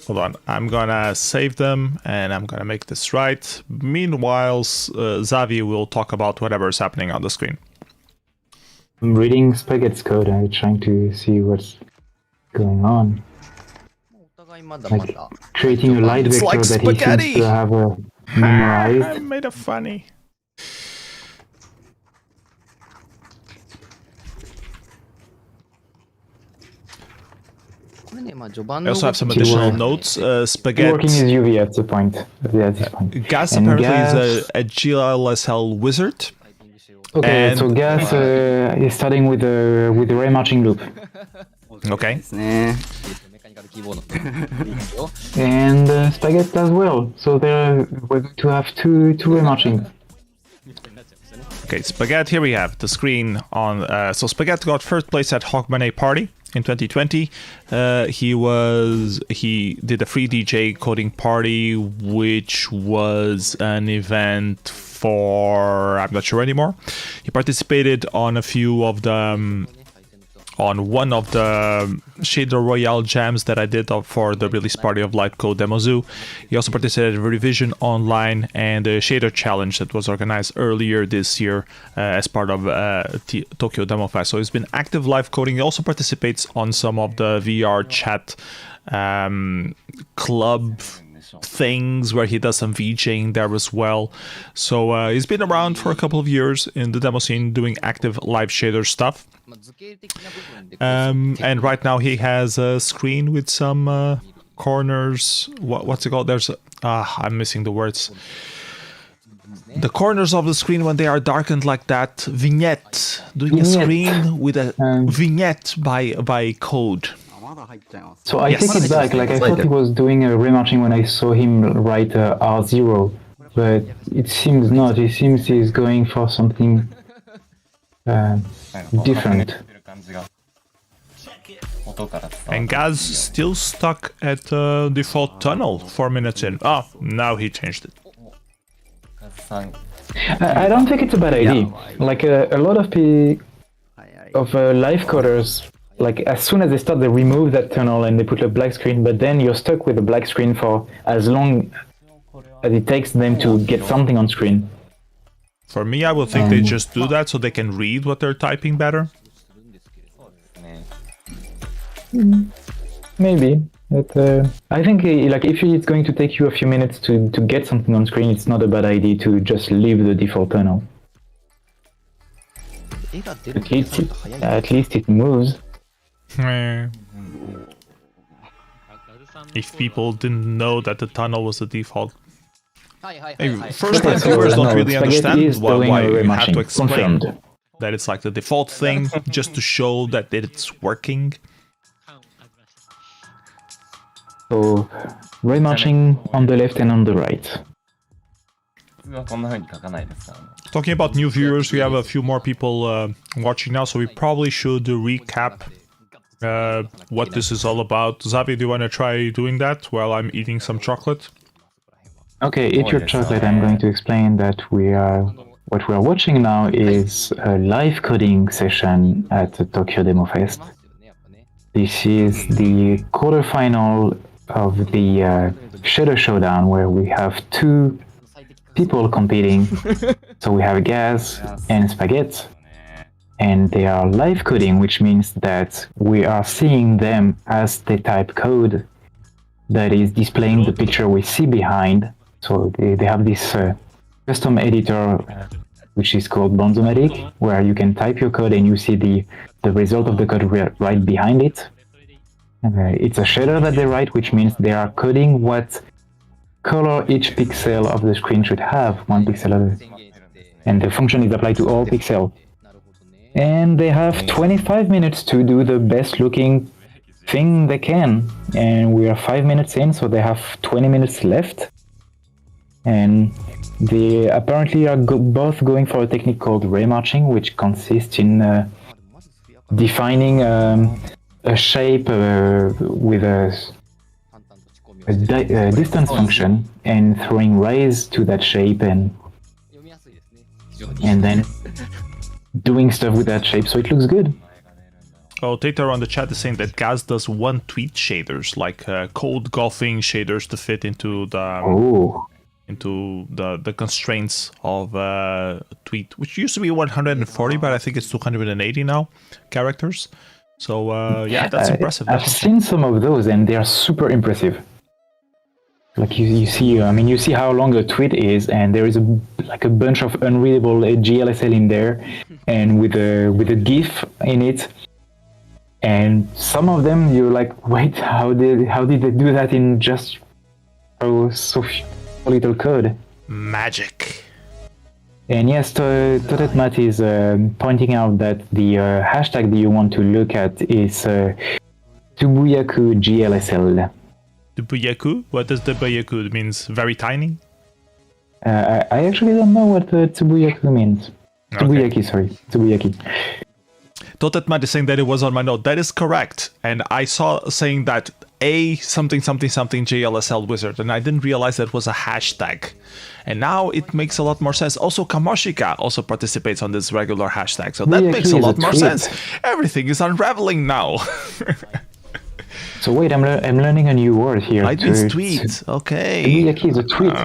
Hold on, I'm gonna save them and I'm gonna make this right. Meanwhile, Zavie will talk about whatever is happening on the screen. I'm reading Spaghetti's code and trying to see what's going on. Like creating a light vector like that he seems to have memorized. I made it funny. I also have some additional notes. Spaghetti. Working his UV at the point. At this point. Gas And apparently Gas, is a GLSL wizard. Okay, And- so Gas is starting with the ray marching loop. Okay. And Spaghetti as well. So we're going to have two ray marching. Okay, Spaghetti, here we have the screen on... so Spaghetti got first place at Hogmanay Party in 2020. He did a free DJ coding party, which was an event for... I'm not sure anymore. He participated on a few of the... on one of the Shader Royale jams that I did for the release party of Light Code Demo Zoo. He also participated in Revision Online and the Shader Challenge that was organized earlier this year as part of Tokyo Demo Fest. So he's been active live coding. He also participates on some of the VR chat club things where he does some VJing there as well. So he's been around for a couple of years in the demo scene doing active live shader stuff. And right now he has a screen with some corners. What's it called? There's I'm missing the words. The corners of the screen when they are darkened like that. Vignette. Doing a screen with a vignette by code. So I take it back. Like I thought he was doing a remarching when I saw him write R0, but it seems not. It seems he's going for something different. And Gaz still stuck at default tunnel 4 minutes in. Oh, now he changed it. I don't think it's a bad idea. Like a lot of live coders, like as soon as they start, they remove that tunnel and they put a black screen. But then you're stuck with a black screen for as long as it takes them to get something on screen. For me, I would think they just do that so they can read what they're typing better. Maybe, but I think like if it's going to take you a few minutes to get something on screen, it's not a bad idea to just leave the default tunnel. At least it moves. If people didn't know that the tunnel was the default. First-time viewers don't really understand why you have to explain that it's like the default thing, just to show that it's working. So, ray marching on the left and on the right. Talking about new viewers, we have a few more people watching now, so we probably should recap what this is all about. Zavie, do you want to try doing that while I'm eating some chocolate? Okay, eat your chocolate. I'm going to explain that what we are watching now is a live coding session at the Tokyo Demo Fest. This is the quarterfinal of the Shader Showdown, where we have two people competing. So we have Gaz and Spaghetti, and they are live coding, which means that we are seeing them as they type code that is displaying the picture we see behind. So they have this custom editor, which is called Bonzomatic, where you can type your code and you see the result of the code right behind it. It's a shader that they write, which means they are coding what color each pixel of the screen should have, one pixel of it. And the function is applied to all pixels. And they have 25 minutes to do the best looking thing they can. And we are 5 minutes in, so they have 20 minutes left. And they apparently are both going for a technique called ray marching, which consists in defining a shape with a distance function and throwing rays to that shape and then doing stuff with that shape so it looks good. Oh, Tater on the chat is saying that Gaz does one tweet shaders, like cold golfing shaders to fit into the constraints of tweet, which used to be 140, but I think it's 280 now characters. So yeah, that's impressive. I've seen some of those and they are super impressive. Like you see, I mean, you see how long a tweet is, and there is a bunch of unreadable GLSL in there, and with a GIF in it. And some of them, you're like, wait, how did they do that in just so little code? Magic. And yes, Totetmat is pointing out that the hashtag that you want to look at is Tsubuyaku GLSL. Tsubuyaku? What does Tsubuyaku means? Very tiny? I actually don't know what Tsubuyaku means. Tsubuyaki, sorry. Tsubuyaki. Totetmat is saying that it was on my note. That is correct. And I saw saying that a something JLSL wizard, and I didn't realize that was a hashtag. And now it makes a lot more sense. Also, Kamoshika also participates on this regular hashtag, so that makes a lot more sense. Everything is unraveling now. So wait, I'm learning a new word here. I mean tweet. Okay. Tsubuyaki is a tweet.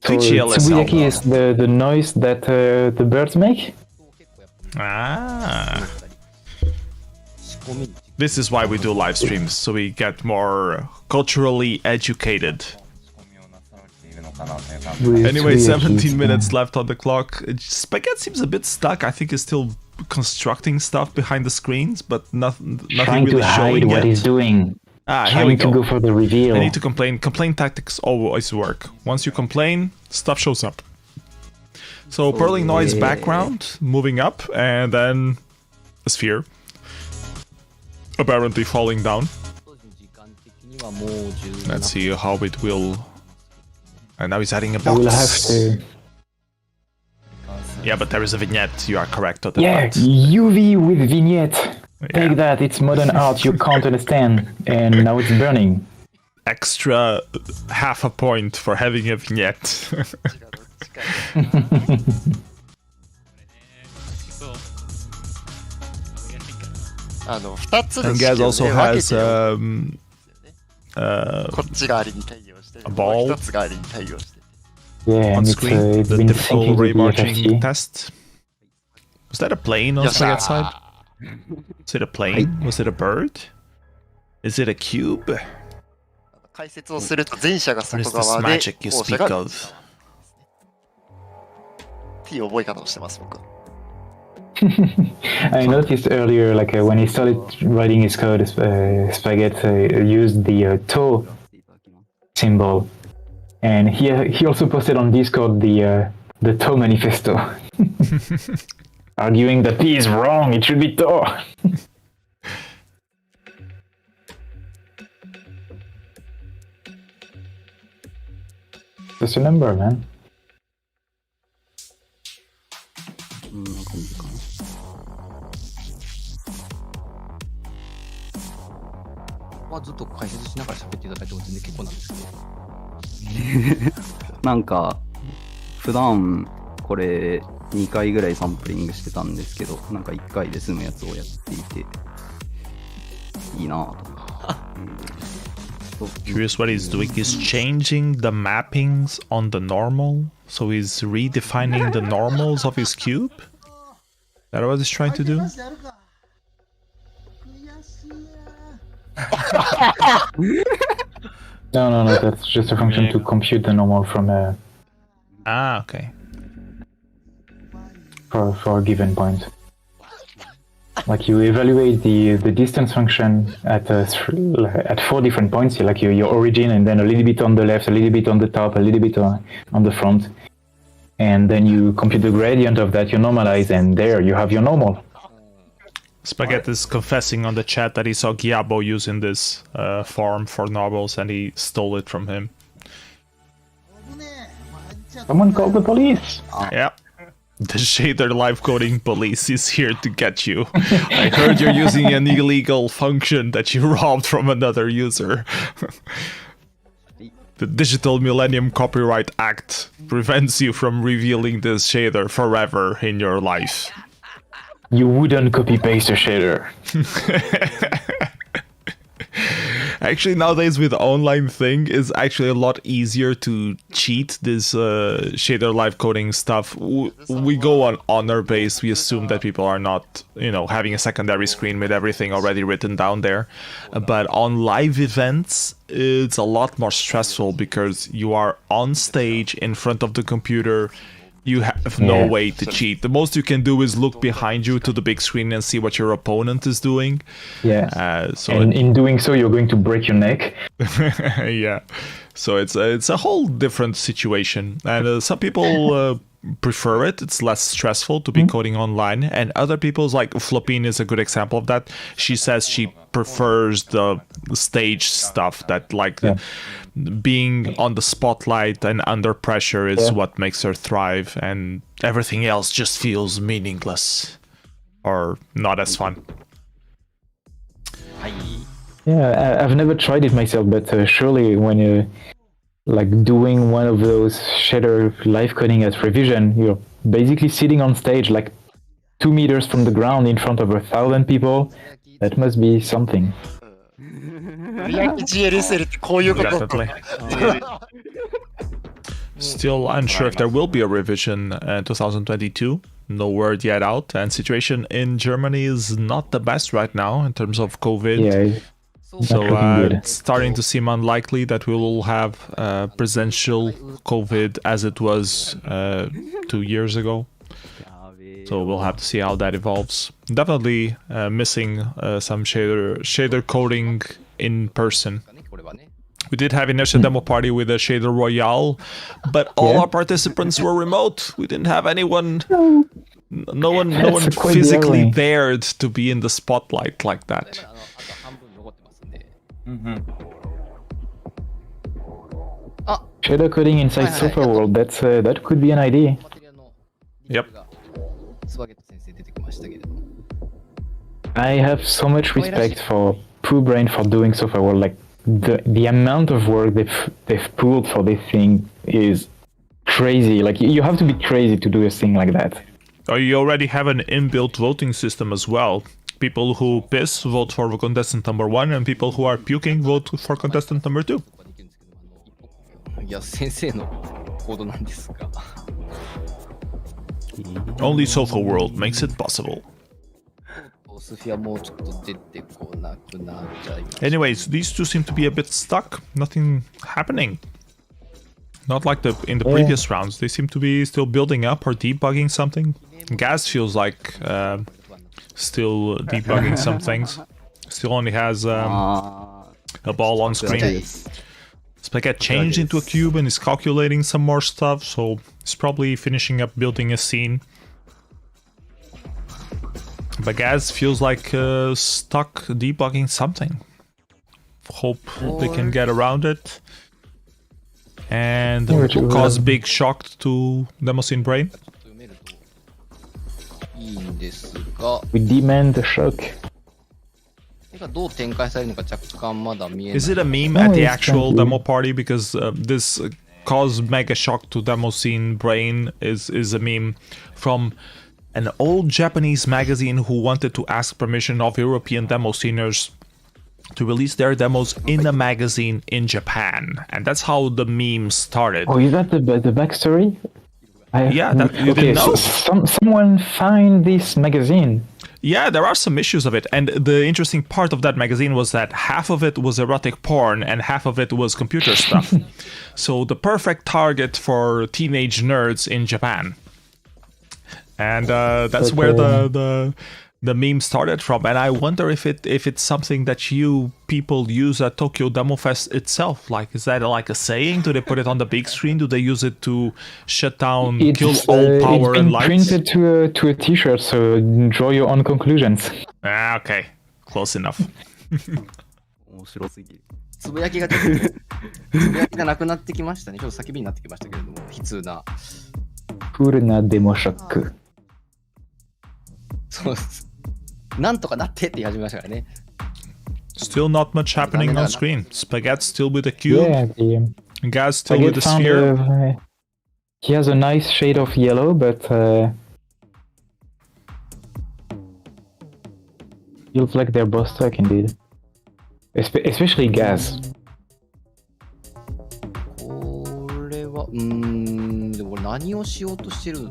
So Tsubuyaki is the noise that the birds make? Ah. This is why we do live streams, so we get more culturally educated. Anyway, 17 minutes left on the clock. Spaghetti seems a bit stuck. I think he's still constructing stuff behind the screens, but nothing trying really to hide showing what yet. he's doing. Here we Trying to go for the reveal. I need to complain. Complain tactics always work. Once you complain, stuff shows up. So purling noise background, moving up, and then a sphere. Apparently falling down. Let's see how it will... And now he's adding a box. I will have to... Yeah, but there is a vignette, you are correct. Yeah, UV with vignette. Take that, it's modern art you can't understand. And now it's burning. Extra half a point for having a vignette. And Gaz also has a ball yeah, on and screen, it's the been typical syncing ray with the marching FFT. test. Was that a plane on Spaghetti's side? Was it a plane? Was it a bird? Is it a cube? What is this magic you speak of? I noticed earlier, like when he started writing his code, Spaghetti used the toe symbol, and he also posted on Discord the toe manifesto, arguing that he is wrong. It should be toe. Just a number, man. ずっと解説しながら喋っていただいても全然結構なんですけど。なんか普段これ2回ぐらいサンプリングしてたんですけど、なんか1回で済むやつをやっていていいなぁと。Curious what he's doing. He's changing the mappings on the normal, so he's redefining the normals of his cube. Is that what he's trying to do? No, that's just a function to compute the normal from okay. For a given point. Like you evaluate the distance function at 4 different points, like your origin, and then a little bit on the left, a little bit on the top, a little bit on the front, and then you compute the gradient of that, you normalize, and there you have your normal. Spaghetti is confessing on the chat that he saw Gyabo using this form for novels and he stole it from him. Someone call the police. Yeah. The shader live coding police is here to get you. I heard you're using an illegal function that you robbed from another user. The Digital Millennium Copyright Act prevents you from revealing this shader forever in your life. You wouldn't copy-paste a shader. Actually, nowadays with the online thing, it's actually a lot easier to cheat this shader live coding stuff. We go on honor base. We assume that people are not, having a secondary screen with everything already written down there. But on live events, it's a lot more stressful because you are on stage in front of the computer. You have no way to cheat. The most you can do is look behind you to the big screen and see what your opponent is doing. Yeah. And in doing so, you're going to break your neck. Yeah. So it's a whole different situation. And some people prefer it. It's less stressful to be coding online. And other people's, like Flopine is a good example of that. She says she prefers the stage stuff, that being on the spotlight and under pressure is what makes her thrive, and everything else just feels meaningless or not as fun. Yeah, I've never tried it myself, but surely when you're doing one of those shader live coding at revision, you're basically sitting on stage 2 meters from the ground in front of 1,000 people. That must be something. Definitely. Still unsure if there will be a revision in 2022. No word yet out, and situation in Germany is not the best right now in terms of COVID. Yeah. So it's starting to seem unlikely that we will have presential COVID as it was 2 years ago. So we'll have to see how that evolves. Definitely missing some shader coding in person. We did have initial demo party with a Shader Royale, but all our participants were remote. We didn't have anyone. No one physically dared to be in the spotlight like that. Shader coding inside Sofa World, that could be an idea. Yep. I have so much respect for Pooh Brain for doing Sofa World. The amount of work they've pulled for this thing is crazy. You have to be crazy to do a thing like that. Oh, you already have an inbuilt voting system as well. People who piss vote for contestant number 1, and people who are puking vote for contestant number 2. Only Sofa World makes it possible. Anyways, these two seem to be a bit stuck. Nothing happening. Not like in the previous rounds. They seem to be still building up or debugging something. Gas feels like still debugging some things. Still only has a ball on screen. Spaghetti changed into a cube and is calculating some more stuff, so it's probably finishing up building a scene. But Gaz feels like stuck debugging something. Hope they can get around it. And cause big shock to Demoscene Brain. We demand the shock. Is it a meme at the actual demo party? Because this cause mega shock to Demoscene Brain is a meme from an old Japanese magazine who wanted to ask permission of European demo sceners to release their demos in a magazine in Japan. And that's how the meme started. Oh, is that the backstory? You didn't know? Someone find this magazine. Yeah, there are some issues of it. And the interesting part of that magazine was that half of it was erotic porn and half of it was computer stuff. So the perfect target for teenage nerds in Japan. And that's where the meme started from. And I wonder if it's something that you people use at Tokyo Demo Fest itself. Is that like a saying? Do they put it on the big screen? Do they use it to shut down, kill all power and lights? It's been printed to a t-shirt, so draw your own conclusions. Okay, close enough. つぶやきがなくなってきましたね。ちょっと叫びになってきましたけれども、悲痛な。クールなデモショック。そうです。なんとかなってって言い始めましたからね。Still not much happening on screen. Spaghetti still with the cube. Yeah, Gaz still with the sphere. He has a nice shade of yellow, but feels like they're both stuck indeed. Especially Gaz. これは、でも何をしようとしてる？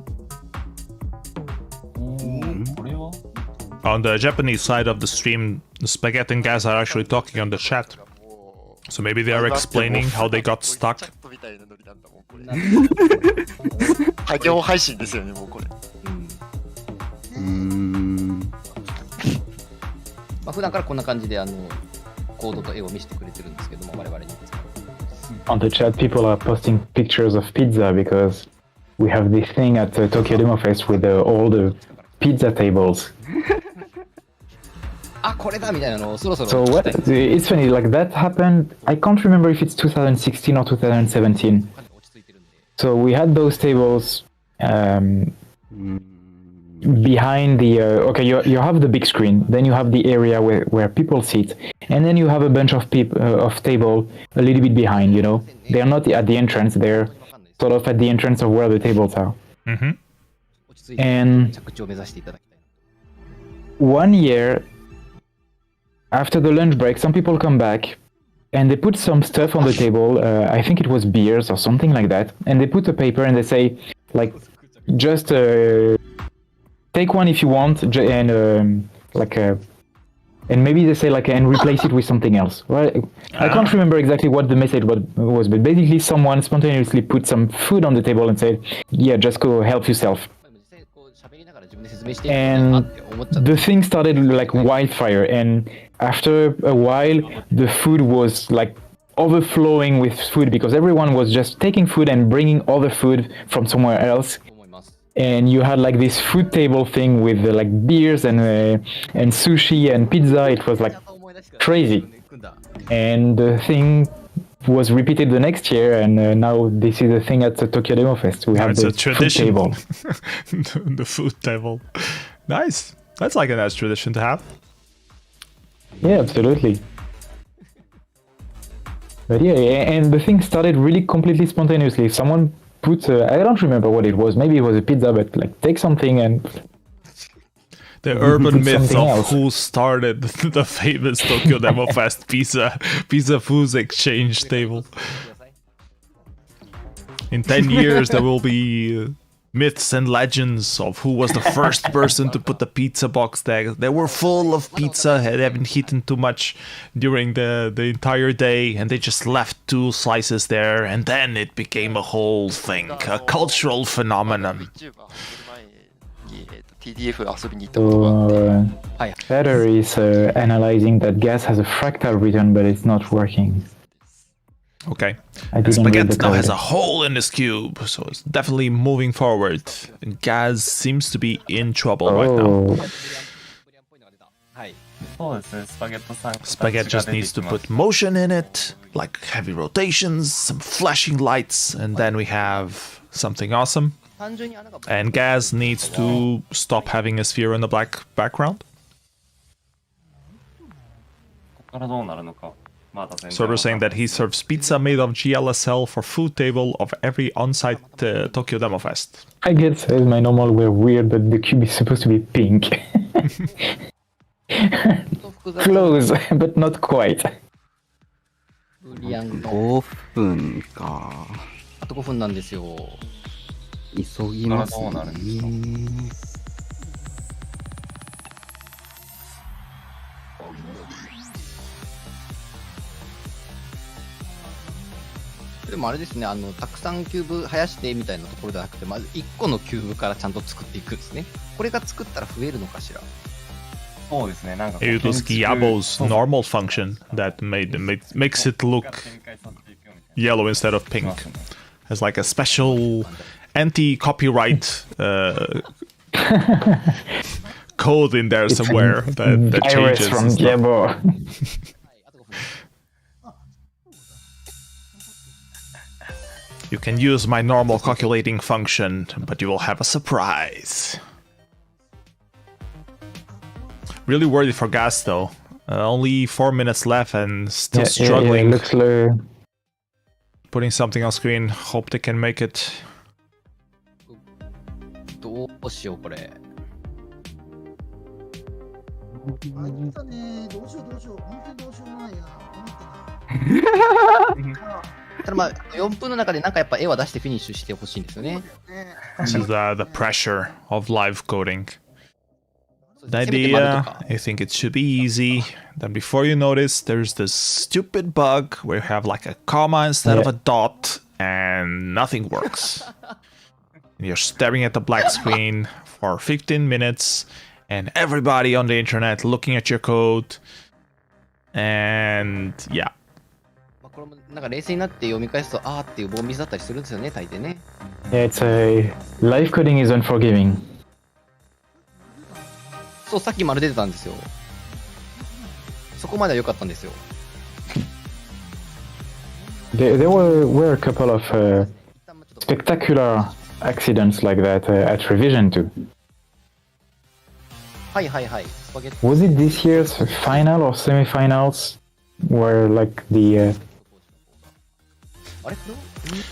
これは On the Japanese side of the stream, Spaghetti and Gaz are actually talking on the chat. So maybe they are explaining how they got stuck. 作業配信ですよね、もうこれ。まあ普段からこんな感じでコードと絵を見せてくれてるんですけども、我々に。On the chat, people are posting pictures of pizza because we have this thing at Tokyo Demo Fest with all the pizza tables. あ、これだみたいなのをそろそろ。 So what? It's funny, like that happened. I can't remember if it's 2016 or 2017. So we had those tables behind the. Okay, you have the big screen, then you have the area where people sit, and then you have a bunch of table a little bit behind. You know, they're not at the entrance; they're sort of at the entrance of where the tables are. And one year, after the lunch break, some people come back and they put some stuff on the table. I think it was beers or something like that. And they put a paper and they say, like, just take one if you want, and and maybe they say like, and replace it with something else. Well, I can't remember exactly what the message was, but basically someone spontaneously put some food on the table and said, yeah, just go help yourself. And the thing started like wildfire, and after a while the food was like overflowing with food because everyone was just taking food and bringing other food from somewhere else, and you had like this food table thing with like beers and sushi and pizza. It was like crazy, and the thing was repeated the next year, and now this is a thing at the Tokyo Demo Fest. We have the food table. The food table. Nice. That's like a nice tradition to have. Yeah, absolutely. But yeah, and the thing started really completely spontaneously. Someone put, I don't remember what it was. Maybe it was a pizza, but like take something and... The urban myth of who started the famous Tokyo Demo Fest pizza foods exchange table. In 10 years there will be myths and legends of who was the first person to put the pizza box there. They were full of pizza, had haven't eaten too much during the entire day, and they just left 2 slices there, and then it became a whole thing, a cultural phenomenon. TDF 遊びに行った So, ことがあって、 Shader is analyzing that gas has a fractal return, but it's not working. Okay. I didn't read Spaghetti the now code. has a hole in his cube, so it's definitely moving forward. And Gaz seems to be in trouble right now. Spaghetti just needs to put motion in it, like heavy rotations, some flashing lights, and then we have something awesome. And Gaz needs to stop having a sphere on the black background. Server saying that he serves pizza made of GLSL for food table of every on-site Tokyo Demo Fest. I guess my normal were weird, but the cube is supposed to be pink. Close, but not quite. 5分か。あと5分なんですよ。急ぎますね。でもあれですね、たくさんキューブ生やしてみたいなところじゃなくて、まず1個のキューブからちゃんと作っていくんですね。これが作ったら増えるのかしら。そうですね、なんか It was Gyabo's normal function that makes it look yellow instead of pink. Has like a special anti-copyright code in there somewhere that changes. From gyabo. You can use my normal calculating function, but you will have a surprise. Really worried for Gas though. Only 4 minutes left and still struggling. Yeah, looks like... Putting something on screen. Hope they can make it. どうしようこれ。ただまあ4分の中でなんかやっぱ絵は出してフィニッシュしてほしいんですよね。This is the pressure of live coding. The idea, I think it should be easy. Then before you notice, there's this stupid bug where you have like a comma instead of a dot and nothing works. You're staring at the black screen for 15 minutes and everybody on the internet looking at your code. And yeah. これもなんか冷静になって読み返すとあーっていうボンミスだったりするんですよね、大抵ね。Yeah, it's a... Live coding is unforgiving. そう、さっき丸出てたんですよ。そこまでは良かったんですよ。There were a couple of spectacular accidents like that at revision too. はいはいはい。スパゲッティ Was it this year's final or semi-finals where like the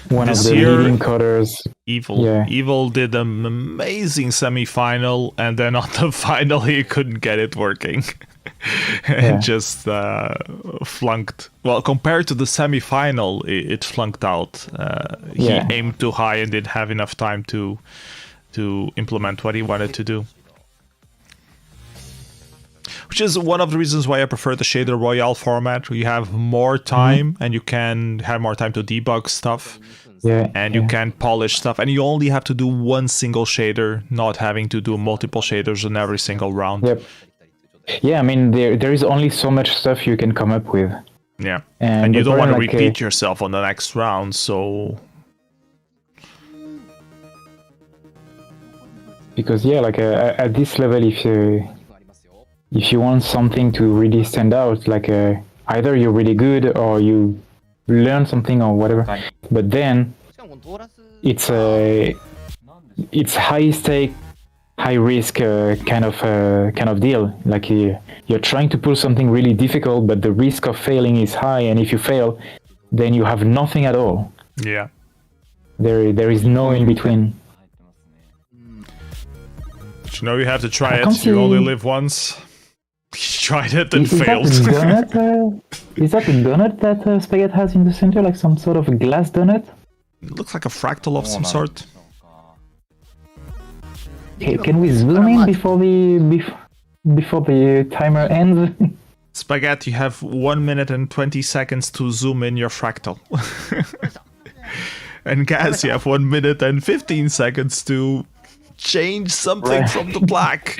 one This of the year, leading coders? Evil did an amazing semi-final, and then on the final he couldn't get it working. And just flunked. Well, compared to the semi-final, it flunked out. He aimed too high and didn't have enough time to implement what he wanted to do. Which is one of the reasons why I prefer the Shader Royale format, where you have more time and you can have more time to debug stuff. And you can polish stuff, and you only have to do one single shader, not having to do multiple shaders in every single round. Yep. Yeah, I mean there is only so much stuff you can come up with. Yeah, and you don't want to like repeat yourself on the next round, so... Because yeah, like at this level, if you want something to really stand out, like either you're really good or you learn something or whatever, but then it's high stake, high risk kind of deal. Like you're trying to pull something really difficult, but the risk of failing is high, and if you fail, then you have nothing at all. Yeah. There is no in between. But you know you have to try it. You only live once. You tried it and failed. Is that a donut that Spaghetti has in the center, like some sort of glass donut? It looks like a fractal of some sort. Okay, can we zoom in before the timer ends? Spaghetti, you have 1 minute and 20 seconds to zoom in your fractal. And Gaz, you have 1 minute and 15 seconds to change something from the black.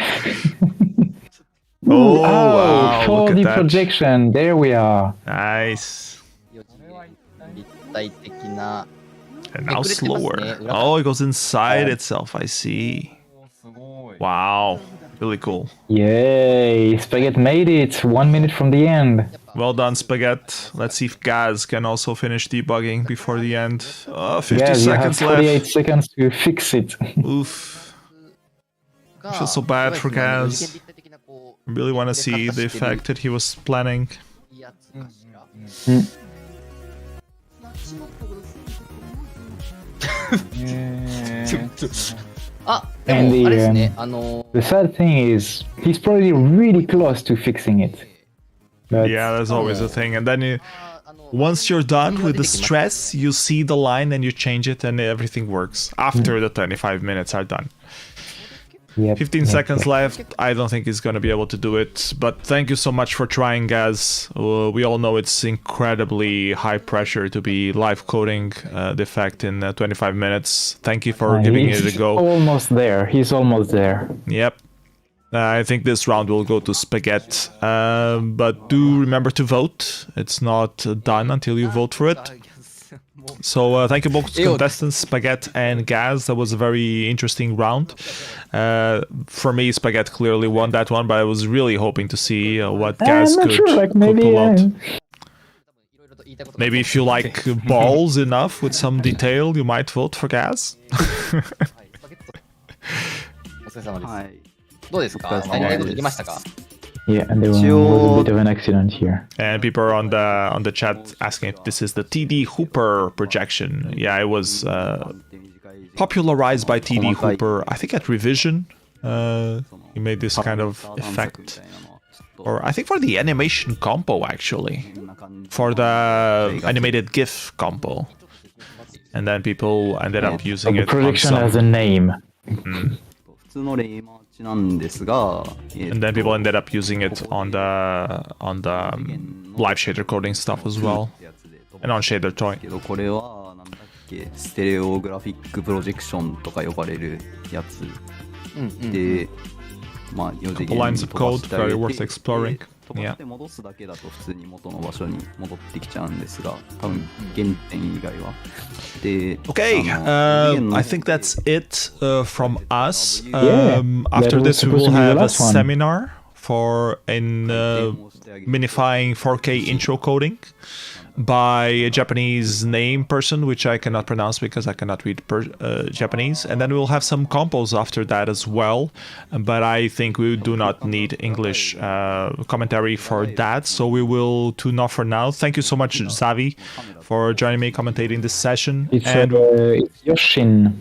Oh, wow, 4D look at that. projection, there we are. Nice. 立体的な And now slower. Oh, it goes inside itself, I see. Wow, really cool. Yay, Spaghetti made it, 1 minute from the end. Well done, Spaghetti. Let's see if Gaz can also finish debugging before the end. 50 yeah, seconds you have 48 left. seconds to fix it. Oof. I feel so bad for Gaz. I really want to see the effect that he was planning. And the sad thing is, he's probably really close to fixing it. But Yeah, that's always a thing. And then once you're done with the stress, you see the line and you change it and everything works after the 25 minutes are done. 15 seconds left. I don't think he's going to be able to do it. But thank you so much for trying, Gaz. We all know it's incredibly high pressure to be live coding the effect in 25 minutes. Thank you for giving it a go. Almost there. He's almost there. Yep. I think this round will go to Spaghetti. But do remember to vote. It's not done until you vote for it. So thank you both contestants, Spaghetti and Gaz. That was a very interesting round. For me, Spaghetti clearly won that one, but I was really hoping to see what Gaz could pull out. Maybe if you like balls enough with some detail, you might vote for Gaz. お疲れ様です。どうですか？何々できましたか？ Yeah, and there was a bit of an accident here. And people are on the chat asking if this is the TD Hooper projection. Yeah, it was popularized by TD Hooper, I think at Revision. He made this kind of effect. Or I think for the animation compo, actually. For the animated GIF compo. And then people ended up using the it projection on has a some... name. And then people ended up using it on the live shader coding stuff as well. And on Shader Toy. これはなんだっけ、ステレオグラフィックプロジェクションとか呼ばれるやつで、まあ4次元に飛ばしてあげて、飛ばして戻すだけだと普通に元の場所に戻ってきちゃうんですが、多分原点以外は。で、Okay, I think that's it from us. Yeah, After that was this, we will supposed to be the have a last one. seminar for minifying 4K intro coding by a Japanese name person, which I cannot pronounce because I cannot read Japanese. And then we'll have some compos after that as well. But I think we do not need English commentary for that. So we will tune off for now. Thank you so much, Zavie, for joining me commentating this session. It's Yoshin.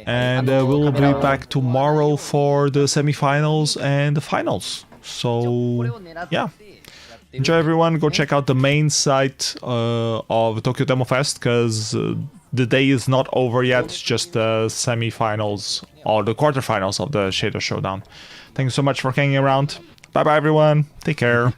And we'll be back tomorrow for the semifinals and the finals. So, yeah. Enjoy, everyone. Go check out the main site of Tokyo Demo Fest, because the day is not over yet. It's just the semifinals or the quarterfinals of the Shader Showdown. Thank you so much for hanging around. Bye bye, everyone. Take care.